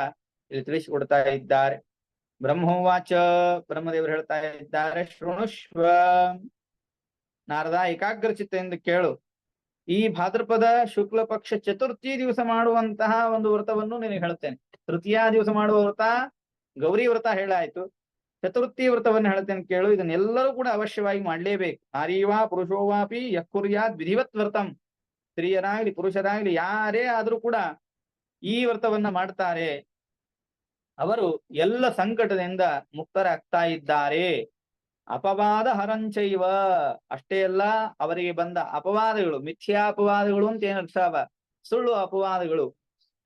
ಇಲ್ಲಿ ತಿಳಿಸಿಕೊಡ್ತಾ ಇದ್ದಾರೆ. ಬ್ರಹ್ಮೋವಾಚ, ಬ್ರಹ್ಮದೇವರು ಹೇಳ್ತಾ ಇದ್ದಾರೆ, ಶೃಣುಷ್ವ ನಾರದ, ಏಕಾಗ್ರ ಚಿತ್ತದಿಂದ ಕೇಳು. ಈ ಭಾದ್ರಪದ ಶುಕ್ಲ ಪಕ್ಷ ಚತುರ್ಥಿ ದಿವಸ ಮಾಡುವಂತಹ ಒಂದು ವ್ರತವನ್ನು ನಿನಗೆ ಹೇಳ್ತೇನೆ. ತೃತೀಯ ದಿವಸ ಮಾಡುವ ವ್ರತ ಗೌರಿ ವ್ರತ ಹೇಳಾಯ್ತು, ಚತುರ್ಥಿ ವ್ರತವನ್ನು ಹೇಳ್ತೇನೆ ಕೇಳು. ಇದನ್ನೆಲ್ಲರೂ ಕೂಡ ಅವಶ್ಯವಾಗಿ ಮಾಡ್ಲೇಬೇಕು. ನಾರೀವಾ ಪುರುಷೋವಾಪಿ ಯಕ್ಕುರ್ಯಾದ್ ವಿಧಿವತ್ ವ್ರತಂ. ಸ್ತ್ರೀಯರಾಗ್ಲಿ ಪುರುಷರಾಗ್ಲಿ ಯಾರೇ ಆದ್ರೂ ಕೂಡ ಈ ವ್ರತವನ್ನ ಮಾಡ್ತಾರೆ, ಅವರು ಎಲ್ಲ ಸಂಕಟದಿಂದ ಮುಕ್ತರಾಗ್ತಾ ಇದ್ದಾರೆ. ಅಪವಾದ ಹರಂಚೈವ, ಅಷ್ಟೇ ಅಲ್ಲ, ಅವರಿಗೆ ಬಂದ ಅಪವಾದಗಳು, ಮಿಥ್ಯಾಪವಾದಗಳು ಅಂತ ಏನರ್ಥ, ಸುಳ್ಳು ಅಪವಾದಗಳು,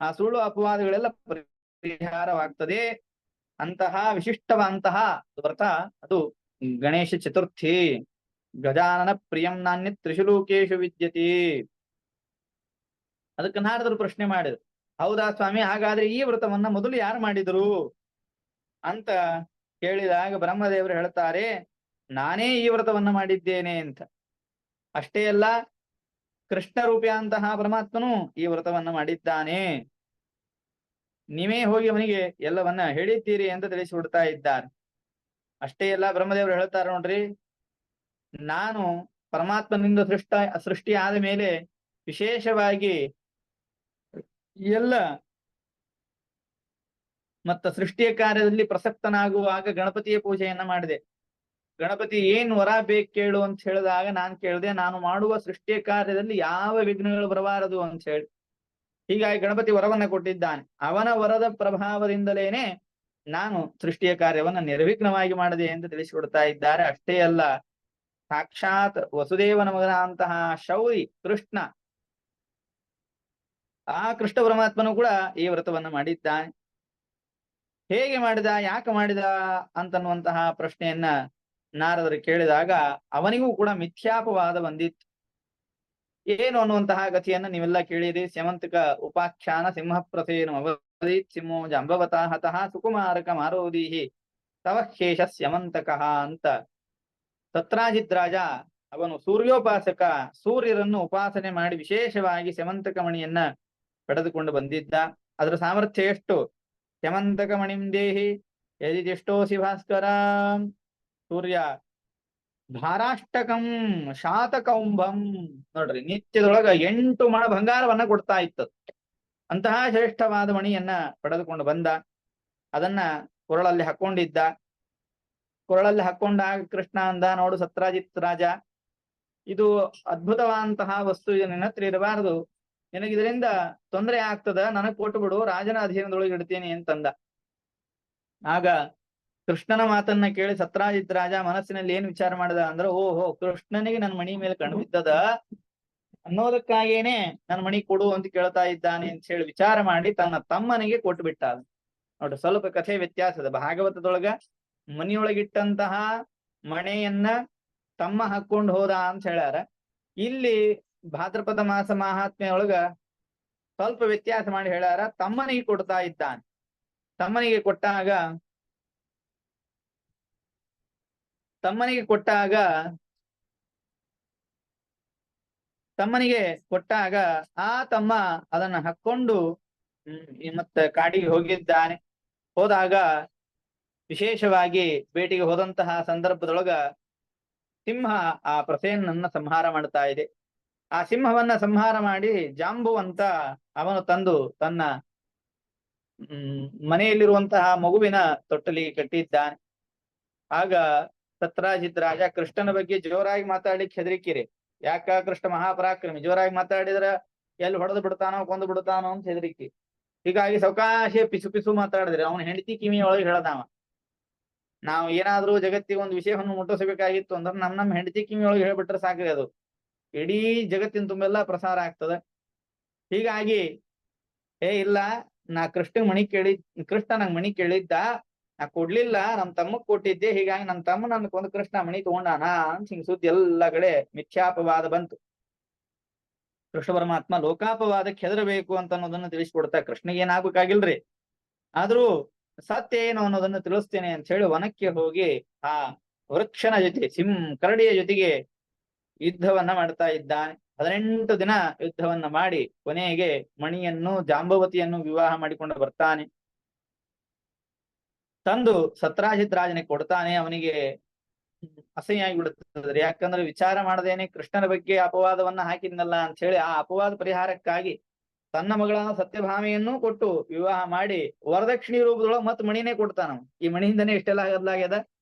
ಆ ಸುಳ್ಳು ಅಪವಾದಗಳೆಲ್ಲ ಪರಿಹಾರವಾಗ್ತದೆ. ಅಂತಹ ವಿಶಿಷ್ಟವಾದಂತಹ ವ್ರತ ಅದು ಗಣೇಶ ಚತುರ್ಥಿ. ಗಜಾನನ ಪ್ರಿಯಂ ನಾಣ್ಯ ತ್ರಿಶುಲೋಕೇಶು ವಿದ್ಯತೆ. ಅದಕ್ಕೆ ನಾರದರು ಪ್ರಶ್ನೆ ಮಾಡಿದ್ರು, ಹೌದಾ ಸ್ವಾಮಿ, ಹಾಗಾದ್ರೆ ಈ ವ್ರತವನ್ನ ಮೊದಲು ಯಾರು ಮಾಡಿದ್ರು ಅಂತ ಕೇಳಿದಾಗ ಬ್ರಹ್ಮದೇವರು ಹೇಳ್ತಾರೆ, ನಾನೇ ಈ ವ್ರತವನ್ನ ಮಾಡಿದ್ದೇನೆ ಅಂತ. ಅಷ್ಟೇ ಅಲ್ಲ, ಕೃಷ್ಣ ರೂಪಿಯಂತಹ ಪರಮಾತ್ಮನು ಈ ವ್ರತವನ್ನ ಮಾಡಿದ್ದಾನೆ. ನೀವೇ ಹೋಗಿ ಅವನಿಗೆ ಎಲ್ಲವನ್ನ ಹೇಳಿದ್ದೀರಿ ಅಂತ ತಿಳಿಸಿಬಿಡ್ತಾ ಇದ್ದಾರೆ. ಅಷ್ಟೇ ಅಲ್ಲ, ಬ್ರಹ್ಮದೇವರು ಹೇಳ್ತಾರೆ ನೋಡ್ರಿ, ನಾನು ಪರಮಾತ್ಮನಿಂದ ಸೃಷ್ಟಿ ಆದ ಮೇಲೆ ವಿಶೇಷವಾಗಿ ಎಲ್ಲ ಮತ್ತ ಸೃಷ್ಟಿಯ ಕಾರ್ಯದಲ್ಲಿ ಪ್ರಸಕ್ತನಾಗುವಾಗ ಗಣಪತಿಯ ಪೂಜೆಯನ್ನ ಮಾಡಿದೆ. ಗಣಪತಿ ಏನ್ ವರ ಬೇಕು ಕೇಳು ಅಂತ ಹೇಳಿದಾಗ ನಾನು ಕೇಳಿದೆ, ನಾನು ಮಾಡುವ ಸೃಷ್ಟಿಯ ಕಾರ್ಯದಲ್ಲಿ ಯಾವ ವಿಘ್ನಗಳು ಬರಬಾರದು ಅಂತ ಹೇಳಿ. ಹೀಗಾಗಿ ಗಣಪತಿ ವರವನ್ನ ಕೊಟ್ಟಿದ್ದಾನೆ. ಅವನ ವರದ ಪ್ರಭಾವದಿಂದಲೇನೆ ನಾನು ಸೃಷ್ಟಿಯ ಕಾರ್ಯವನ್ನ ನಿರ್ವಿಘ್ನವಾಗಿ ಮಾಡಿದೆ ಎಂದು ತಿಳಿಸಿಕೊಡ್ತಾ ಇದ್ದಾರೆ. ಅಷ್ಟೇ ಅಲ್ಲ, ಸಾಕ್ಷಾತ್ ವಸುದೇವನ ಮಗನಂತಹ ಶೌರಿ ಕೃಷ್ಣ, ಆ ಕೃಷ್ಣ ಪರಮಾತ್ಮನು ಕೂಡ ಈ ವ್ರತವನ್ನ ಮಾಡಿದ್ದಾನೆ. ಹೇಗೆ ಮಾಡಿದ, ಯಾಕೆ ಮಾಡಿದ ಅಂತನ್ನುವಂತಹ ಪ್ರಶ್ನೆಯನ್ನ ನಾರದರು ಕೇಳಿದಾಗ ಅವನಿಗೂ ಕೂಡ ಮಿಥ್ಯಾಪವಾದ ಬಂದಿತ್ತು. ಏನು ಅನ್ನುವಂತಹ ಗತಿಯನ್ನ ನೀವೆಲ್ಲ ಕೇಳಿರಿ. ಸ್ಯಮಂತಕ ಉಪಾಖ್ಯಾನ ಸಿಂಹ ಪ್ರಸೇನು ಅವಧೀತ್ ಸಿಂಹೋ ಜಾಂಬವತಃ ಹತಃ ಸುಕುಮಾರಕ ಮಾರೋದೀಹಿ ತವಹೇಷ ಸ್ಯಮಂತಕಃ ಅಂತ. ಸತ್ರಾಜಿತ್ ರಾಜ ಅವನು ಸೂರ್ಯೋಪಾಸಕ, ಸೂರ್ಯರನ್ನು ಉಪಾಸನೆ ಮಾಡಿ ವಿಶೇಷವಾಗಿ ಸ್ಯಮಂತಕ ಮಣಿಯನ್ನ ಪಡೆದುಕೊಂಡು ಬಂದಿದ್ದ. ಅದರ ಸಾಮರ್ಥ್ಯ ಎಷ್ಟು? ಸ್ಯಮಂತಕ ಮಣಿಂ ದೇಹಿ ಯದಿಷ್ಟೋಸಿ ಭಾಸ್ಕರ. ಸೂರ್ಯ ಧಾರಾಷ್ಟಕಂ ಶಾತಕೌಂಭಂ, ನೋಡ್ರಿ, ನಿತ್ಯದೊಳಗ 8 ಮಣ ಬಂಗಾರವನ್ನ ಕೊಡ್ತಾ ಇತ್ತು. ಅಂತಹ ಶ್ರೇಷ್ಠವಾದ ಮಣಿಯನ್ನ ಪಡೆದುಕೊಂಡು ಬಂದ. ಅದನ್ನ ಕೊರಳಲ್ಲಿ ಹಾಕೊಂಡಿದ್ದ. ಕೊರಳಲ್ಲಿ ಹಾಕೊಂಡಾಗ ಕೃಷ್ಣ ಅಂದ, ನೋಡು ಸತ್ರಾಜಿತ್ ರಾಜ, ಇದು ಅದ್ಭುತವಾದಂತಹ ವಸ್ತು, ಇದು ನಿನ್ನ ಹತ್ರ ಇರಬಾರದು, ನಿನಗಿದರಿಂದ ತೊಂದರೆ ಆಗ್ತದ, ನನಗ್ ಕೊಟ್ಟು ಬಿಡು, ರಾಜನ ಅಧೀನದೊಳಗೆ ಇಡ್ತೇನೆ ಅಂತಂದ. ಆಗ ಕೃಷ್ಣನ ಮಾತನ್ನ ಕೇಳಿ ಸತ್ರಾಜಿತ್ ರಾಜ ಮನಸ್ಸಿನಲ್ಲಿ ಏನ್ ವಿಚಾರ ಮಾಡಿದ ಅಂದ್ರೆ, ಓಹೋ, ಕೃಷ್ಣನಿಗೆ ನನ್ನ ಮಣಿ ಮೇಲೆ ಕಣ್ಣು ಬಿದ್ದದ ಅನ್ನೋದಕ್ಕಾಗೇನೆ ನನ್ನ ಮಣಿ ಕೊಡು ಅಂತ ಕೇಳ್ತಾ ಇದ್ದಾನೆ ಅಂತ ಹೇಳಿ ವಿಚಾರ ಮಾಡಿ ತನ್ನ ತಮ್ಮನಿಗೆ ಕೊಟ್ಟು ಬಿಟ್ಟ. ನೋಡ್ರಿ, ಸ್ವಲ್ಪ ಕಥೆ ವ್ಯತ್ಯಾಸದ. ಭಾಗವತದೊಳಗ ಮನಿಯೊಳಗಿಟ್ಟಂತಹ ಮಣೆಯನ್ನ ತಮ್ಮ ಹಾಕೊಂಡು ಹೋದ ಅಂತ ಹೇಳ್ಯಾರ. ಇಲ್ಲಿ ಭಾದ್ರಪದ ಮಾಸ ಮಹಾತ್ಮೆ ಒಳಗ ಸ್ವಲ್ಪ ವ್ಯತ್ಯಾಸ ಮಾಡಿ ಹೇಳ್ಯಾರ, ತಮ್ಮನಿಗೆ ಕೊಡ್ತಾ ಇದ್ದಾನೆ. ತಮ್ಮನಿಗೆ ಕೊಟ್ಟಾಗ ಆ ತಮ್ಮ ಅದನ್ನ ಹಾಕೊಂಡು ಮತ್ತೆ ಕಾಡಿಗೆ ಹೋಗಿದ್ದಾನೆ. ಹೋದಾಗ ವಿಶೇಷವಾಗಿ ಬೇಟೆಗೆ ಹೋದಂತಹ ಸಂದರ್ಭದೊಳಗ ಸಿಂಹ ಆ ಪ್ರಸೇನನ್ನ ಸಂಹಾರ ಮಾಡ್ತಾ ಇದೆ. ಆ ಸಿಂಹವನ್ನ ಸಂಹಾರ ಮಾಡಿ ಜಾಂಬುವಂತ ಅವನು ತಂದು ತನ್ನ ಮನೆಯಲ್ಲಿರುವಂತಹ ಮಗುವಿನ ತೊಟ್ಟಲಿಗೆ ಕಟ್ಟಿದ್ದಾನೆ. ಆಗ ಸತ್ರಾಜಿತ್ ರಾಜ ಕೃಷ್ಣನ ಬಗ್ಗೆ ಜೋರಾಗಿ ಮಾತಾಡ್ಲಿಕ್ಕೆ ಹೆದರಿಕಿರಿ. ಯಾಕ? ಕೃಷ್ಣ ಮಹಾಪರಾಕ್ರಮಿ, ಜೋರಾಗಿ ಮಾತಾಡಿದ್ರ ಎಲ್ಲಿ ಹೊಡೆದು ಬಿಡ್ತಾನೋ ಕೊಂದು ಬಿಡ್ತಾನೋ ಅಂತ ಹೆದರಿಕಿ. ಹೀಗಾಗಿ ಸವಕಾಶೆ ಪಿಸು ಪಿಸು ಮಾತಾಡಿದ್ರೆ ಅವನ ಹೆಂಡತಿ ಕಿವಿ ಒಳಗೆ ಹೇಳದಾವ, ನಾವು ಏನಾದ್ರೂ ಜಗತ್ತಿಗೆ ಒಂದು ವಿಷಯವನ್ನು ಮುಟ್ಟಿಸಬೇಕಾಗಿತ್ತು ಅಂದ್ರೆ ನಮ್ಮ ಹೆಂಡತಿ ಕಿವಿ ಒಳಗೆ ಹೇಳ್ಬಿಟ್ರೆ ಸಾಕ್ರಿ, ಅದು ಇಡೀ ಜಗತ್ತಿನ ತುಂಬೆಲ್ಲ ಪ್ರಸಾರ ಆಗ್ತದೆ. ಹೀಗಾಗಿ ಇಲ್ಲ, ನಾ ಕೃಷ್ಣ ನಂಗೆ ಮಣಿ ಕೇಳಿದ್ದ, ನಾ ಕೊಡ್ಲಿಲ್ಲ, ನಮ್ ತಮ್ಮಗ್ ಕೊಟ್ಟಿದ್ದೆ, ಹೀಗಾಗಿ ನಮ್ ತಮ್ಮ ನನ್ ಕೊಂದು ಕೃಷ್ಣ ಮಣಿ ತಗೊಂಡಾನ ಅಂತ ಹಿಂಗ್ ಸುದ್ದಿ ಎಲ್ಲ ಕಡೆ ಮಿಥ್ಯಾಪವಾದ ಬಂತು. ಕೃಷ್ಣ ಪರಮಾತ್ಮ ಲೋಕಾಪವಾದಕ್ಕೆ ಹೆದರಬೇಕು ಅಂತ ಅನ್ನೋದನ್ನ ತಿಳಿಸ್ಕೊಡ್ತಾ, ಕೃಷ್ಣಗೆ ಏನಾಗ್ಬೇಕಾಗಿಲ್ರಿ, ಆದ್ರೂ ಸತ್ಯ ಏನು ಅನ್ನೋದನ್ನ ತಿಳಿಸ್ತೇನೆ ಅಂತ ಹೇಳಿ ವನಕ್ಕೆ ಹೋಗಿ ಆ ವೃಕ್ಷನ ಜೊತೆ ಕರಡಿಯ ಜೊತೆಗೆ ಯುದ್ಧವನ್ನ ಮಾಡ್ತಾ ಇದ್ದಾನೆ. 18 ದಿನ ಯುದ್ಧವನ್ನ ಮಾಡಿ ಕೊನೆಗೆ ಮಣಿಯನ್ನು ಜಾಂಬವತಿಯನ್ನು ವಿವಾಹ ಮಾಡಿಕೊಂಡು ಬರ್ತಾನೆ. ತಂದು ಸತ್ರಾಜಿತ್ ರಾಜನಿಗೆ ಕೊಡ್ತಾನೆ. ಅವನಿಗೆ ಅಸಹ್ಯ ಆಗಿಬಿಡುತ್ತದೆ. ಯಾಕಂದ್ರೆ ವಿಚಾರ ಮಾಡದೇನೆ ಕೃಷ್ಣನ ಬಗ್ಗೆ ಅಪವಾದವನ್ನ ಹಾಕಿದ್ನಲ್ಲ ಅಂತ ಹೇಳಿ ಆ ಅಪವಾದ ಪರಿಹಾರಕ್ಕಾಗಿ ತನ್ನ ಮಗಳನ್ನ ಸತ್ಯಭಾಮೆಯನ್ನೂ ಕೊಟ್ಟು ವಿವಾಹ ಮಾಡಿ ವರದಕ್ಷಿಣಿ ರೂಪದೊಳಗೆ ಮತ್ ಮಣಿನೇ ಕೊಡ್ತಾನ. ಈ ಮಣಿಯಿಂದನೇ ಇಷ್ಟೆಲ್ಲ ಆಗದ್ಲಾಗ್ಯದ,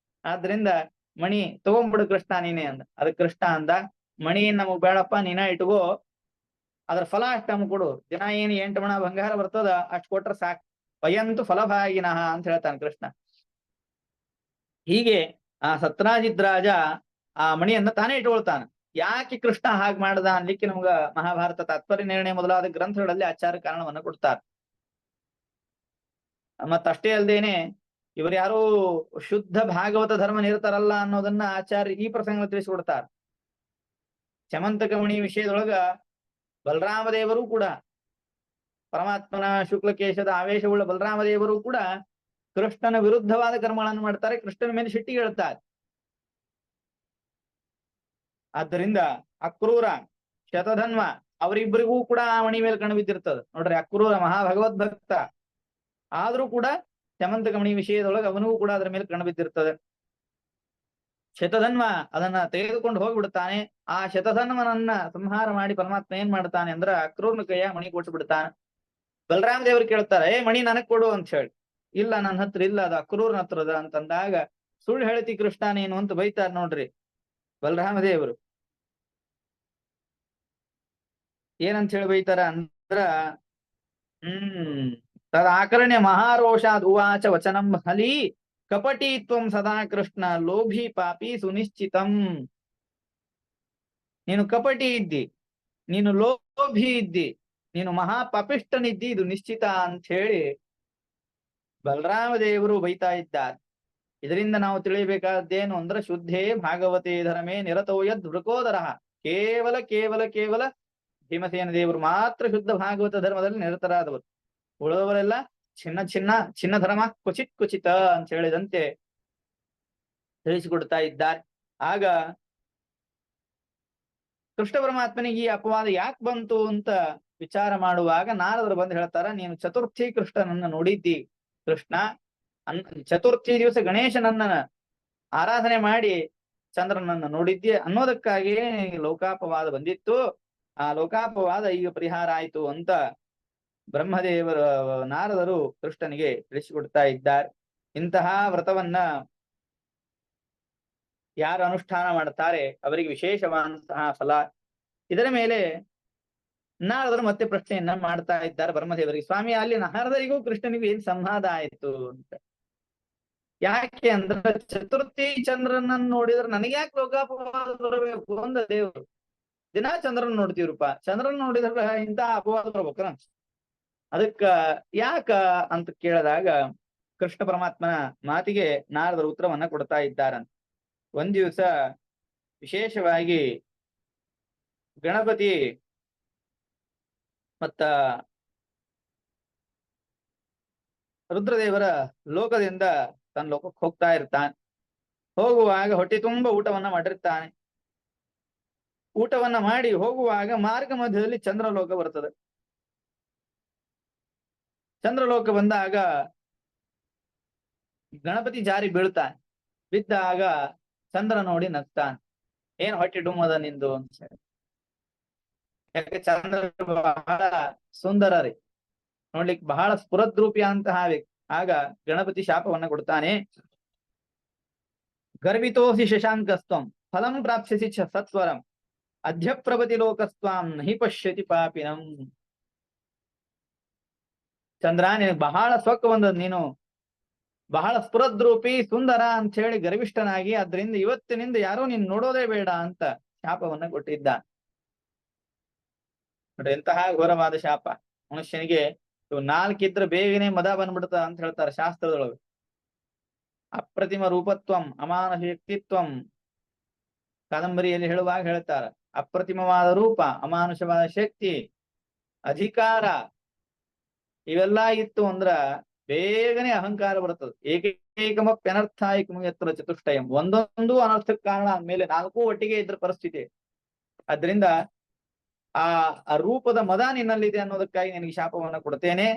ಆದ್ರಿಂದ ಮಣಿ ತಗೊಂಡ್ಬಿಡು ಕೃಷ್ಣ ನೀನೆ ಅಂದ. ಅದಕ್ಕೆ ಕೃಷ್ಣ ಅಂದ, ಮಣಿ ನಮಗ್ ಬೇಡಪ್ಪ, ನೀನ ಇಟ್ಕೋ, ಅದ್ರ ಫಲ ಅಷ್ಟ ನಮಗ್ ಕೊಡು. ದಿನ ಏನ್ 8 ಮಣ ಬಂಗಾರ ಬರ್ತದ ಅಷ್ಟ್ ಕೊಟ್ರ ಸಾಕ್, ವಯಂತು ಫಲಭಾಗಿನಃ ಅಂತ ಹೇಳ್ತಾನೆ ಕೃಷ್ಣ. ಹೀಗೆ ಆ ಸತ್ರಾಜಿತ್ ರಾಜ ಆ ಮಣಿಯನ್ನ ತಾನೇ ಇಟ್ಕೊಳ್ತಾನ. ಯಾಕೆ ಕೃಷ್ಣ ಹಾಗೆ ಮಾಡ್ದ ಅನ್ಲಿಕ್ಕೆ ನಮ್ಗ ಮಹಾಭಾರತ ತಾತ್ಪರ್ಯ ನಿರ್ಣಯ ಮೊದಲಾದ ಗ್ರಂಥಗಳಲ್ಲಿ ಆಚಾರ್ಯ ಕಾರಣವನ್ನ ಕೊಡ್ತಾರೆ. ಮತ್ತಷ್ಟೇ ಅಲ್ದೇನೆ ಇವರು ಯಾರು ಶುದ್ಧ ಭಾಗವತ ಧರ್ಮ ನಿರತರಲ್ಲ ಅನ್ನೋದನ್ನ ಆಚಾರ್ಯ ಈ ಪ್ರಸಂಗ ತಿಳಿಸಿಕೊಡ್ತಾರೆ. ಚಮಂತಕ ಮಣಿ ವಿಷಯದೊಳಗ ಬಲರಾಮದೇವರು ಕೂಡ, ಪರಮಾತ್ಮನ ಶುಕ್ಲಕೇಶದ ಆವೇಶವುಳ್ಳ ಬಲರಾಮದೇವರು ಕೂಡ ಕೃಷ್ಣನ ವಿರುದ್ಧವಾದ ಕರ್ಮಗಳನ್ನು ಮಾಡ್ತಾರೆ, ಕೃಷ್ಣನ ಮೇಲೆ ಸಿಟ್ಟಿಗೆ ಹೇಳ್ತಾರೆ. ಆದ್ದರಿಂದ ಅಕ್ರೂರ, ಶತಧನ್ವ ಅವರಿಬ್ಬರಿಗೂ ಕೂಡ ಆ ಮಣಿ ಮೇಲೆ ಕಣ್ಣು ಬಿದ್ದಿರ್ತದೆ. ನೋಡ್ರಿ, ಅಕ್ರೂರ ಮಹಾಭಗವದ್ ಭಕ್ತ, ಆದ್ರೂ ಕೂಡ ಚಮಂತಕ ಮಣಿ ವಿಷಯದೊಳಗೆ ಅವನಿಗೂ ಕೂಡ ಅದರ ಮೇಲೆ ಕಣ್ಣು ಬಿದ್ದಿರ್ತದೆ. ಶತಧನ್ವ ಅದನ್ನ ತೆಗೆದುಕೊಂಡು ಹೋಗ್ಬಿಡ್ತಾನೆ. ಆ ಶತಧನ್ವನನ್ನ ಸಂಹಾರ ಮಾಡಿ ಪರಮಾತ್ಮ ಏನ್ ಮಾಡ್ತಾನೆ ಅಂದ್ರ ಅಕ್ರೂರ್ನ ಕೈಯ ಮಣಿ ಕೊಟ್ಟು ಬಿಡ್ತಾನೆ. ಬಲರಾಮ ದೇವರು ಕೇಳ್ತಾರೆ, ಮಣಿ ನನಗ್ ಕೊಡು ಅಂತ ಹೇಳಿ. ಇಲ್ಲ, ನನ್ನ ಹತ್ರ ಇಲ್ಲ, ಅದು ಅಕ್ರೂರ್ನ ಹತ್ರದ ಅಂತಂದಾಗ, ಸುಳ್ಳು ಹೇಳ್ತಿ ಕೃಷ್ಣ ನೀನು ಅಂತ ಬೈತಾರ. ನೋಡ್ರಿ ಬಲರಾಮ ದೇವರು ಏನಂತ ಹೇಳಿ ಬೈತಾರ ಅಂದ್ರ, ತದಾಕರ್ಣ್ಯ ಮಹಾರೋಷಾದ್ ಉವಾಚ ವಚನಂ ಹಲಿ ಕಪಟೀತ್ವಂ ಸದಾ ಕೃಷ್ಣ ಲೋಭಿ ಪಾಪಿ ಸುನಿಶ್ಚಿತಂ. ನೀನು ಕಪಟಿ ಇದ್ದಿ, ನೀನು ಲೋಭಿ ಇದ್ದಿ, ನೀನು ಮಹಾಪಾಪಿಷ್ಟನಿದ್ದಿ, ಇದು ನಿಶ್ಚಿತ ಅಂತ ಹೇಳಿ ಬಲರಾಮ ದೇವರು ಬೈತಾ ಇದ್ದಾರೆ. ಇದರಿಂದ ನಾವು ತಿಳಿಯಬೇಕಾದ್ದೇನು ಅಂದ್ರೆ, ಶುದ್ಧೇ ಭಾಗವತೇ ಧರ್ಮೇ ನಿರತೋಯದ್ ವೃಕೋದರ. ಕೇವಲ ಕೇವಲ ಕೇವಲ ಭೀಮಸೇನ ದೇವರು ಮಾತ್ರ ಶುದ್ಧ ಭಾಗವತ ಧರ್ಮದಲ್ಲಿ ನಿರತರಾದವರು, ಉಳಿದವರೆಲ್ಲ ಚಿನ್ನ ಧರ್ಮ ಕುಚಿತ್ ಕುಚಿತ ಅಂತ ಹೇಳಿದಂತೆ ತಿಳಿಸಿಕೊಡ್ತಾ ಇದ್ದಾರೆ. ಆಗ ಕೃಷ್ಣ ಪರಮಾತ್ಮನಿಗೆ ಈ ಅಪವಾದ ಯಾಕೆ ಬಂತು ಅಂತ ವಿಚಾರ ಮಾಡುವಾಗ ನಾರದರು ಬಂದು ಹೇಳ್ತಾರ, ನೀನು ಚತುರ್ಥಿ ಕೃಷ್ಣನನ್ನ ನೋಡಿದ್ದಿ, ಕೃಷ್ಣ ಚತುರ್ಥಿ ದಿವಸ ಗಣೇಶನನ್ನ ಆರಾಧನೆ ಮಾಡಿ ಚಂದ್ರನನ್ನ ನೋಡಿದ್ದಿ ಅನ್ನೋದಕ್ಕಾಗಿಯೇ ಲೋಕಾಪವಾದ ಬಂದಿತ್ತು. ಆ ಲೋಕಾಪವಾದ ಈಗ ಪರಿಹಾರ ಆಯ್ತು ಅಂತ ಬ್ರಹ್ಮದೇವರ ನಾರದರು ಕೃಷ್ಣನಿಗೆ ತಿಳಿಸಿಕೊಡ್ತಾ ಇದ್ದಾರೆ. ಇಂತಹ ವ್ರತವನ್ನ ಯಾರು ಅನುಷ್ಠಾನ ಮಾಡುತ್ತಾರೆ ಅವರಿಗೆ ವಿಶೇಷವಾದಂತಹ ಫಲ. ಇದರ ಮೇಲೆ ನಾರದರು ಮತ್ತೆ ಪ್ರಶ್ನೆಯನ್ನ ಮಾಡ್ತಾ ಇದ್ದಾರೆ ಬ್ರಹ್ಮದೇವರಿಗೆ, ಸ್ವಾಮಿ ಅಲ್ಲಿ ನಾರದರಿಗೂ ಕೃಷ್ಣನಿಗೂ ಏನ್ ಸಂವಾದ ಆಯ್ತು ಅಂತ. ಯಾಕೆ ಅಂದ್ರೆ ಚತುರ್ಥಿ ಚಂದ್ರನನ್ನು ನೋಡಿದ್ರೆ ನನಗೆ ಯಾಕೆ ಲೋಕಾಪವಾದ ಬರಬೇಕು ಅಂದ ದೇವರು. ದಿನಾ ಚಂದ್ರನ್ ನೋಡ್ತೀವ್ರಪ್ಪ, ಚಂದ್ರನ್ ನೋಡಿದ್ರೆ ಇಂತ ಅಪವಾದ ಬರ್ಬೇಕ, ಅದಕ್ಕ ಯಾಕ ಅಂತ ಕೇಳಿದಾಗ ಕೃಷ್ಣ ಪರಮಾತ್ಮನ ಮಾತಿಗೆ ನಾರದರು ಉತ್ತರವನ್ನ ಕೊಡ್ತಾ ಇದ್ದಾರಂತ. ಒಂದ್ ದಿವಸ ವಿಶೇಷವಾಗಿ ಗಣಪತಿ ಮತ್ತ ರುದ್ರದೇವರ ಲೋಕದಿಂದ ತನ್ನ ಲೋಕಕ್ಕೆ ಹೋಗ್ತಾ ಇರ್ತಾನೆ. ಹೋಗುವಾಗ ಹೊಟ್ಟೆ ತುಂಬಾ ಊಟವನ್ನ ಮಾಡಿರ್ತಾನೆ. ಊಟವನ್ನ ಮಾಡಿ ಹೋಗುವಾಗ ಮಾರ್ಗ ಮಧ್ಯದಲ್ಲಿ ಚಂದ್ರಲೋಕ ಬರ್ತದೆ. ಚಂದ್ರಲೋಕ ಬಂದಾಗ ಗಣಪತಿ ಜಾರಿ ಬೀಳ್ತಾನೆ. ಬಿದ್ದಾಗ ಚಂದ್ರ ನೋಡಿ ನಗ್ತಾನೆ, ಏನ್ ಹೊಟ್ಟೆ ಡುಮ್ಮದ ನಿಂದು ಅಂತ ಹೇಳಿ. ಯಾಕೆ ಚಂದ್ರ ಬಹಳ ಸುಂದರ ರೀ, ನೋಡ್ಲಿಕ್ಕೆ ಬಹಳ ಸ್ಫುರದ್ರೂಪಿಯ ಅಂತಹ ವ್ಯಕ್ತಿ. ಆಗ ಗಣಪತಿ ಶಾಪವನ್ನ ಕೊಡ್ತಾನೆ, ಗರ್ವಿತೋಸಿ ಶಶಾಂಕಸ್ತ್ವಂ ಫಲಂ ಪ್ರಾಪ್ಸ್ಯಸಿ ಸತ್ವರಂ ಅಧ್ಯಪ್ರಭತಿ ಲೋಕಸ್ತ್ವಾಂ ನಹಿ ಪಶ್ಯತಿ ಪಾಪಿನಂ. ಚಂದ್ರ ನಿನಗೆ ಬಹಳ ಸೊಕ್ಕ ಬಂದದ್, ನೀನು ಬಹಳ ಸ್ಫುರದ್ರೂಪಿ ಸುಂದರ ಅಂತ ಹೇಳಿ ಗರ್ವಿಷ್ಠನಾಗಿ, ಅದ್ರಿಂದ ಇವತ್ತಿನಿಂದ ಯಾರೋ ನೀನ್ ನೋಡೋದೇ ಬೇಡ ಅಂತ ಶಾಪವನ್ನ ಕೊಟ್ಟಿದ್ದ. ನೋಡ್ರಿ ಎಂತಹ ಘೋರವಾದ ಶಾಪ. ಮನುಷ್ಯನಿಗೆ ಇವು 4 ಇದ್ರೆ ಬೇಗನೆ ಮದ ಬಂದ್ಬಿಡ್ತ ಅಂತ ಹೇಳ್ತಾರೆ ಶಾಸ್ತ್ರದೊಳಗೆ. ಅಪ್ರತಿಮ ರೂಪತ್ವಂ ಅಮಾನುಷ ವ್ಯಕ್ತಿತ್ವಂ ಕಾದಂಬರಿಯಲ್ಲಿ ಹೇಳುವಾಗ ಹೇಳ್ತಾರ, ಅಪ್ರತಿಮವಾದ ರೂಪ, ಅಮಾನುಷವಾದ ಶಕ್ತಿ, ಅಧಿಕಾರ ಇವೆಲ್ಲ ಇತ್ತು ಅಂದ್ರ ಬೇಗನೆ ಅಹಂಕಾರ ಬರ್ತದೆ. ಏಕೈಕಮಪ್ಯನರ್ಥಾಯಿಕಂ ಯತ್ರ ಚತುಷ್ಟಯಂ, ಒಂದೊಂದು ಅನರ್ಥಕ್ಕೆ ಕಾರಣ ಅಂದ್ಮೇಲೆ 4 ಒಟ್ಟಿಗೆ ಇದ್ರ ಪರಿಸ್ಥಿತಿ. ಅದ್ರಿಂದ ಆ ರೂಪದ ಮದ ನಿನ್ನಲ್ಲಿದೆ ಅನ್ನೋದಕ್ಕಾಗಿ ನಿನಗೆ ಶಾಪವನ್ನ ಕೊಡ್ತೇನೆ,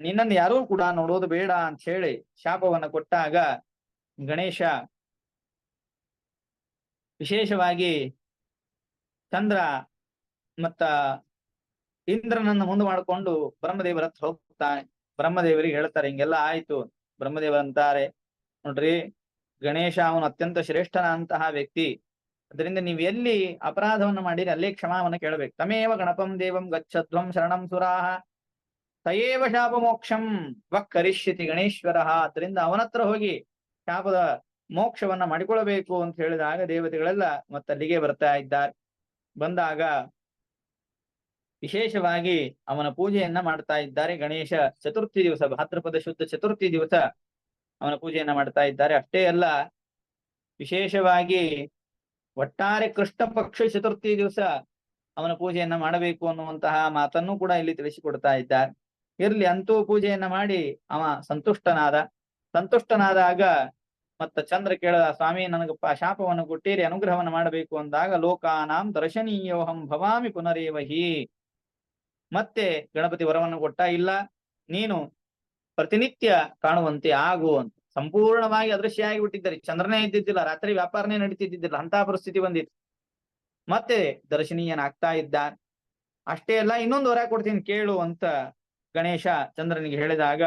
ನಿನ್ನನ್ನು ಯಾರೂ ಕೂಡ ನೋಡೋದು ಬೇಡ ಅಂತ ಹೇಳಿ ಶಾಪವನ್ನ ಕೊಟ್ಟಾಗ ಗಣೇಶ ವಿಶೇಷವಾಗಿ ಚಂದ್ರ ಮತ್ತ ಇಂದ್ರನನ್ನ ಮುಂದೆ ಮಾಡಿಕೊಂಡು ಬ್ರಹ್ಮದೇವರ ಹತ್ರ ಹೋಗ್ತಾನೆ. ಬ್ರಹ್ಮದೇವರಿಗೆ ಹೇಳ್ತಾರೆ ಹಿಂಗೆಲ್ಲ ಆಯ್ತು. ಬ್ರಹ್ಮದೇವ ಅಂತಾರೆ, ನೋಡ್ರಿ ಗಣೇಶ ಅವನು ಅತ್ಯಂತ ಶ್ರೇಷ್ಠನ ಅಂತಹ ವ್ಯಕ್ತಿ, ಅದರಿಂದ ನೀವ್ ಎಲ್ಲಿ ಅಪರಾಧವನ್ನ ಮಾಡಿರಿ ಅಲ್ಲೇ ಕ್ಷಮಾವನ್ನ ಕೇಳಬೇಕು. ತಮೇವ ಗಣಪಂ ದೇವಂ ಗಚ್ಚಧ್ವಂ ಶರಣಂ ಸುರಾಹ ತಯೇವ ಶಾಪ ಮೋಕ್ಷಂ ವಕ್ ಕರಿಷ್ಯತಿ ಗಣೇಶ್ವರ. ಅದರಿಂದ ಅವನತ್ರ ಹೋಗಿ ಶಾಪದ ಮೋಕ್ಷವನ್ನ ಮಾಡಿಕೊಳ್ಳಬೇಕು ಅಂತ ಹೇಳಿದಾಗ ದೇವತೆಗಳೆಲ್ಲ ಮತ್ತಲ್ಲಿಗೆ ಬರ್ತಾ ಇದ್ದಾರೆ. ಬಂದಾಗ ವಿಶೇಷವಾಗಿ ಅವನ ಪೂಜೆಯನ್ನ ಮಾಡ್ತಾ ಇದ್ದಾರೆ. ಗಣೇಶ ಚತುರ್ಥಿ ದಿವಸ, ಭಾದ್ರಪದ ಶುದ್ಧ ಚತುರ್ಥಿ ದಿವಸ ಅವನ ಪೂಜೆಯನ್ನ ಮಾಡ್ತಾ ಇದ್ದಾರೆ. ಅಷ್ಟೇ ಅಲ್ಲ, ವಿಶೇಷವಾಗಿ ಒಟ್ಟಾರೆ ಕೃಷ್ಣ ಪಕ್ಷ ಚತುರ್ಥಿ ದಿವಸ ಅವನ ಪೂಜೆಯನ್ನ ಮಾಡಬೇಕು ಅನ್ನುವಂತಹ ಮಾತನ್ನು ಕೂಡ ಇಲ್ಲಿ ತಿಳಿಸಿಕೊಡ್ತಾ ಇದ್ದಾರೆ. ಇರ್ಲಿ, ಅಂತೂ ಪೂಜೆಯನ್ನ ಮಾಡಿ ಅವ ಸಂತುಷ್ಟನಾದಾಗ ಮತ್ತ ಚಂದ್ರ ಕೇಳದ, ಸ್ವಾಮಿ ನನಗಪ್ಪ ಶಾಪವನ್ನು ಕೊಟ್ಟಿರಿ, ಅನುಗ್ರಹವನ್ನು ಮಾಡಬೇಕು ಅಂದಾಗ, ಲೋಕಾನಾಂ ದರ್ಶನೀಯೋಹಂ ಭವಾಮಿ ಪುನರೇವಹಿ. ಮತ್ತೆ ಗಣಪತಿ ವರವನ್ನು ಕೊಟ್ಟ, ಇಲ್ಲ ನೀನು ಪ್ರತಿನಿತ್ಯ ಕಾಣುವಂತೆ ಆಗು ಅಂತ. ಸಂಪೂರ್ಣವಾಗಿ ಅದೃಶ್ಯ ಆಗಿಬಿಟ್ಟಿದ್ದಾರೆ, ಚಂದ್ರನೇ ಇದ್ದಿದ್ದಿಲ್ಲ, ರಾತ್ರಿ ವ್ಯಾಪಾರನೇ ನಡೀತಿದ್ದಿಲ್ಲ, ಅಂತಹ ಪರಿಸ್ಥಿತಿ ಬಂದಿತ್ತು. ಮತ್ತೆ ದರ್ಶನೀಯನಾಗ್ತಾ ಇದ್ದ. ಅಷ್ಟೇ ಅಲ್ಲ, ಇನ್ನೊಂದು ವರ ಕೊಡ್ತೀನಿ ಕೇಳು ಅಂತ ಗಣೇಶ ಚಂದ್ರನಿಗೆ ಹೇಳಿದಾಗ,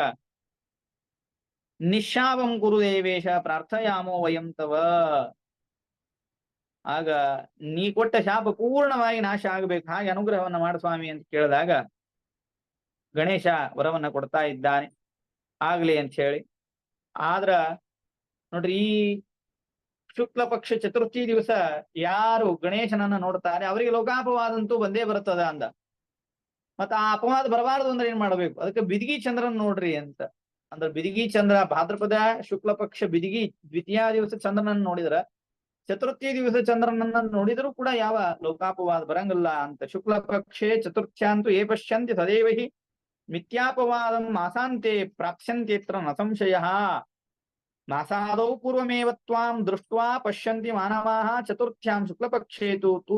ನಿಶಾವಂ ಕುರು ದೇವೇಶ ಪ್ರಾರ್ಥಯಾಮೋ ವಯಂ ತವ. ಆಗ ನೀ ಕೊಟ್ಟ ಶಾಪ ಪೂರ್ಣವಾಗಿ ನಾಶ ಆಗ್ಬೇಕು, ಹಾಗೆ ಅನುಗ್ರಹವನ್ನ ಮಾಡು ಸ್ವಾಮಿ ಅಂತ ಕೇಳಿದಾಗ ಗಣೇಶ ವರವನ್ನ ಕೊಡ್ತಾ ಇದ್ದಾನೆ, ಆಗ್ಲಿ ಅಂತ ಹೇಳಿ. ಆದ್ರ ನೋಡ್ರಿ, ಈ ಶುಕ್ಲ ಪಕ್ಷ ಚತುರ್ಥಿ ದಿವಸ ಯಾರು ಗಣೇಶನನ್ನ ನೋಡ್ತಾರೆ ಅವರಿಗೆ ಲೋಕಾಪವಾದಂತೂ ಬಂದೇ ಬರ್ತದ ಅಂದ. ಮತ್ತ ಆ ಅಪವಾದ ಬರಬಾರದು ಅಂದ್ರೆ ಏನ್ ಮಾಡ್ಬೇಕು? ಅದಕ್ಕೆ ಬಿದಿಗಿ ಚಂದ್ರನ್ ನೋಡ್ರಿ ಅಂತ. ಅಂದ್ರೆ ಬಿದಿಗಿ ಚಂದ್ರ, ಭಾದ್ರಪದ ಶುಕ್ಲ ಪಕ್ಷ ಬಿದಿಗಿ ದ್ವಿತೀಯ ದಿವಸ ಚಂದ್ರನನ್ನ ನೋಡಿದ್ರ, ಚತುರ್ಥಿ ದಿವಸ ಚಂದ್ರನನ್ನ ನೋಡಿದ್ರು ಕೂಡ ಯಾವ ಲೋಕಾಪವಾದ ಬರಂಗಿಲ್ಲ ಅಂತ. ಶುಕ್ಲ ಪಕ್ಷೆ ಚತುರ್ಥ್ಯಾಂತು ಏ ಪಶ್ಯಂತಿ ಸದೇವ ಹಿ ಮಿಥ್ಯಾಪವಾದಂ ಮಾಸಾಂತೆ ಪ್ರಾಪ್ಸ್ಯಂತ್ಯತ್ರ ನ ಸಂಶಯ. ಮಾಸಾದೌ ಪೂರ್ವಮೇವ ತ್ವಾಂ ದೃಷ್ಟ್ವಾ ಪಶ್ಯಂತಿ ಮಾನವಾಃ ಚತುರ್ಥ್ಯಾಂ ಶುಕ್ಲಪಕ್ಷೇತು ತು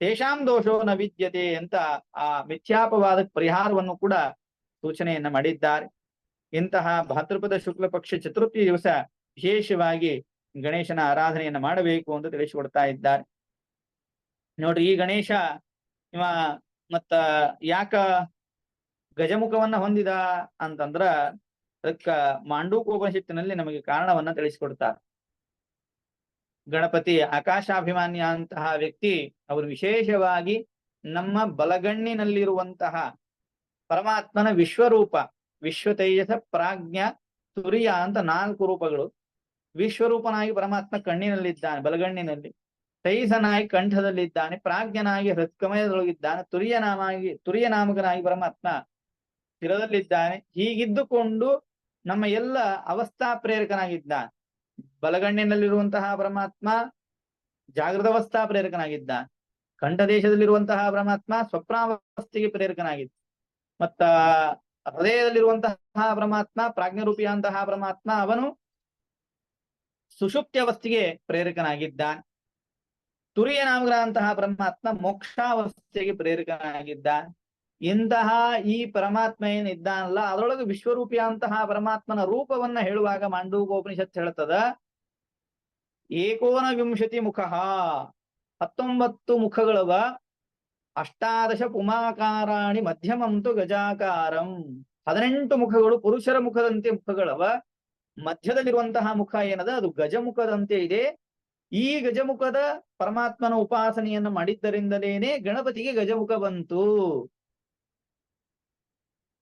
ತೇಷಾಂ ದೋಷೋ ನ ವಿದ್ಯತೆ ಅಂತ ಆ ಮಿಥ್ಯಾಪವಾದ ಪರಿಹಾರವನ್ನು ಕೂಡ ಸೂಚನೆಯನ್ನ ಮಾಡಿದ್ದಾರೆ. ಇಂತಹ ಭಾದ್ರಪದ ಶುಕ್ಲ ಪಕ್ಷ ಚತುರ್ಥಿ ದಿವಸ ವಿಶೇಷವಾಗಿ ಗಣೇಶನ ಆರಾಧನೆಯನ್ನ ಮಾಡಬೇಕು ಅಂತ ತಿಳಿಸಿಕೊಡ್ತಾ ಇದ್ದಾರೆ. ನೋಡ್ರಿ, ಈ ಗಣೇಶ ಇವ ಮತ್ತ ಯಾಕ ಗಜಮುಖವನ್ನ ಹೊಂದಿದ ಅಂತಂದ್ರ ಅದಕ್ಕ ಮಾಂಡೂಕೋಪನಿಷತ್ತಿನಲ್ಲಿ ನಮಗೆ ಕಾರಣವನ್ನ ತಿಳಿಸಿಕೊಡ್ತಾರೆ. ಗಣಪತಿ ಆಕಾಶಾಭಿಮಾನ್ಯ ಅಂತಹ ವ್ಯಕ್ತಿ ಅವರು ವಿಶೇಷವಾಗಿ ನಮ್ಮ ಬಲಗಣ್ಣಿನಲ್ಲಿರುವಂತಹ ಪರಮಾತ್ಮನ ವಿಶ್ವರೂಪ, ವಿಶ್ವ ತೇಜಸ, ಪ್ರಾಜ್ಞ, ತುರಿಯ ಅಂತ 4 ರೂಪಗಳು. ವಿಶ್ವರೂಪನಾಗಿ ಪರಮಾತ್ಮ ಕಣ್ಣಿನಲ್ಲಿದ್ದಾನೆ, ಬಲಗಣ್ಣಿನಲ್ಲಿ. ತೈಸನಾಗಿ ಕಂಠದಲ್ಲಿದ್ದಾನೆ, ಪ್ರಾಜ್ಞನಾಗಿ ಹೃತ್ಕಮಯದೊಳಗಿದ್ದಾನೆ, ತುರಿಯ ನಾಮಕನಾಗಿ ಪರಮಾತ್ಮ ಶಿರದಲ್ಲಿದ್ದಾನೆ. ಹೀಗಿದ್ದುಕೊಂಡು ನಮ್ಮ ಎಲ್ಲ ಅವಸ್ಥಾ ಪ್ರೇರಕನಾಗಿದ್ದಾನೆ. ಬಲಗಣ್ಣಿನಲ್ಲಿರುವಂತಹ ಪರಮಾತ್ಮ ಜಾಗೃತಾವಸ್ಥಾ ಪ್ರೇರಕನಾಗಿದ್ದಾನೆ. ಕಂಠದೇಶದಲ್ಲಿರುವಂತಹ ಪರಮಾತ್ಮ ಸ್ವಪ್ನಾವಸ್ಥೆಗೆ ಪ್ರೇರಕನಾಗಿದ್ದ. ಮತ್ತ ಹೃದಯದಲ್ಲಿರುವಂತಹ ಪರಮಾತ್ಮ ಪ್ರಾಜ್ಞರೂಪಿಯಂತಹ ಪರಮಾತ್ಮ ಅವನು ಸುಷುಪ್ತಿ ಅವಸ್ಥೆಗೆ ಪ್ರೇರಕನಾಗಿದ್ದಾನೆ. ತುರಿಯ ನಾಮಕನಾದಂತಹ ಪರಮಾತ್ಮ ಮೋಕ್ಷಾವಸ್ಥೆಗೆ ಪ್ರೇರಕನಾಗಿದ್ದಾನೆ. ಇಂತಹ ಈ ಪರಮಾತ್ಮ ಏನಿದ್ದಾನಲ್ಲ, ಅದರೊಳಗೆ ವಿಶ್ವರೂಪಿಯಂತಹ ಪರಮಾತ್ಮನ ರೂಪವನ್ನ ಹೇಳುವಾಗ ಮಾಂಡೂಕೋಪನಿಷತ್ ಹೇಳ್ತದ, 19 ಮುಖ, 19 ಮುಖಗಳವ, 18 ಪುಮಾಕಾರಾಣಿ ಮಧ್ಯಮಂತು ಗಜಾಕಾರಂ. 18 ಮುಖಗಳು ಪುರುಷರ ಮುಖದಂತೆ ಮುಖಗಳವ. ಮಧ್ಯದಲ್ಲಿರುವಂತಹ ಮುಖ ಏನದ ಅದು ಗಜಮುಖದಂತೆ ಇದೆ. ಈ ಗಜಮುಖದ ಪರಮಾತ್ಮನ ಉಪಾಸನೆಯನ್ನು ಮಾಡಿದ್ದರಿಂದಲೇನೆ ಗಣಪತಿಗೆ ಗಜಮುಖ ಬಂತು.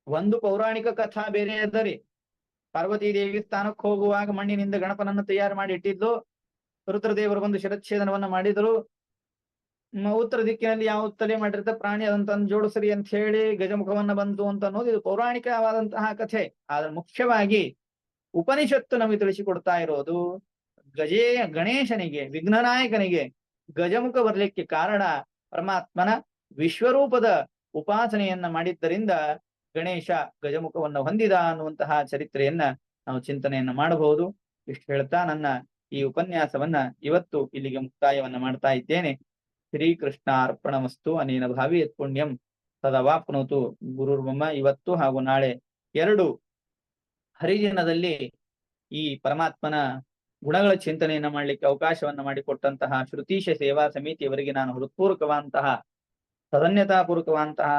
ಒಂದು ಪೌರಾಣಿಕ ಕಥಾ ಬೇರೆ ಅದರಿ. ಪಾರ್ವತೀ ದೇವಿ ಸ್ಥಾನಕ್ಕೆ ಹೋಗುವಾಗ ಮಣ್ಣಿನಿಂದ ಗಣಪನನ್ನು ತಯಾರು ಮಾಡಿ ಇಟ್ಟಿದ್ದು. ರುದ್ರದೇವರು ಬಂದು ಶಿರಚ್ಛೇದನವನ್ನ ಮಾಡಿದರು. ಉತ್ತರ ದಿಕ್ಕಿನಲ್ಲಿ ಯಾವ ತಲೆ ಮಾಡಿರ್ತ ಪ್ರಾಣಿ ಅದಂತ ಜೋಡಿಸರಿ ಅಂತ ಹೇಳಿ ಗಜಮುಖವನ್ನ ಬಂತು ಅಂತ ಅನ್ನೋದು ಇದು ಪೌರಾಣಿಕವಾದಂತಹ ಕಥೆ. ಆದ್ರೆ ಮುಖ್ಯವಾಗಿ ಉಪನಿಷತ್ತು ನಮಗೆ ತಿಳಿಸಿಕೊಡ್ತಾ ಇರೋದು, ಗಣೇಶನಿಗೆ, ವಿಘ್ನನಾಯಕನಿಗೆ ಗಜಮುಖ ಬರ್ಲಿಕ್ಕೆ ಕಾರಣ ಪರಮಾತ್ಮನ ವಿಶ್ವರೂಪದ ಉಪಾಸನೆಯನ್ನ ಮಾಡಿದ್ದರಿಂದ ಗಣೇಶ ಗಜಮುಖವನ್ನು ಹೊಂದಿದ ಅನ್ನುವಂತಹ ಚರಿತ್ರೆಯನ್ನ ನಾವು ಚಿಂತನೆಯನ್ನ ಮಾಡಬಹುದು. ಇಷ್ಟು ಹೇಳ್ತಾ ನನ್ನ ಈ ಉಪನ್ಯಾಸವನ್ನ ಇವತ್ತು ಇಲ್ಲಿಗೆ ಮುಕ್ತಾಯವನ್ನ ಮಾಡ್ತಾ ಇದ್ದೇನೆ. ಶ್ರೀಕೃಷ್ಣ ಅರ್ಪಣಮಸ್ತು. ಅನೇನ ಭಾವಿ ಯತ್ ಪುಣ್ಯಂ ತದವಾಪ್ನೋತು ಗುರುರ್ಮಮ. ಇವತ್ತು ಹಾಗೂ ನಾಳೆ 2 ಹರಿದಿನದಲ್ಲಿ ಈ ಪರಮಾತ್ಮನ ಗುಣಗಳ ಚಿಂತನೆಯನ್ನ ಮಾಡ್ಲಿಕ್ಕೆ ಅವಕಾಶವನ್ನ ಮಾಡಿಕೊಟ್ಟಂತಹ ಶ್ರುತೀಶ ಸೇವಾ ಸಮಿತಿಯವರಿಗೆ ನಾನು ಹೃತ್ಪೂರ್ವಕವಂತಹ ಸದನ್ಯತಾಪೂರ್ವಕವಂತಹ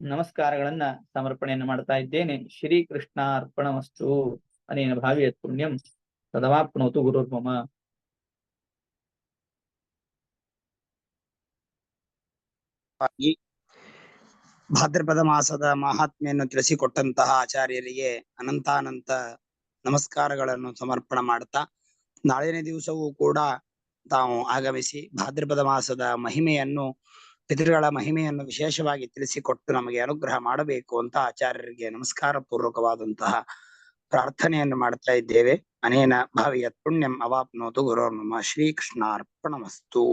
ನಮಸ್ಕಾರಗಳನ್ನ ಸಮರ್ಪಣೆಯನ್ನು ಮಾಡ್ತಾ ಇದ್ದೇನೆ. ಶ್ರೀಕೃಷ್ಣ ಅರ್ಪಣಮಸ್ತು. ಅನೇನ ಭಾವಿ ಯತ್ ಪುಣ್ಯಂ ತದವಾಪ್ನೋತು ಗುರುರ್ಮಮ. ಭಾದ್ರಪದ ಮಾಸದ ಮಹಾತ್ಮೆಯನ್ನು ತಿಳಿಸಿಕೊಟ್ಟಂತಹ ಆಚಾರ್ಯರಿಗೆ ಅನಂತಾನಂತ ನಮಸ್ಕಾರಗಳನ್ನು ಸಮರ್ಪಣ ಮಾಡ್ತಾ, ನಾಳಿನ ದಿವಸವೂ ಕೂಡ ತಾವು ಆಗಮಿಸಿ ಭಾದ್ರಪದ ಮಾಸದ ಮಹಿಮೆಯನ್ನು, ಪಿತೃಗಳ ಮಹಿಮೆಯನ್ನು ವಿಶೇಷವಾಗಿ ತಿಳಿಸಿಕೊಟ್ಟು ನಮಗೆ ಅನುಗ್ರಹ ಮಾಡಬೇಕು ಅಂತ ಆಚಾರ್ಯರಿಗೆ ನಮಸ್ಕಾರ ಪೂರ್ವಕವಾದಂತಹ ಪ್ರಾರ್ಥನೆಯನ್ನು ಮಾಡ್ತಾ ಇದ್ದೇವೆ. ಅನೇನ ಭಾವಿ ಯತ್ ಪುಣ್ಯಂ ಅವಾಪ್ನೋತು ಗುರುರ್ಮಮ. ಶ್ರೀಕೃಷ್ಣಾರ್ಪಣಮಸ್ತು.